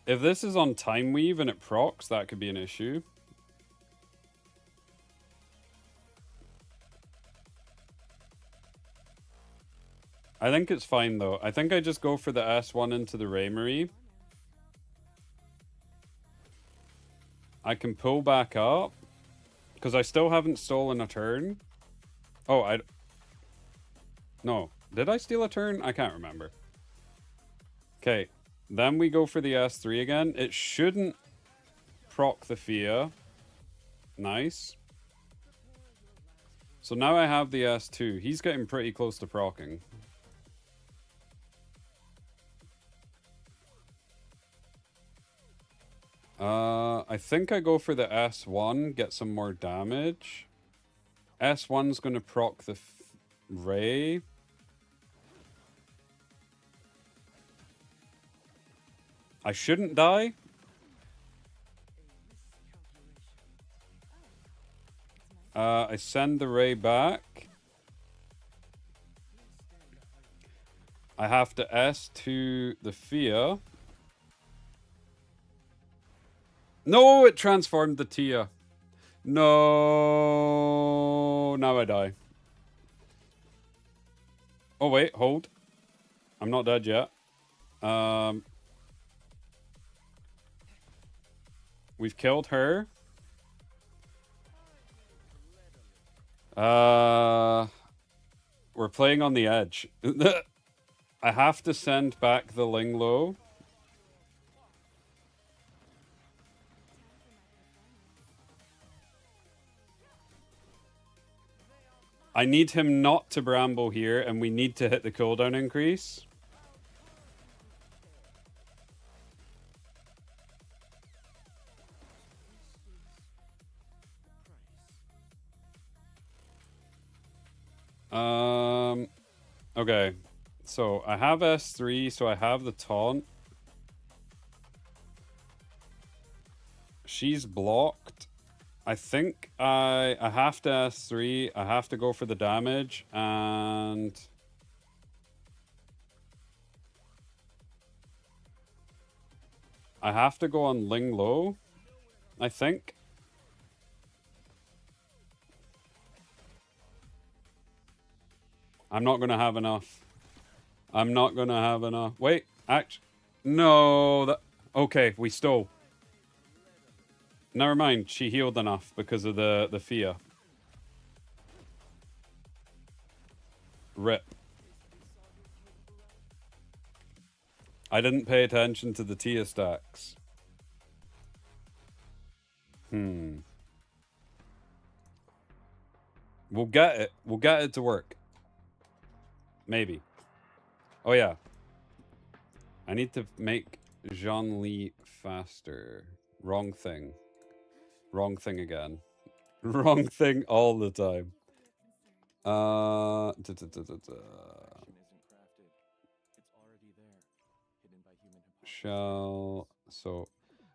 if this is on Time Weave and it procs, that could be an issue. I think it's fine, though. I think I just go for the S1 into the Raymery. I can pull back up. Because I still haven't stolen a turn. Oh, no. Did I steal a turn? I can't remember. Okay. Then we go for the S3 again. It shouldn't proc the Fia. Nice. So now I have the S2. He's getting pretty close to proccing. I think I go for the S1, get some more damage. S1's gonna proc the Ray. I shouldn't die. I send the Ray back. I have to S2 the Fia. No, it transformed the Tia. No, now I die. Oh wait, hold. I'm not dead yet. We've killed her. We're playing on the edge. I have to send back the Linglo. I need him not to Bramble here, and we need to hit the cooldown increase. Okay. So I have S3, so I have the taunt. She's blocked. I think I have to S3. I have to go for the damage, and I have to go on Ling Low, I think. I'm not gonna have enough. I'm not gonna have enough. Wait, no, that okay, we stole. Never mind, she healed enough because of the Fia. Rip. I didn't pay attention to the Tia stacks. We'll get it. We'll get it to work. Maybe. Oh yeah. I need to make Jean-Li faster. Wrong thing. Wrong thing again. Wrong thing all the time. So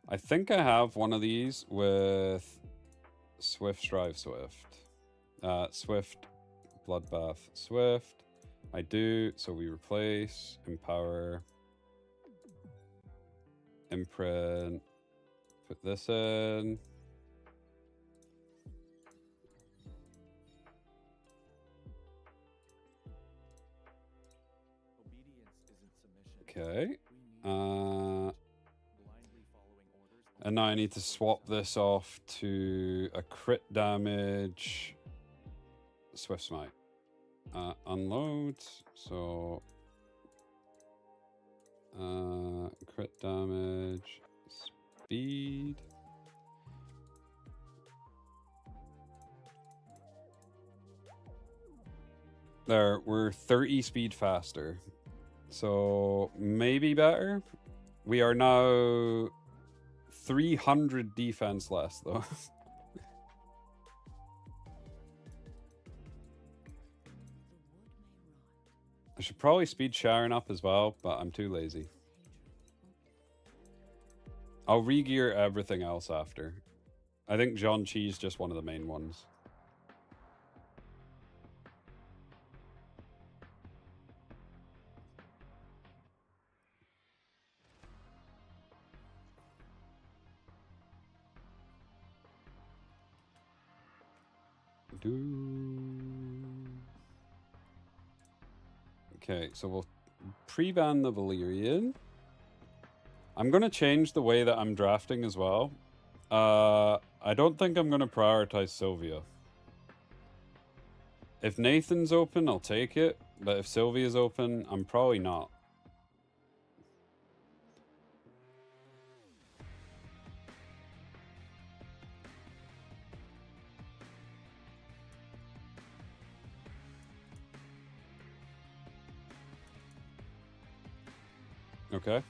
I think I have one of these with Swift Strive Swift. Swift Bloodbath Swift. I do, so we replace, empower, imprint, put this in. Okay. And now I need to swap this off to a crit damage Swift Smite. Unload, so crit damage, speed. There, we're 30 speed faster. So maybe better. We are now 300 defense less though. I should probably speed Sharon up as well, but I'm too lazy. I'll re-gear everything else after. I think Zhong-Chi is just one of the main ones. Okay, so we'll pre-ban the Valyrian. I'm going to change the way that I'm drafting as well. I don't think I'm going to prioritize Sylvia. If Nathan's open, I'll take it. But if Sylvia's open, I'm probably not. Okay.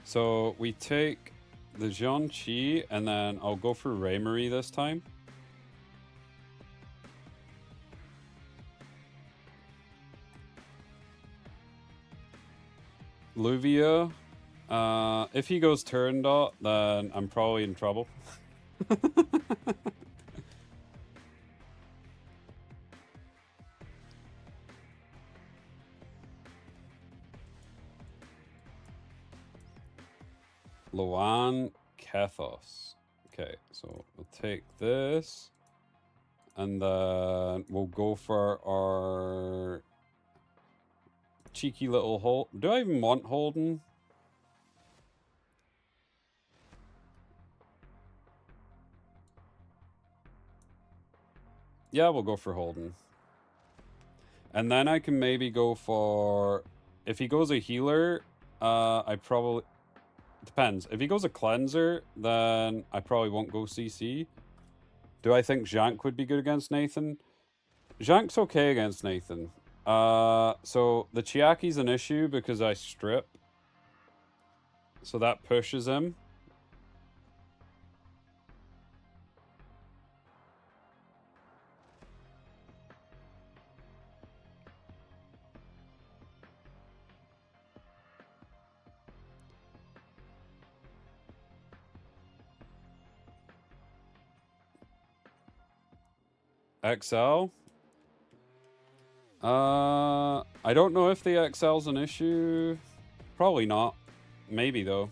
So we take the Zhongqi, and then I'll go for Raymarie this time. Luvia. If he goes turn dot, then I'm probably in trouble. Luan Kethos. Okay, so we'll take this. And then we'll go for our cheeky little Holden. Do I even want Holden? Yeah, we'll go for Holden. And then I can maybe go for... If he goes a healer, I probably... Depends. If he goes a cleanser, then I probably won't go CC. Do I think Zhank would be good against Nathan? Zhank's okay against Nathan. So the Chiaki's an issue because I strip. So that pushes him. XL? I don't know if the XL's an issue. Probably not. Maybe though.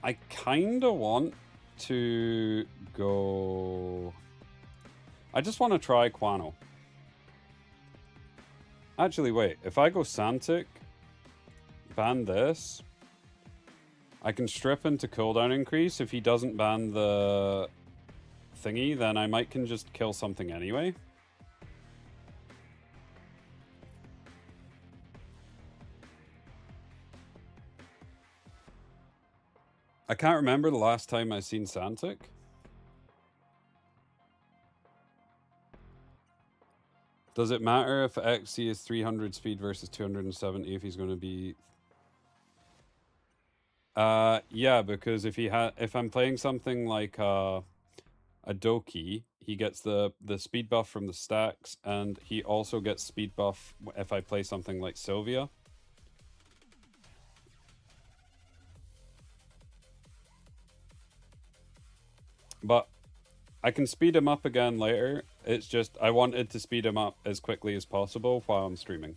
I kinda want to go... I just want to try Quano. Actually, wait. If I go Santic, ban this, I can strip into cooldown increase. If he doesn't ban the thingy, then I might can just kill something anyway. I can't remember the last time I seen Santic. Does it matter if XC is 300 speed versus 270 if he's going to be... yeah, because if I'm playing something like a Doki, he gets the speed buff from the stacks, and he also gets speed buff if I play something like Sylvia. But I can speed him up again later. It's just I wanted to speed him up as quickly as possible while I'm streaming.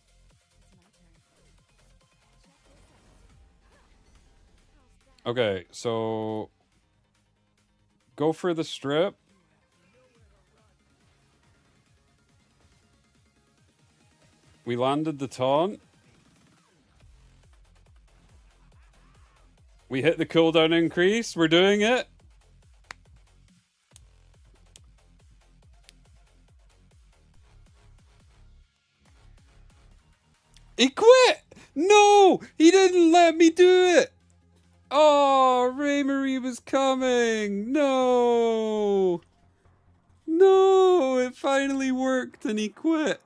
Okay, so go for the strip. We landed the taunt. We hit the cooldown increase. We're doing it. He quit! No! He didn't let me do it! Oh, Raymarie was coming! No! No! It finally worked and he quit.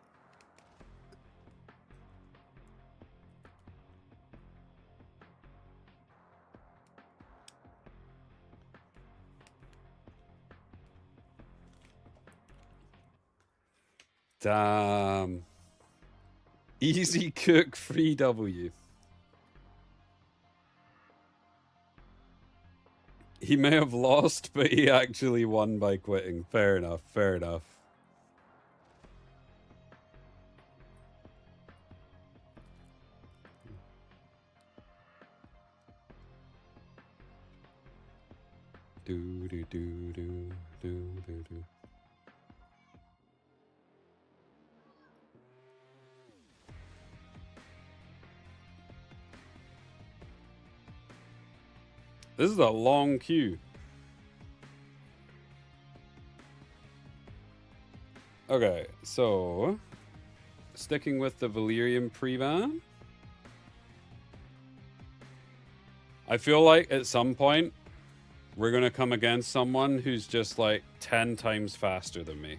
Damn. Easy cook, free W. He may have lost, but he actually won by quitting. Fair enough, fair enough. Do do do do do do do. This is a long queue. Okay, so sticking with the Valyrian pre-ban. I feel like at some point we're gonna come against someone who's just like 10 times faster than me.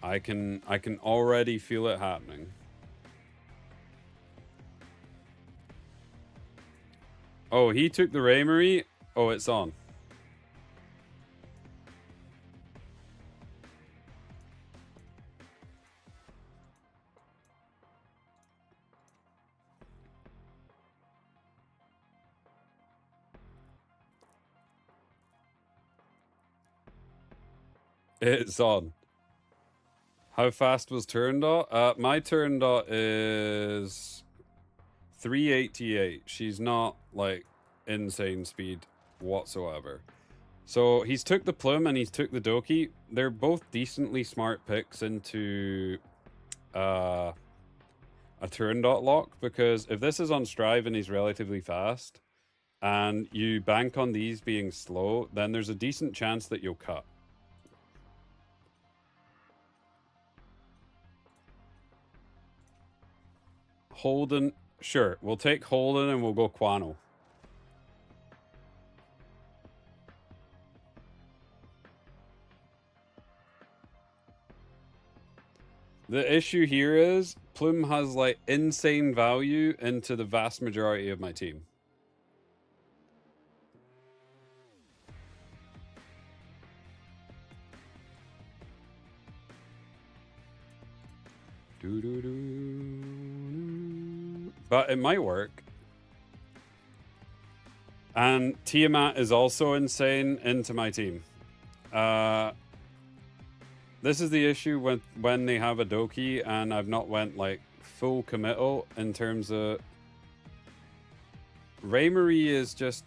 I can already feel it happening. Oh, he took the Raymery. Oh, it's on. It's on. How fast was turn dot? My turn dot is 388. She's not like insane speed whatsoever. So he's took the Plume and he's took the Doki. They're both decently smart picks into a turn dot lock, because if this is on Strive and he's relatively fast and you bank on these being slow, then there's a decent chance that you'll cut. Holden, sure. We'll take Holden and we'll go Quano. The issue here is Plume has like insane value into the vast majority of my team. But it might work. And Tiamat is also insane into my team. This is the issue when they have a Doki and I've not went like full committal in terms of... Raymery is just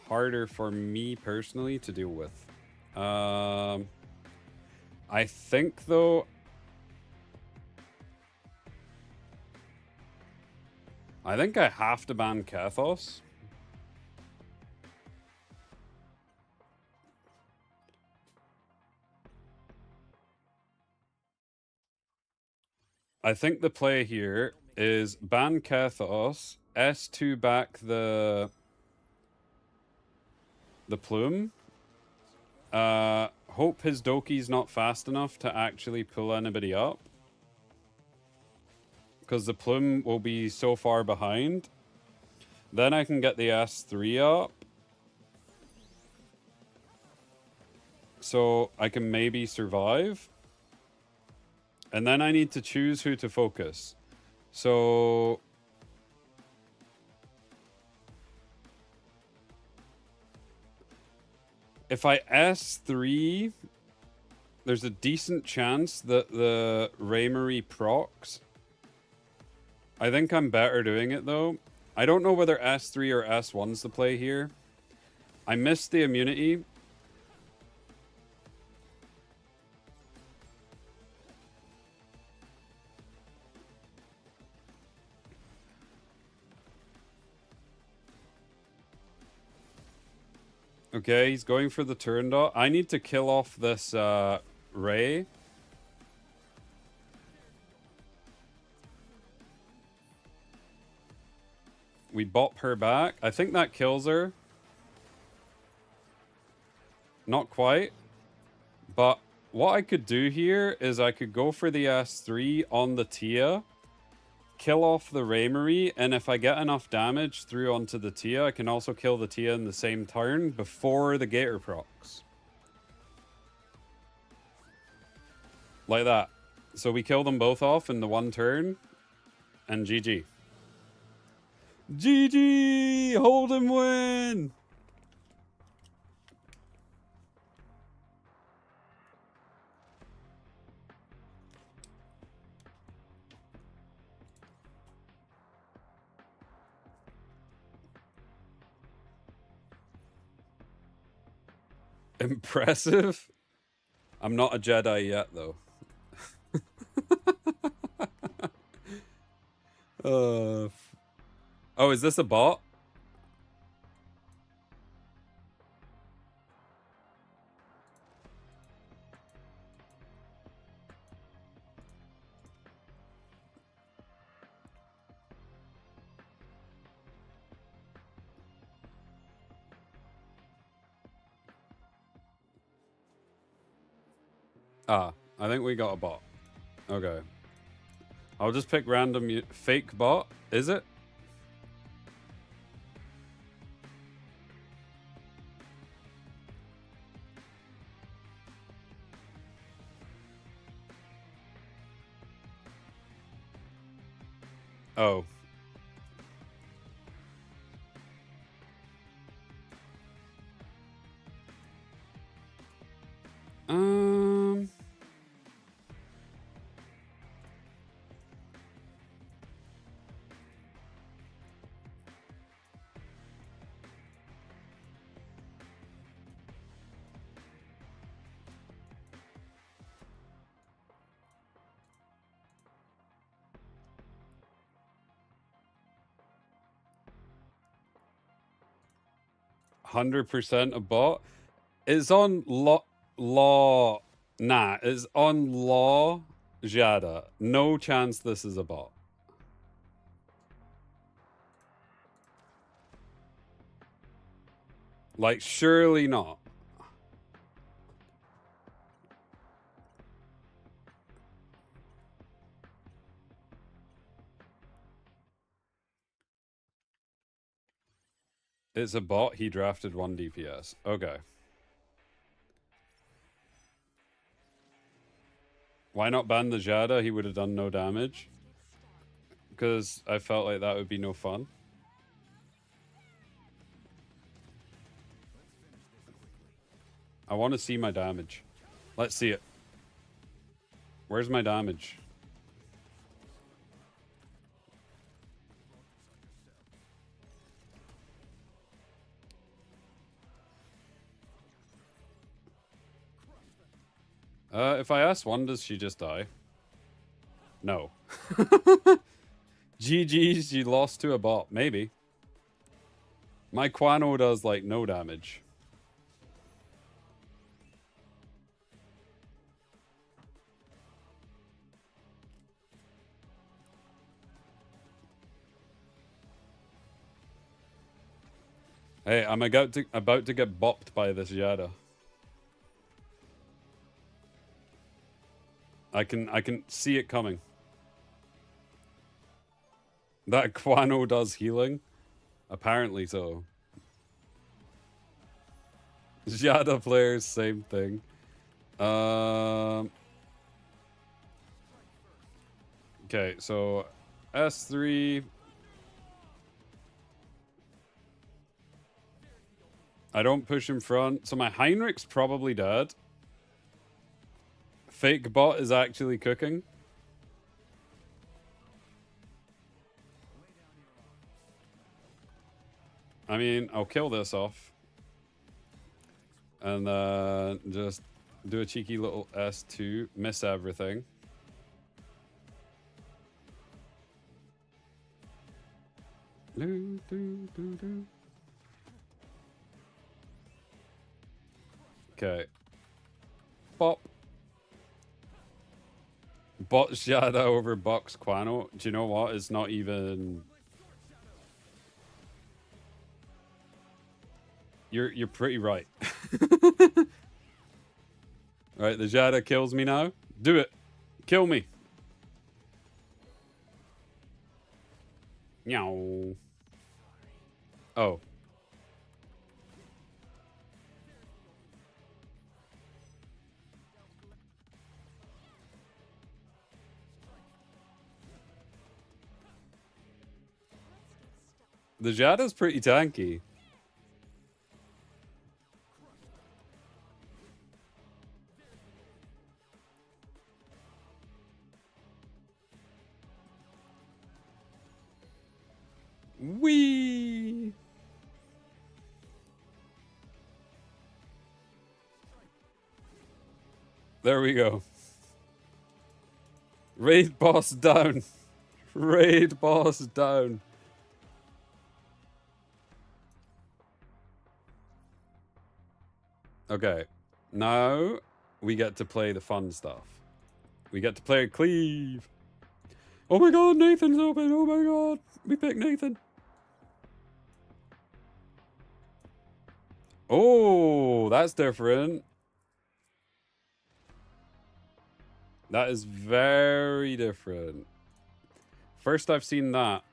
harder for me personally to deal with. I think though... I think I have to ban Kathos. I think the play here is ban Kathos, S2 back the Plume. Hope his Doki's not fast enough to actually pull anybody up, because the Plume will be so far behind. Then I can get the S3 up, so I can maybe survive. And then I need to choose who to focus. So... if I S3, there's a decent chance that the Raymery procs. I think I'm better doing it though. I don't know whether S3 or S1's the play here. I missed the immunity. Okay, he's going for the turn dot. I need to kill off this Ray. We bop her back. I think that kills her. Not quite. But what I could do here is I could go for the S3 on the Tia, kill off the Raymery, and if I get enough damage through onto the Tia, I can also kill the Tia in the same turn before the Gator procs. Like that. So we kill them both off in the one turn, and GG. GG! Holden win! Impressive? I'm not a Jedi yet, though. Oh, is this a bot? Ah, I think we got a bot. Okay. I'll just pick random fake bot. Is it? Oh. Um. 100% a bot. It's on law. Nah, it's on law. Jada. No chance this is a bot. Like, surely not. It's a bot. He drafted 1 DPS. Okay. Why not ban the Jada? He would have done no damage. Because I felt like that would be no fun. I want to see my damage. Let's see it. Where's my damage? If I ask one, does she just die? No. GG's, you lost to a bot. Maybe. My Quano does, like, no damage. Hey, I'm about to get bopped by this Yada. I can see it coming. That Quano does healing? Apparently so. Yada players, same thing. Okay, so S3. I don't push in front. So my Heinrich's probably dead. Fake bot is actually cooking. I mean, I'll kill this off. And just do a cheeky little S2. Miss everything. Okay. Bop. Bot Shadow over Box Quano. Do you know what? It's not even... You're pretty right. Alright, the Jada kills me now. Do it. Kill me. Meow. Oh. The Jada's pretty tanky. Wee. There we go. Raid boss down. Raid boss down. Okay. Now we get to play the fun stuff. We get to play Cleave. Oh my god, Nathan's open. Oh my god. We picked Nathan. Oh, that's different. That is very different. First I've seen that.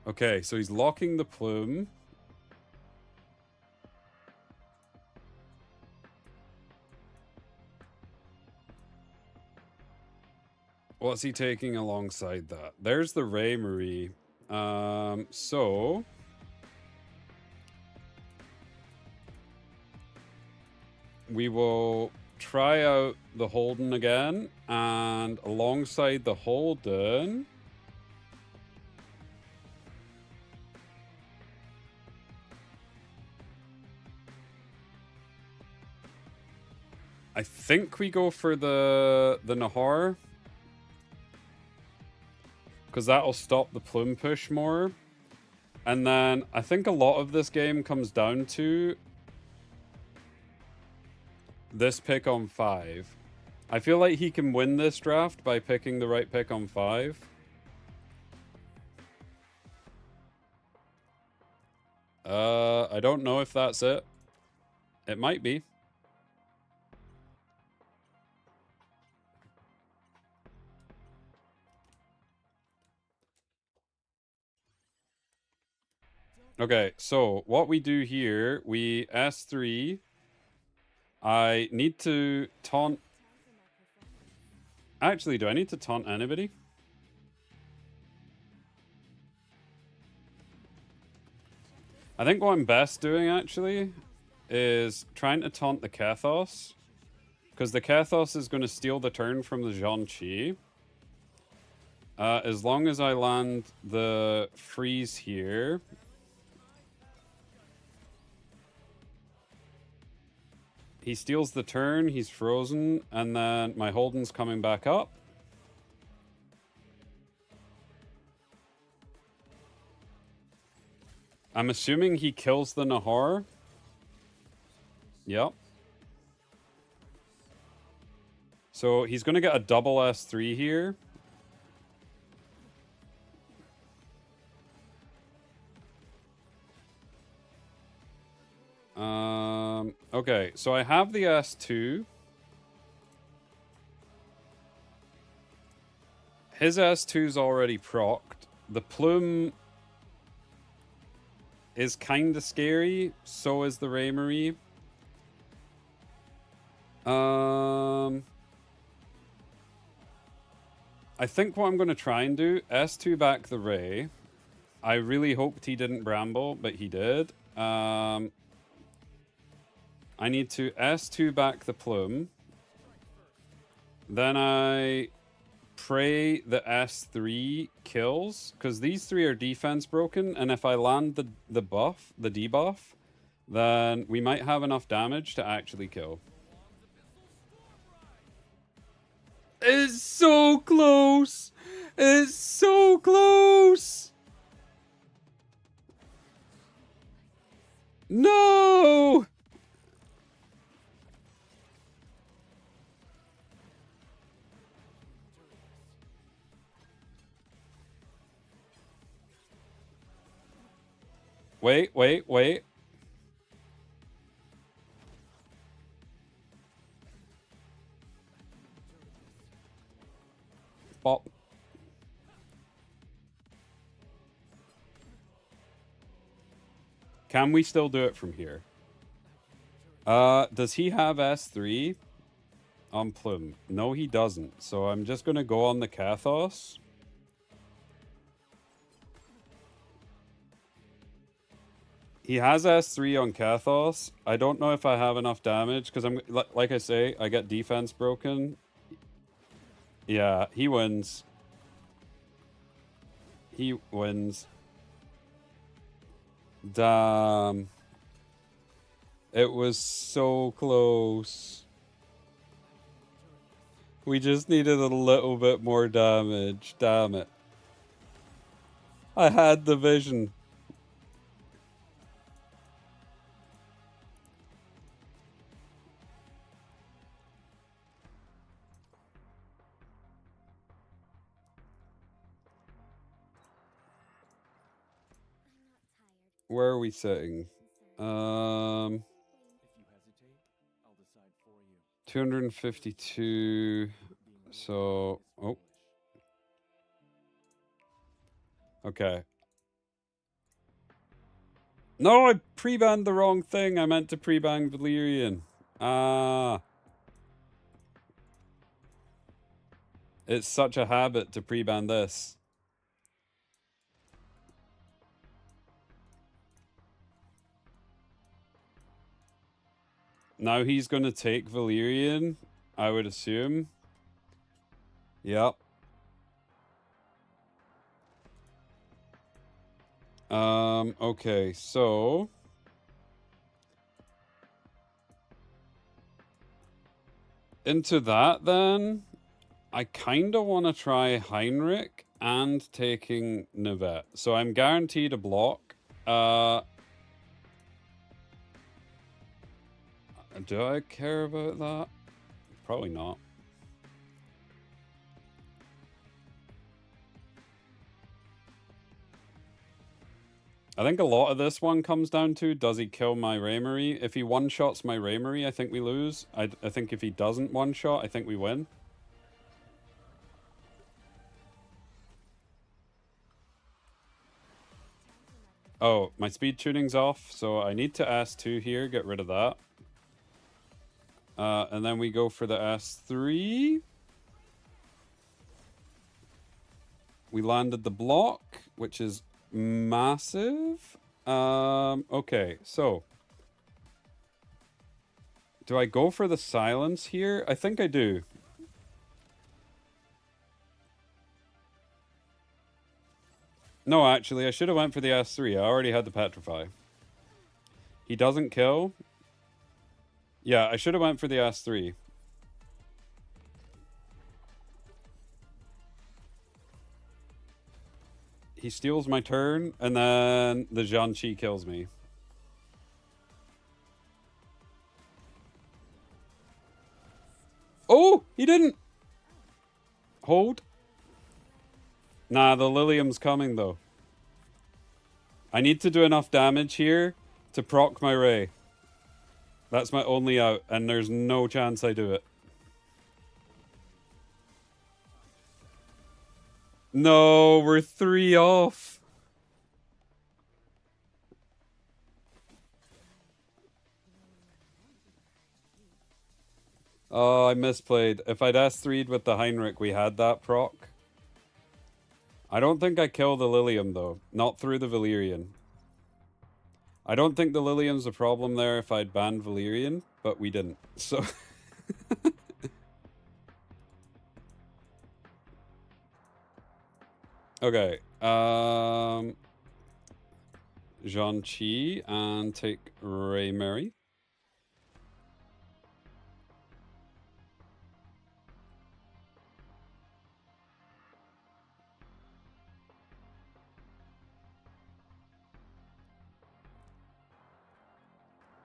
Okay, so he's locking the plume. What's he taking alongside that? There's the Ray Marie. So we will try out the Holden again, and alongside the Holden, I think we go for the Nahar, because that'll stop the plume push more. And then I think a lot of this game comes down to this pick on 5. I feel like he can win this draft by picking the right pick on 5. I don't know if that's it. It might be. Okay, so what we do here, we S3. I need to taunt. Actually, do I need to taunt anybody? I think what I'm best doing, actually, is trying to taunt the Kathos. Because the Kathos is going to steal the turn from the Zhang-Chi. As long as I land the freeze here. He steals the turn, he's frozen, and then my Holden's coming back up. I'm assuming he kills the Nahar. Yep. So he's going to get a double S3 here. Okay, so I have the S2. His S2's already procced. The plume is kind of scary. So is the Ray Marie. I think what I'm going to try and do, S2 back the Ray. I really hoped he didn't Bramble, but he did. I need to S2 back the plume. Then I pray the S3 kills, because these 3 are defense broken, and if I land the debuff, then we might have enough damage to actually kill. It's so close! It's so close! No! Wait. Bop. Can we still do it from here? Does he have S3 on Plume? No, he doesn't. So I'm just going to go on the Kathos. He has S3 on Kathos. I don't know if I have enough damage because I'm like I say, I get defense broken. Yeah, he wins. He wins. Damn. It was so close. We just needed a little bit more damage. Damn it. I had the vision. Where are we sitting? 252. So, oh. Okay. No, I pre-banned the wrong thing. I meant to pre-ban Valyrian. It's such a habit to pre-ban this. Now he's going to take Valyrian, I would assume. Yep. Okay, so... into that, then, I kind of want to try Heinrich and taking Nivette. So I'm guaranteed a block. Do I care about that? Probably not. I think a lot of this one comes down to, does he kill my Raymery? If he one-shots my Raymery, I think we lose. I think if he doesn't one-shot, I think we win. Oh, my speed tuning's off, so I need to S2 here, get rid of that. And then we go for the S3. We landed the block, which is massive. Okay, so... do I go for the silence here? I think I do. No, actually, I should have went for the S3. I already had the Petrify. He doesn't kill. Yeah, I should have went for the S3. He steals my turn, and then the Zhanchi kills me. Oh, he didn't! Hold. Nah, the Lilium's coming, though. I need to do enough damage here to proc my Ray. That's my only out, and there's no chance I do it. No, we're 3 off. Oh, I misplayed. If I'd S3'd with the Heinrich, we had that proc. I don't think I kill the Lilium, though. Not through the Valyrian. I don't think the Lilium's a problem there if I'd banned Valyrian, but we didn't. So... okay. Zhanchi and take Raymery.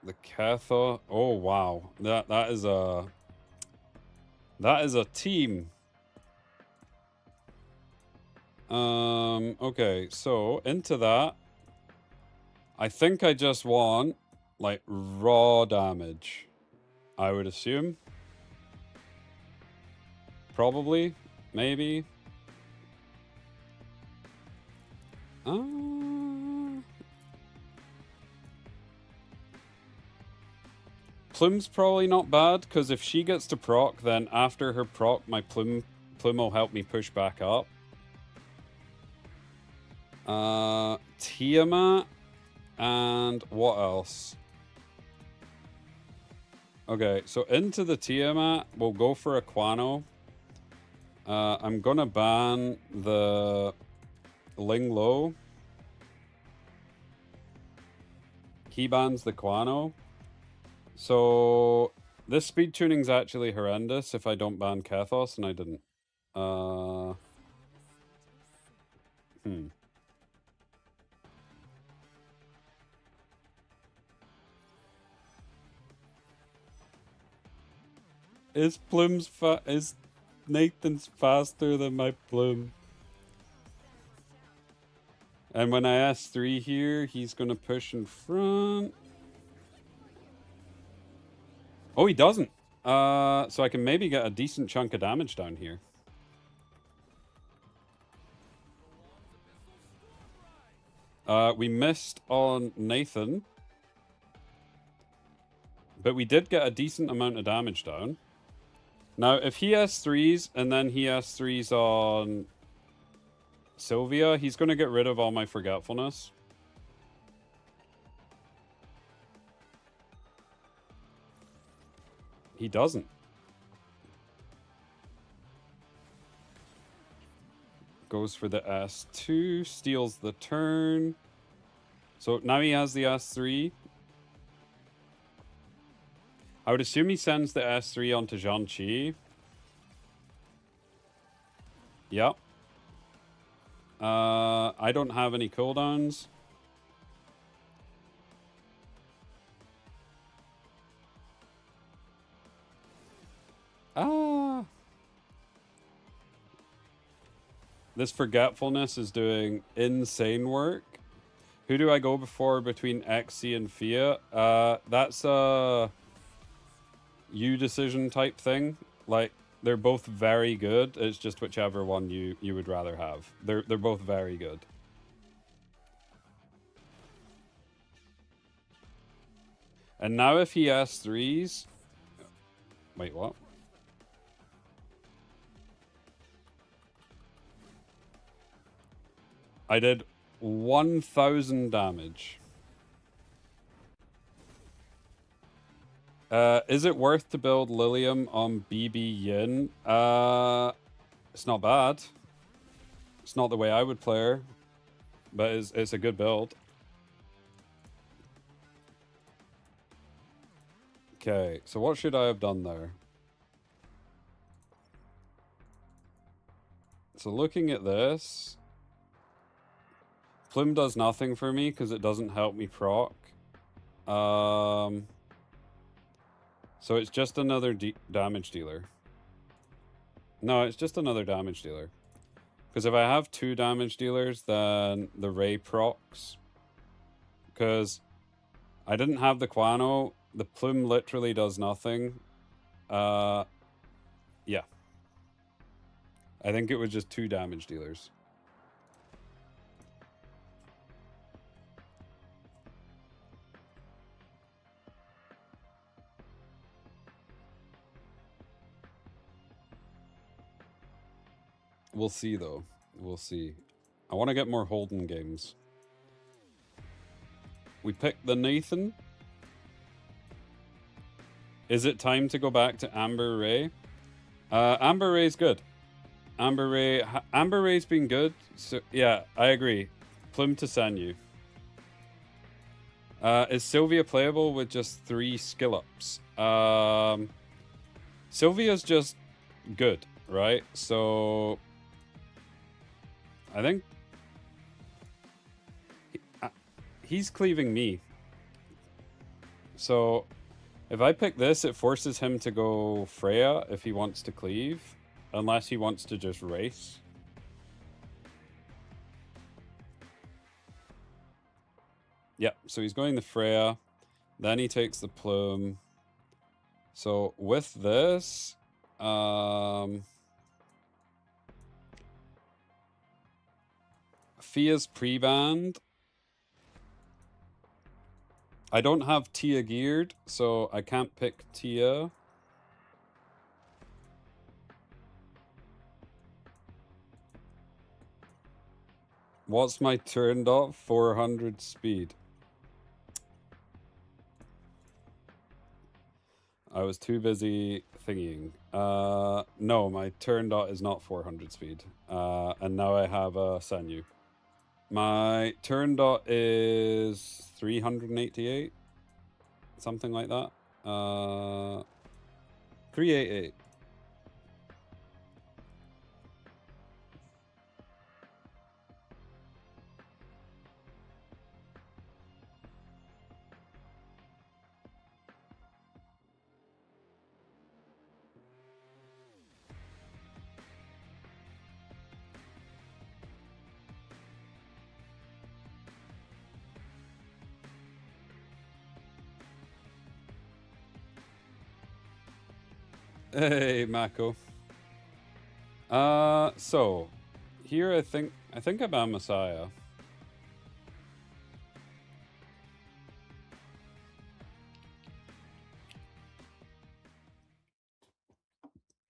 The Catha. Oh wow, that is a team. Okay, so into that, I think I just want like raw damage. I would assume. Probably, maybe. Plume's probably not bad, because if she gets to proc, then after her proc, my Plume will help me push back up. Tiamat, and what else? Okay, so into the Tiamat, we'll go for a Quano. I'm gonna ban the Ling Lo. He bans the Quano. So, this speed tuning's actually horrendous if I don't ban Kathos, and I didn't. Is Nathan's faster than my Plume? And when I S3 here, he's going to push in front. Oh, he doesn't. So I can maybe get a decent chunk of damage down here. We missed on Nathan. But we did get a decent amount of damage down. Now, if he S3s and then he S3s on Sylvia, he's going to get rid of all my forgetfulness. He doesn't. Goes for the S2, steals the turn. So now he has the S3. I would assume he sends the S3 onto Zhang-Chi. Yep. I don't have any cooldowns. This forgetfulness is doing insane work. Who do I go before between XC and Fia? That's a you decision type thing. Like, they're both very good. It's just whichever one you would rather have. They're both very good. And now if he S3s... Wait, what? I did 1,000 damage. Is it worth to build Lilium on BB Yin? It's not bad. It's not the way I would play her, but it's a good build. Okay, so what should I have done there? So looking at this, Plume does nothing for me because it doesn't help me proc. So it's just another damage dealer. No, it's just another damage dealer. Because if I have 2 damage dealers, then the Ray procs. Because I didn't have the Quano. The Plume literally does nothing. Yeah. I think it was just 2 damage dealers. We'll see, though. We'll see. I want to get more Holden games. We picked the Nathan. Is it time to go back to Amber Ray? Amber Ray's good. Amber Ray's been good. So yeah, I agree. Plume to Sanyu. Is Sylvia playable with just 3 skill ups? Sylvia's just good, right? So I think he's cleaving me. So if I pick this, it forces him to go Freya if he wants to cleave, unless he wants to just race. Yeah, so he's going the Freya, then he takes the Plume. So with this, Fia's pre-banned. I don't have Tia geared, so I can't pick Tia. What's my turn dot? 400 speed. I was too busy thingying. No, my turn dot is not 400 speed. And now I have a Sanyu. My turn dot is 388. Something like that. 388. Hey, Mako. So here I think I'm a Messiah.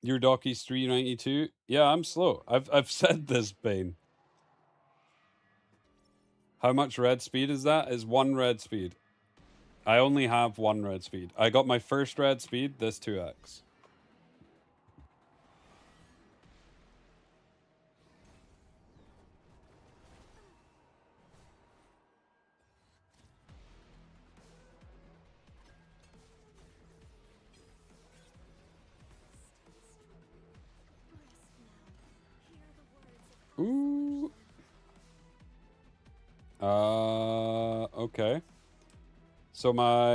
Your Docky's 392. Yeah, I'm slow. I've said this, Bane. How much red speed is that? Is 1 red speed. I only have 1 red speed. I got my first red speed, this 2x. Ooh. Okay. So my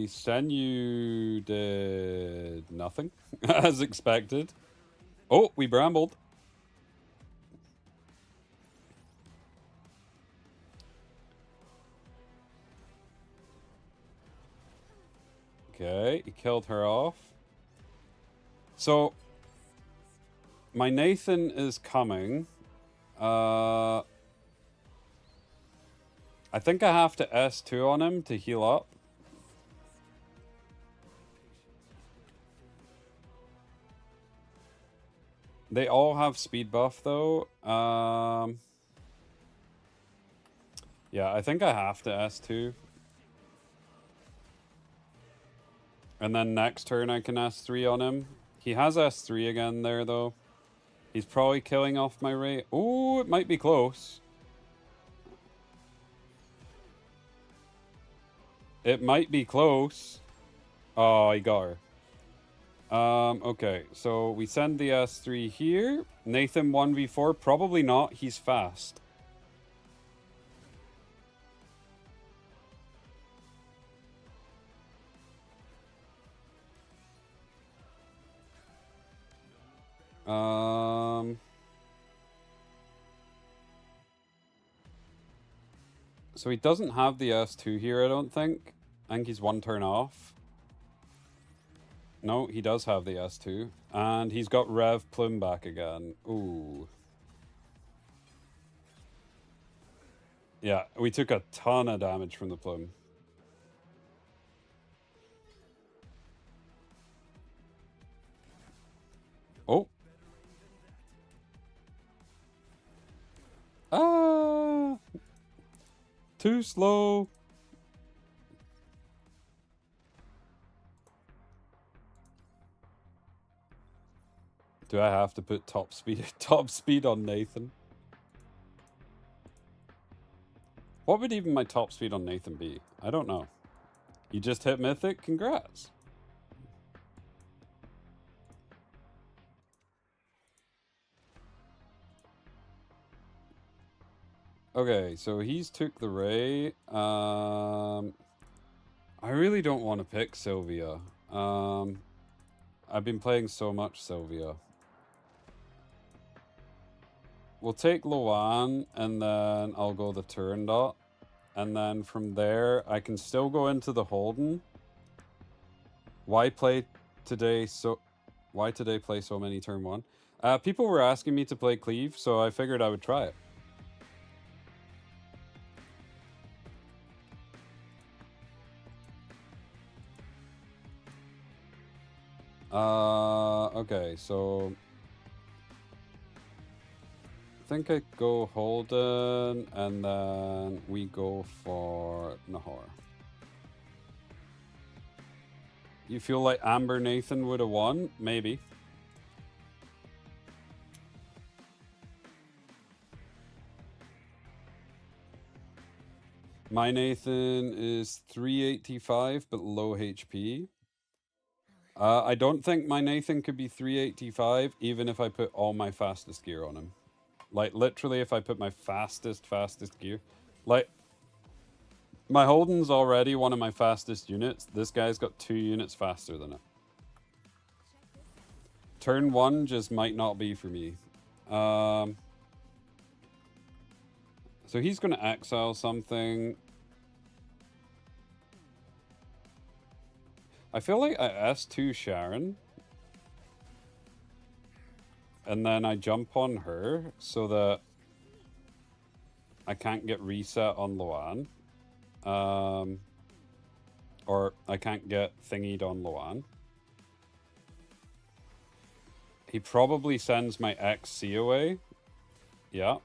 Senyu did nothing, as expected. Oh, we brambled. Okay, he killed her off. So my Nathan is coming. I think I have to S2 on him to heal up. They all have speed buff though. Yeah, I think I have to S2. And then next turn I can S3 on him. He has S3 again there though. He's probably killing off my rate. Ooh, it might be close. It might be close. Oh, he got her. Okay, so we send the S3 here. Nathan 1v4, probably not, he's fast. So he doesn't have the S2 here, I don't think. I think he's 1 turn off. No, he does have the S2. And he's got Rev Plume back again. Ooh. Yeah, we took a ton of damage from the Plume. Oh. Ah! Too slow. Do I have to put top speed on Nathan? What would even my top speed on Nathan be? I don't know. You just hit Mythic? Congrats. Okay, so he's took the Ray. I really don't want to pick Sylvia. I've been playing so much Sylvia. We'll take Luan, and then I'll go the Turandot. And then from there, I can still go into the Holden. Why today play so many turn 1? People were asking me to play Cleave, so I figured I would try it. Okay, so I think I go Holden, and then we go for Nahor. You feel like Amber Nathan would have won? Maybe. My Nathan is 385, but low HP. I don't think my Nathan could be 385, even if I put all my fastest gear on him. Like, literally, if I put my fastest gear. Like, my Holden's already one of my fastest units. This guy's got 2 units faster than it. Turn 1 just might not be for me. So he's going to exile something. I feel like I S2 Sharon. and then I jump on her so that I can't get reset on Luan. Or I can't get thingied on Luan. He probably sends my XC away. Yeah.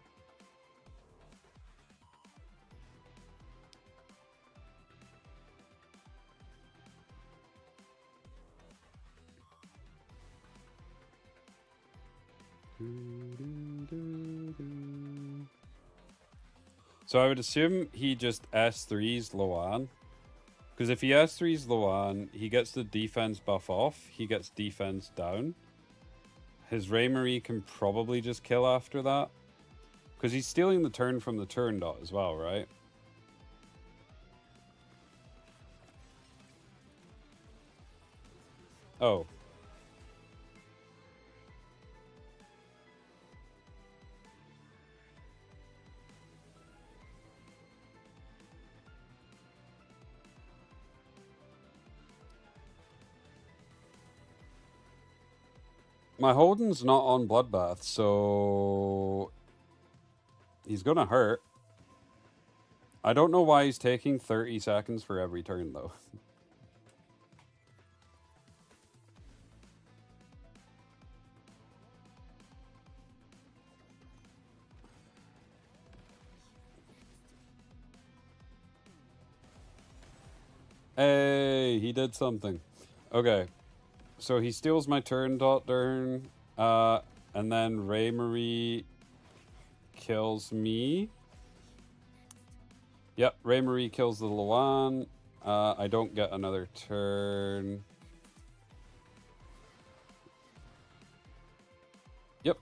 So I would assume he just S3s Luan. Because if he S3s Luan, he gets the defense buff off. He gets defense down. His Ray-Marie can probably just kill after that. Because he's stealing the turn from the turn dot as well, right? Oh. My Holden's not on Bloodbath, so he's gonna hurt. I don't know why he's taking 30 seconds for every turn, though. Hey, he did something. Okay. So he steals my turn dot turn, and then Ray-Marie kills me. Yep, Ray-Marie kills the Luan. I don't get another turn. Yep,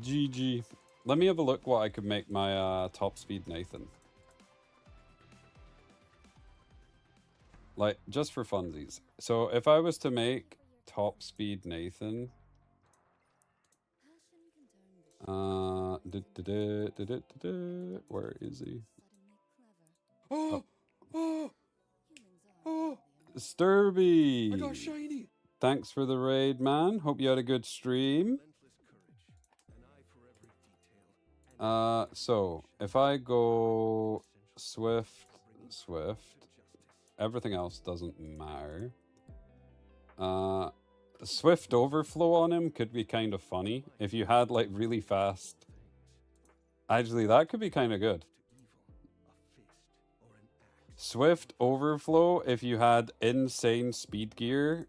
GG. Let me have a look what I could make my top speed Nathan. Like, just for funsies. So if I was to make top speed Nathan... where is he? Oh! Sturby! I got shiny! Thanks for the raid, man. Hope you had a good stream. So, if I go Swift, everything else doesn't matter. Swift overflow on him could be kind of funny. If you had, like, really fast... Actually, that could be kind of good. Swift overflow if you had insane speed gear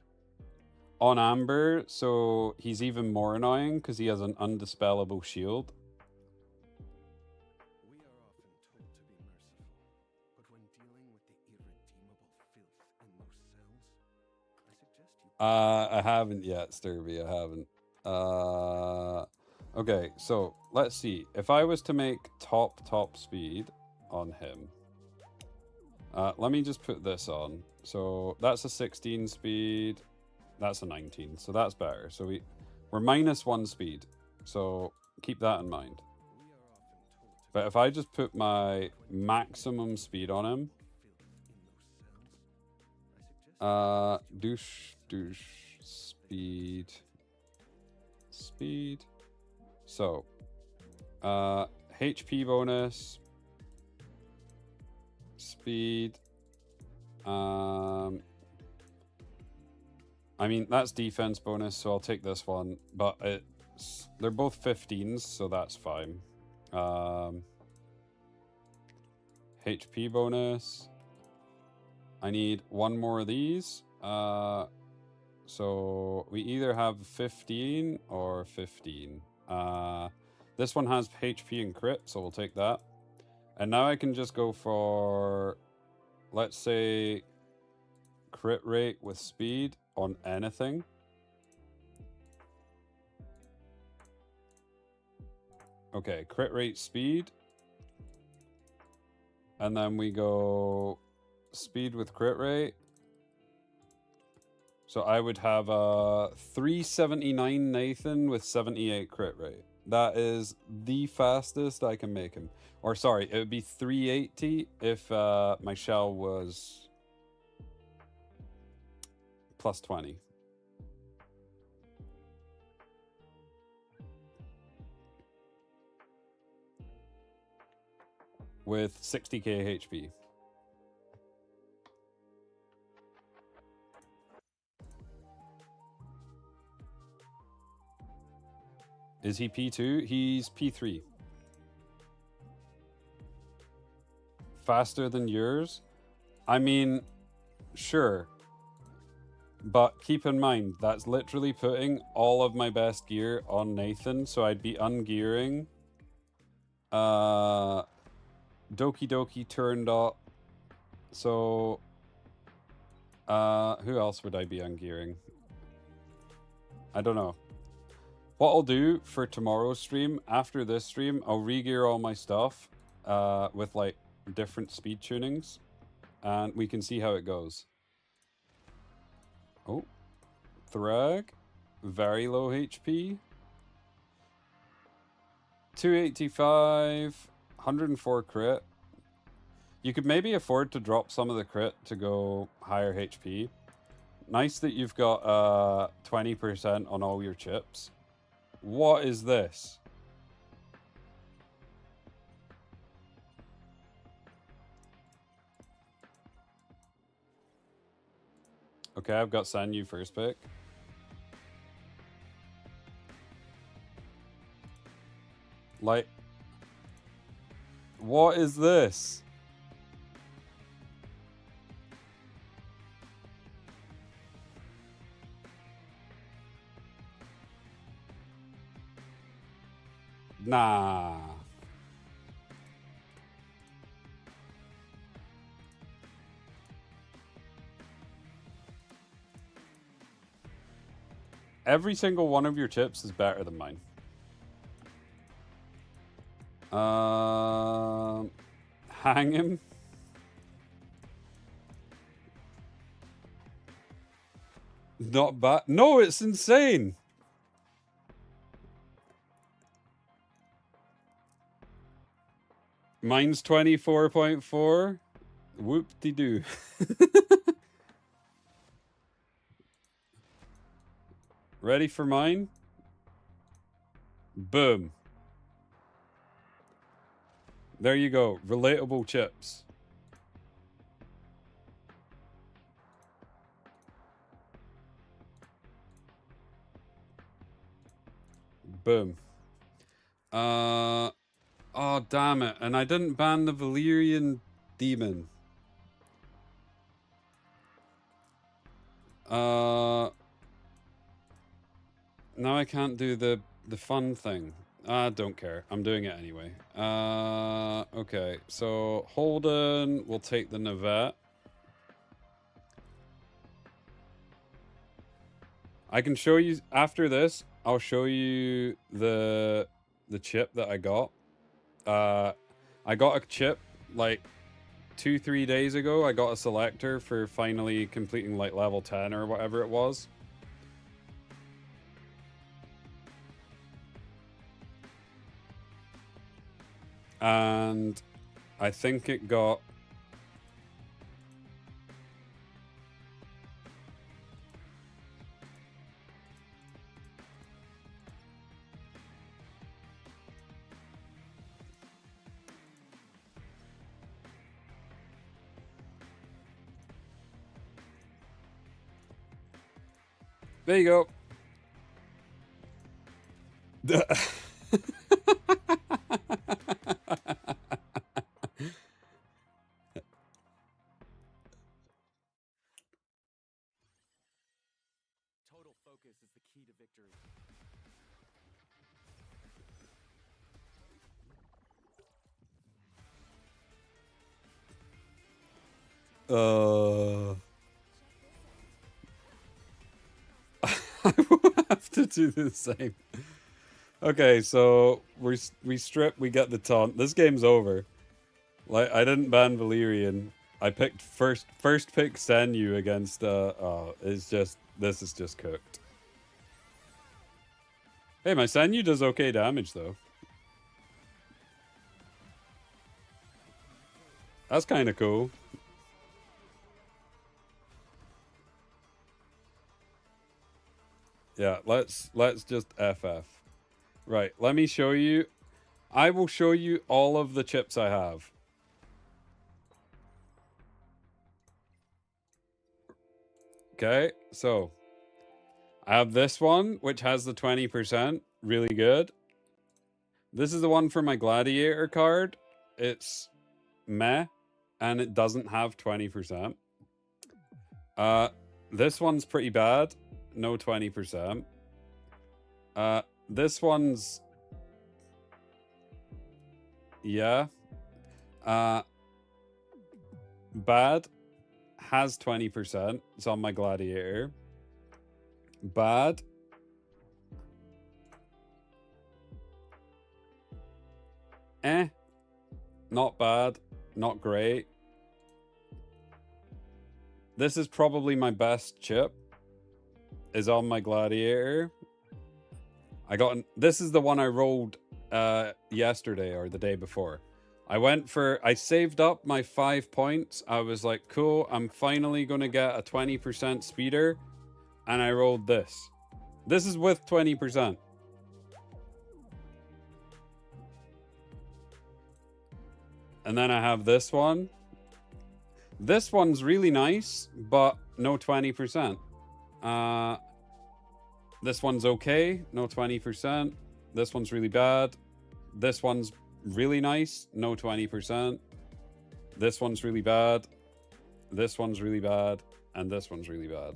on Amber, so he's even more annoying because he has an undispellable shield. I haven't yet, Sturby. I haven't. Okay, so let's see. If I was to make top speed on him, let me just put this on. So that's a 16 speed. That's a 19. So that's better. So we're -1 speed. So keep that in mind. But if I just put my maximum speed on him, douche, speed. So, HP bonus, speed. I mean, that's defense bonus, so I'll take this one. But they're both 15s, so that's fine. HP bonus. I need one more of these. So we either have 15 or 15. This one has HP and crit, so we'll take that. And now I can just go for, let's say, crit rate with speed on anything. Okay, crit rate speed. And then we go speed with crit rate. So I would have a 379 Nathan with 78 crit rate. That is the fastest I can make him. Or sorry, it would be 380 if my shell was +20. with 60k HP. Is he P2? He's P3. Faster than yours? I mean, sure. But keep in mind, that's literally putting all of my best gear on Nathan, so I'd be ungearing. Doki Doki turned up. So, who else would I be ungearing? I don't know. What I'll do for tomorrow's stream, after this stream, I'll re-gear all my stuff with like different speed tunings, and we can see how it goes. Oh, Thrag, very low HP. 285, 104 crit. You could maybe afford to drop some of the crit to go higher HP. Nice that you've got 20% on all your chips. What is this? Okay, I've got Sanyu first pick. Like, what is this? Nah. Every single one of your chips is better than mine. Hang him. Not bad. No, it's insane. Mine's 24.4. Whoop-de-doo. Ready for mine? Boom. There you go. Relatable chips. Boom. Oh, damn it. And I didn't ban the Valyrian demon. Now I can't do the fun thing. I don't care. I'm doing it anyway. Okay. So Holden will take the Navette. I can show you after this. I'll show you the chip that I got. I got a chip like 2-3 days ago. I got a selector for finally completing like level 10 or whatever it was. And I think it got there you go. Total focus is the key to victory. I will have to do the same. Okay, so we strip, we get the taunt. This game's over. Like, I didn't ban Valyrian. I picked first pick Sanyu against it's just, this is just cooked. Hey, my Sanyu does okay damage though. That's kind of cool. Yeah, let's just FF. Right, let me show you. I will show you all of the chips I have. Okay, so I have this one, which has the 20%. Really good. This is the one for my gladiator card. It's meh, and it doesn't have 20%. This one's pretty bad. No 20%. This one's... yeah. Bad. Has 20%. It's on my gladiator. Bad. Not bad. Not great. This is probably my best chip. Is on my gladiator. This is the one I rolled yesterday or the day before. I saved up my 5 points. I was like, cool, I'm finally gonna get a 20% speeder. And I rolled this. This is with 20%. And then I have this one. This one's really nice, but no 20%. This one's okay, no 20%. This one's really bad. This one's really nice, no 20%. This one's really bad. This one's really bad. And this one's really bad.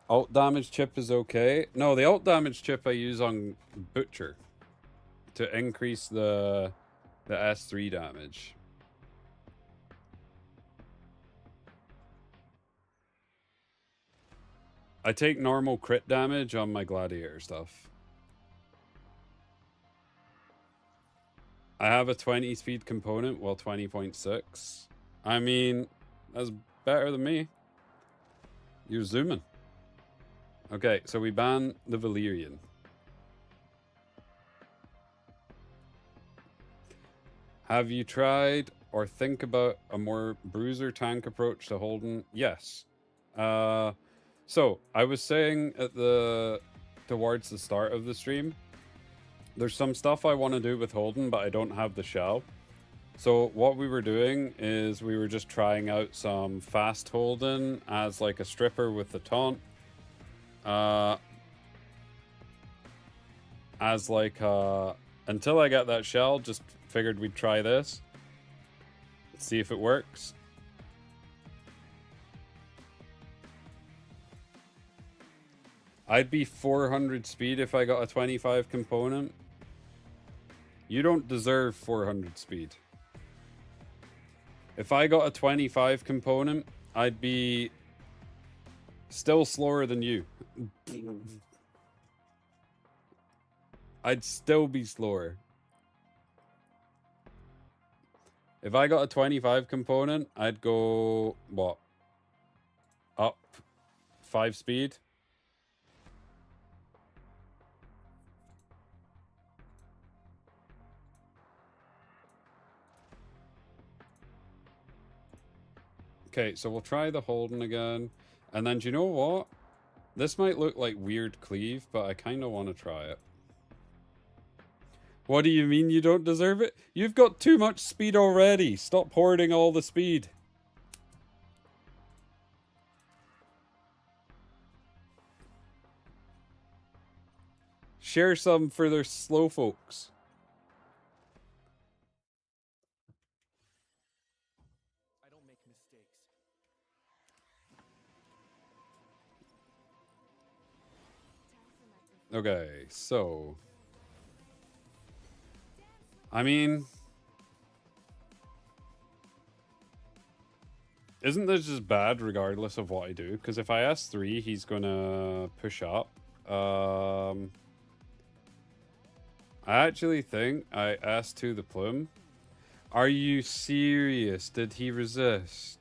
Alt damage chip is okay. No, the alt damage chip I use on Butcher to increase the S3 damage. I take normal crit damage on my gladiator stuff. I have a 20 speed component, well 20.6. I mean, that's better than me. You're zooming. Okay, so we ban the Valyrian. Have you tried or think about a more bruiser tank approach to Holden? Yes. So I was saying towards the start of the stream, there's some stuff I want to do with Holden, but I don't have the shell. So what we were doing is we were just trying out some fast Holden as like a stripper with the taunt. As like until I got that shell, just figured we'd try this, see if it works. I'd be 400 speed if I got a 25 component. You don't deserve 400 speed. If I got a 25 component, I'd be still slower than you. I'd still be slower. If I got a 25 component, I'd go, what? Up 5 speed? Okay, so we'll try the Holden again. And then, do you know what? This might look like weird cleave, but I kind of want to try it. What do you mean you don't deserve it? You've got too much speed already. Stop hoarding all the speed. Share some for their slow folks. I don't make mistakes. Okay, so... I mean... Isn't this just bad regardless of what I do? Because if I S3, he's gonna push up. I actually think I S2 the plume. Are you serious? Did he resist?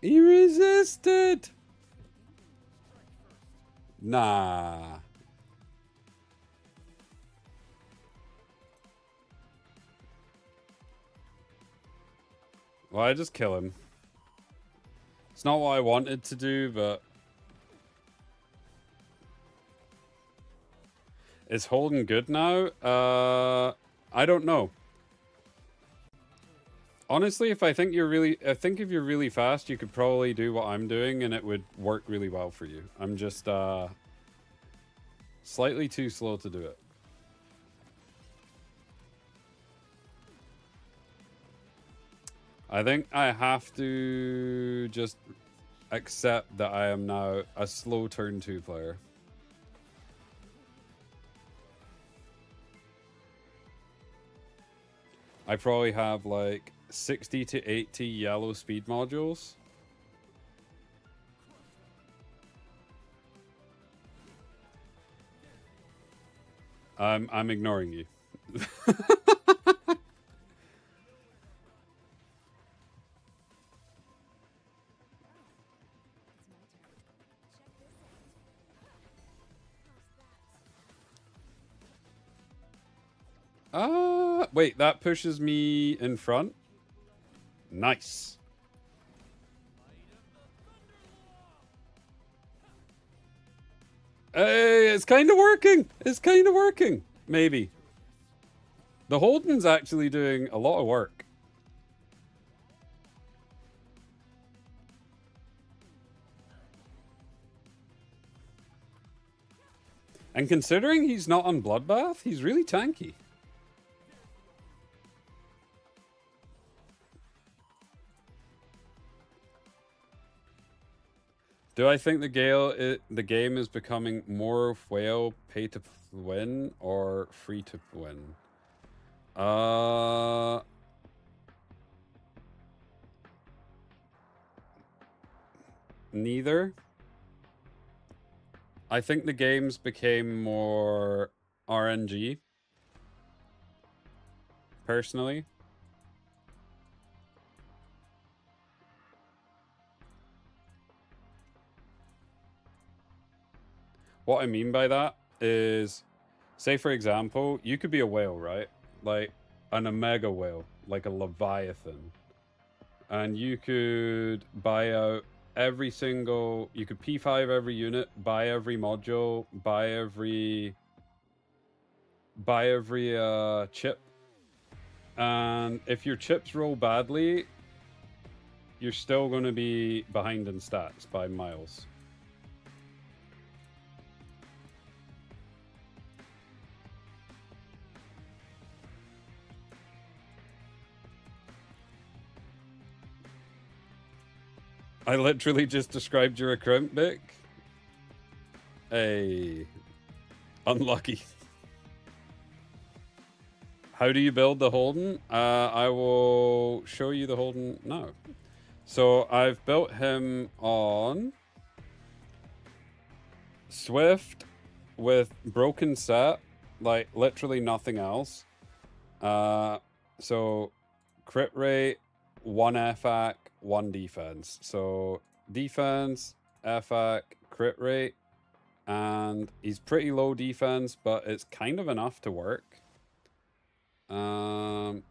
He resisted! Nah. Well, I just kill him. It's not what I wanted to do, but... Is Holden good now? I don't know. Honestly, if if you're really fast, you could probably do what I'm doing and it would work really well for you. I'm just, slightly too slow to do it. I think I have to just accept that I am now a slow turn 2 player. I probably have like 60 to 80 yellow speed modules. I'm ignoring you. Wait, that pushes me in front. Nice. Hey, it's kind of working. It's kind of working. Maybe. The Holden's actually doing a lot of work. And considering he's not on Bloodbath, he's really tanky. Do I think the game is becoming more whale pay to win or free to win? Neither. I think the games became more RNG. Personally. What I mean by that is, say for example, you could be a whale, right? Like an omega whale, like a leviathan. And you could buy out every single, you could P5 every unit, buy every module, buy every chip. And if your chips roll badly, you're still going to be behind in stats by miles. I literally just described your account, Vic. Hey. Unlucky. How do you build the Holden? I will show you the Holden now. So I've built him on Swift with broken set, like literally nothing else. So crit rate, 1 FAC, 1 defense. So defense, FAC, crit rate, and he's pretty low defense, but it's kind of enough to work. So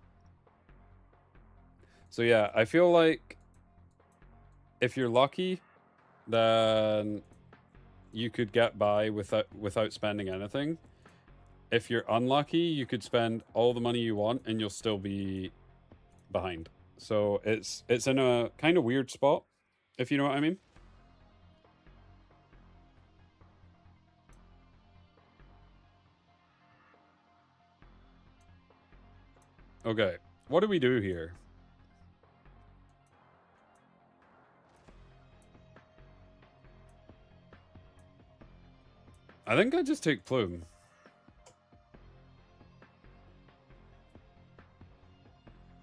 yeah, I feel like if you're lucky, then you could get by without spending anything. If you're unlucky, you could spend all the money you want and you'll still be behind. So it's in a kind of weird spot, if you know what I mean. Okay, what do we do here? I think I just take Plume.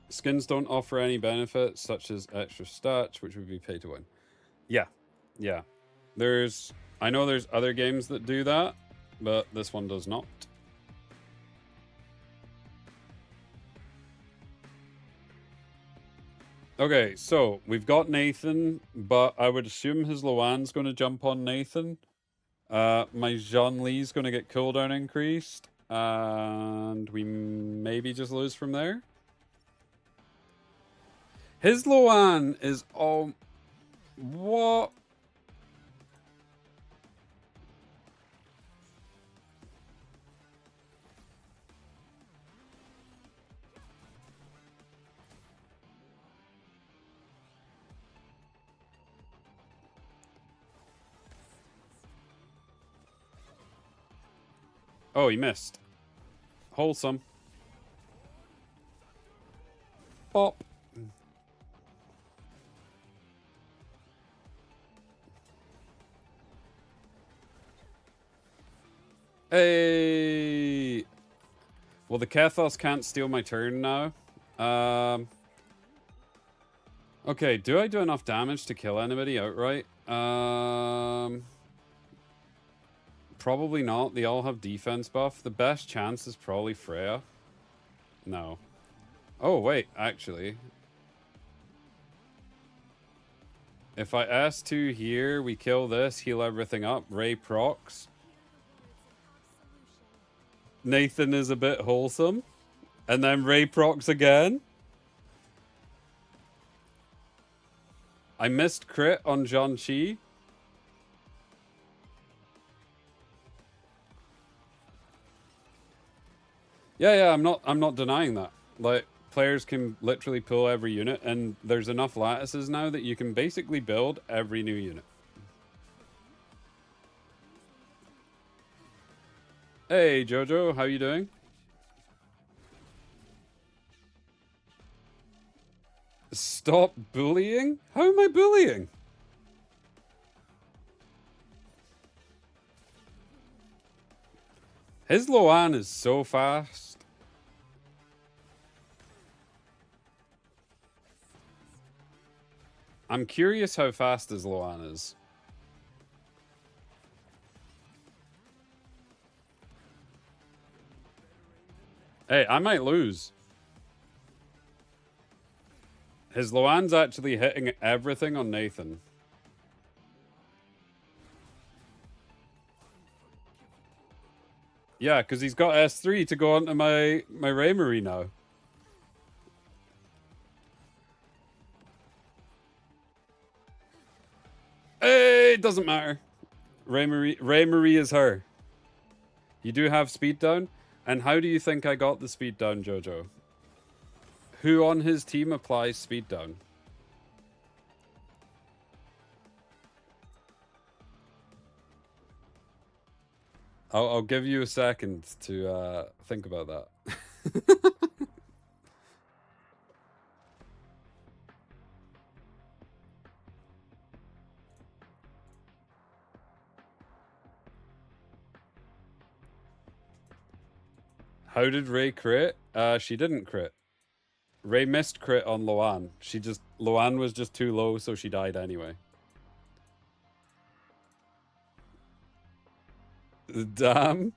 Skins don't offer any benefits, such as extra stats, which would be pay to win. Yeah, yeah. I know there's other games that do that, but this one does not. Okay, so we've got Nathan, but I would assume his Luan's going to jump on Nathan. My Zhongli's going to get cooldown increased, and we maybe just lose from there. His Loan is all... What? Oh, he missed. Wholesome. Pop. Hey. Well, the Kathos can't steal my turn now. Okay, do I do enough damage to kill anybody outright? Probably not. They all have defense buff. The best chance is probably Freya. No. Oh, wait, actually. If I S2 here, we kill this, heal everything up. Ray procs. Nathan is a bit wholesome. And then Ray procs again. I missed crit on Zhang-Chi. Yeah, I'm not denying that. Like, players can literally pull every unit, and there's enough lattices now that you can basically build every new unit. Hey, Jojo, how you doing? Stop bullying? How am I bullying? His Loan is so fast. I'm curious how fast his Loan is. Hey, I might lose. His Loan's actually hitting everything on Nathan. Yeah, because he's got S3 to go onto my Raymarie now. Hey, it doesn't matter. Raymarie is her. You do have speed down? And how do you think I got the speed down, Jojo? Who on his team applies speed down? I'll give you a second to think about that. How did Ray crit? She didn't crit. Ray missed crit on Loan. Loan was just too low, so she died anyway. Damn.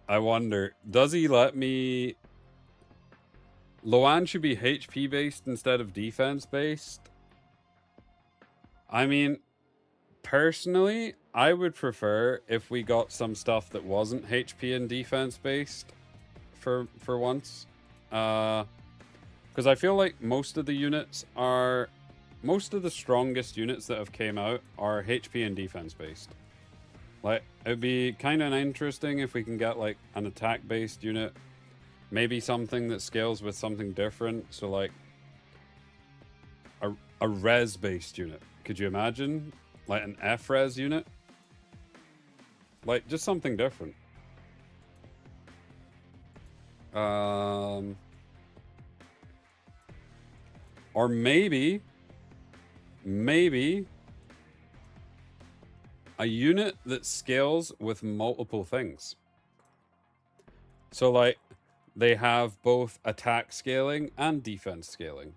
I wonder, does he let me... Loan should be HP based instead of defense based. I mean, personally, I would prefer if we got some stuff that wasn't HP and defense based for once. Because I feel like most of the strongest units that have came out are HP and defense based. Like, it'd be kind of interesting if we can get like an attack based unit, maybe something that scales with something different. So like a res based unit. Could you imagine? Like an F-res unit? Like, just something different. Or maybe a unit that scales with multiple things. So, like, they have both attack scaling and defense scaling.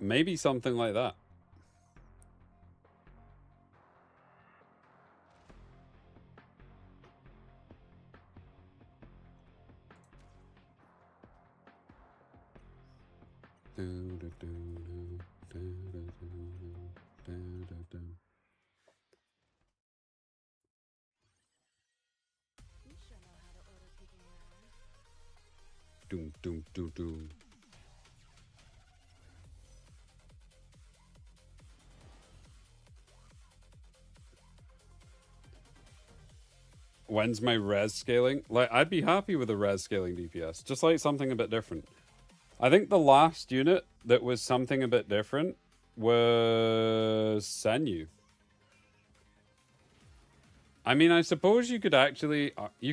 Maybe something like that. You sure know how to order people around. Doom, doom, doom, doom. When's my res scaling? Like, I'd be happy with a res scaling DPS, just like something a bit different. I think the last unit that was something a bit different was Senyu. I mean, I suppose you could actually... you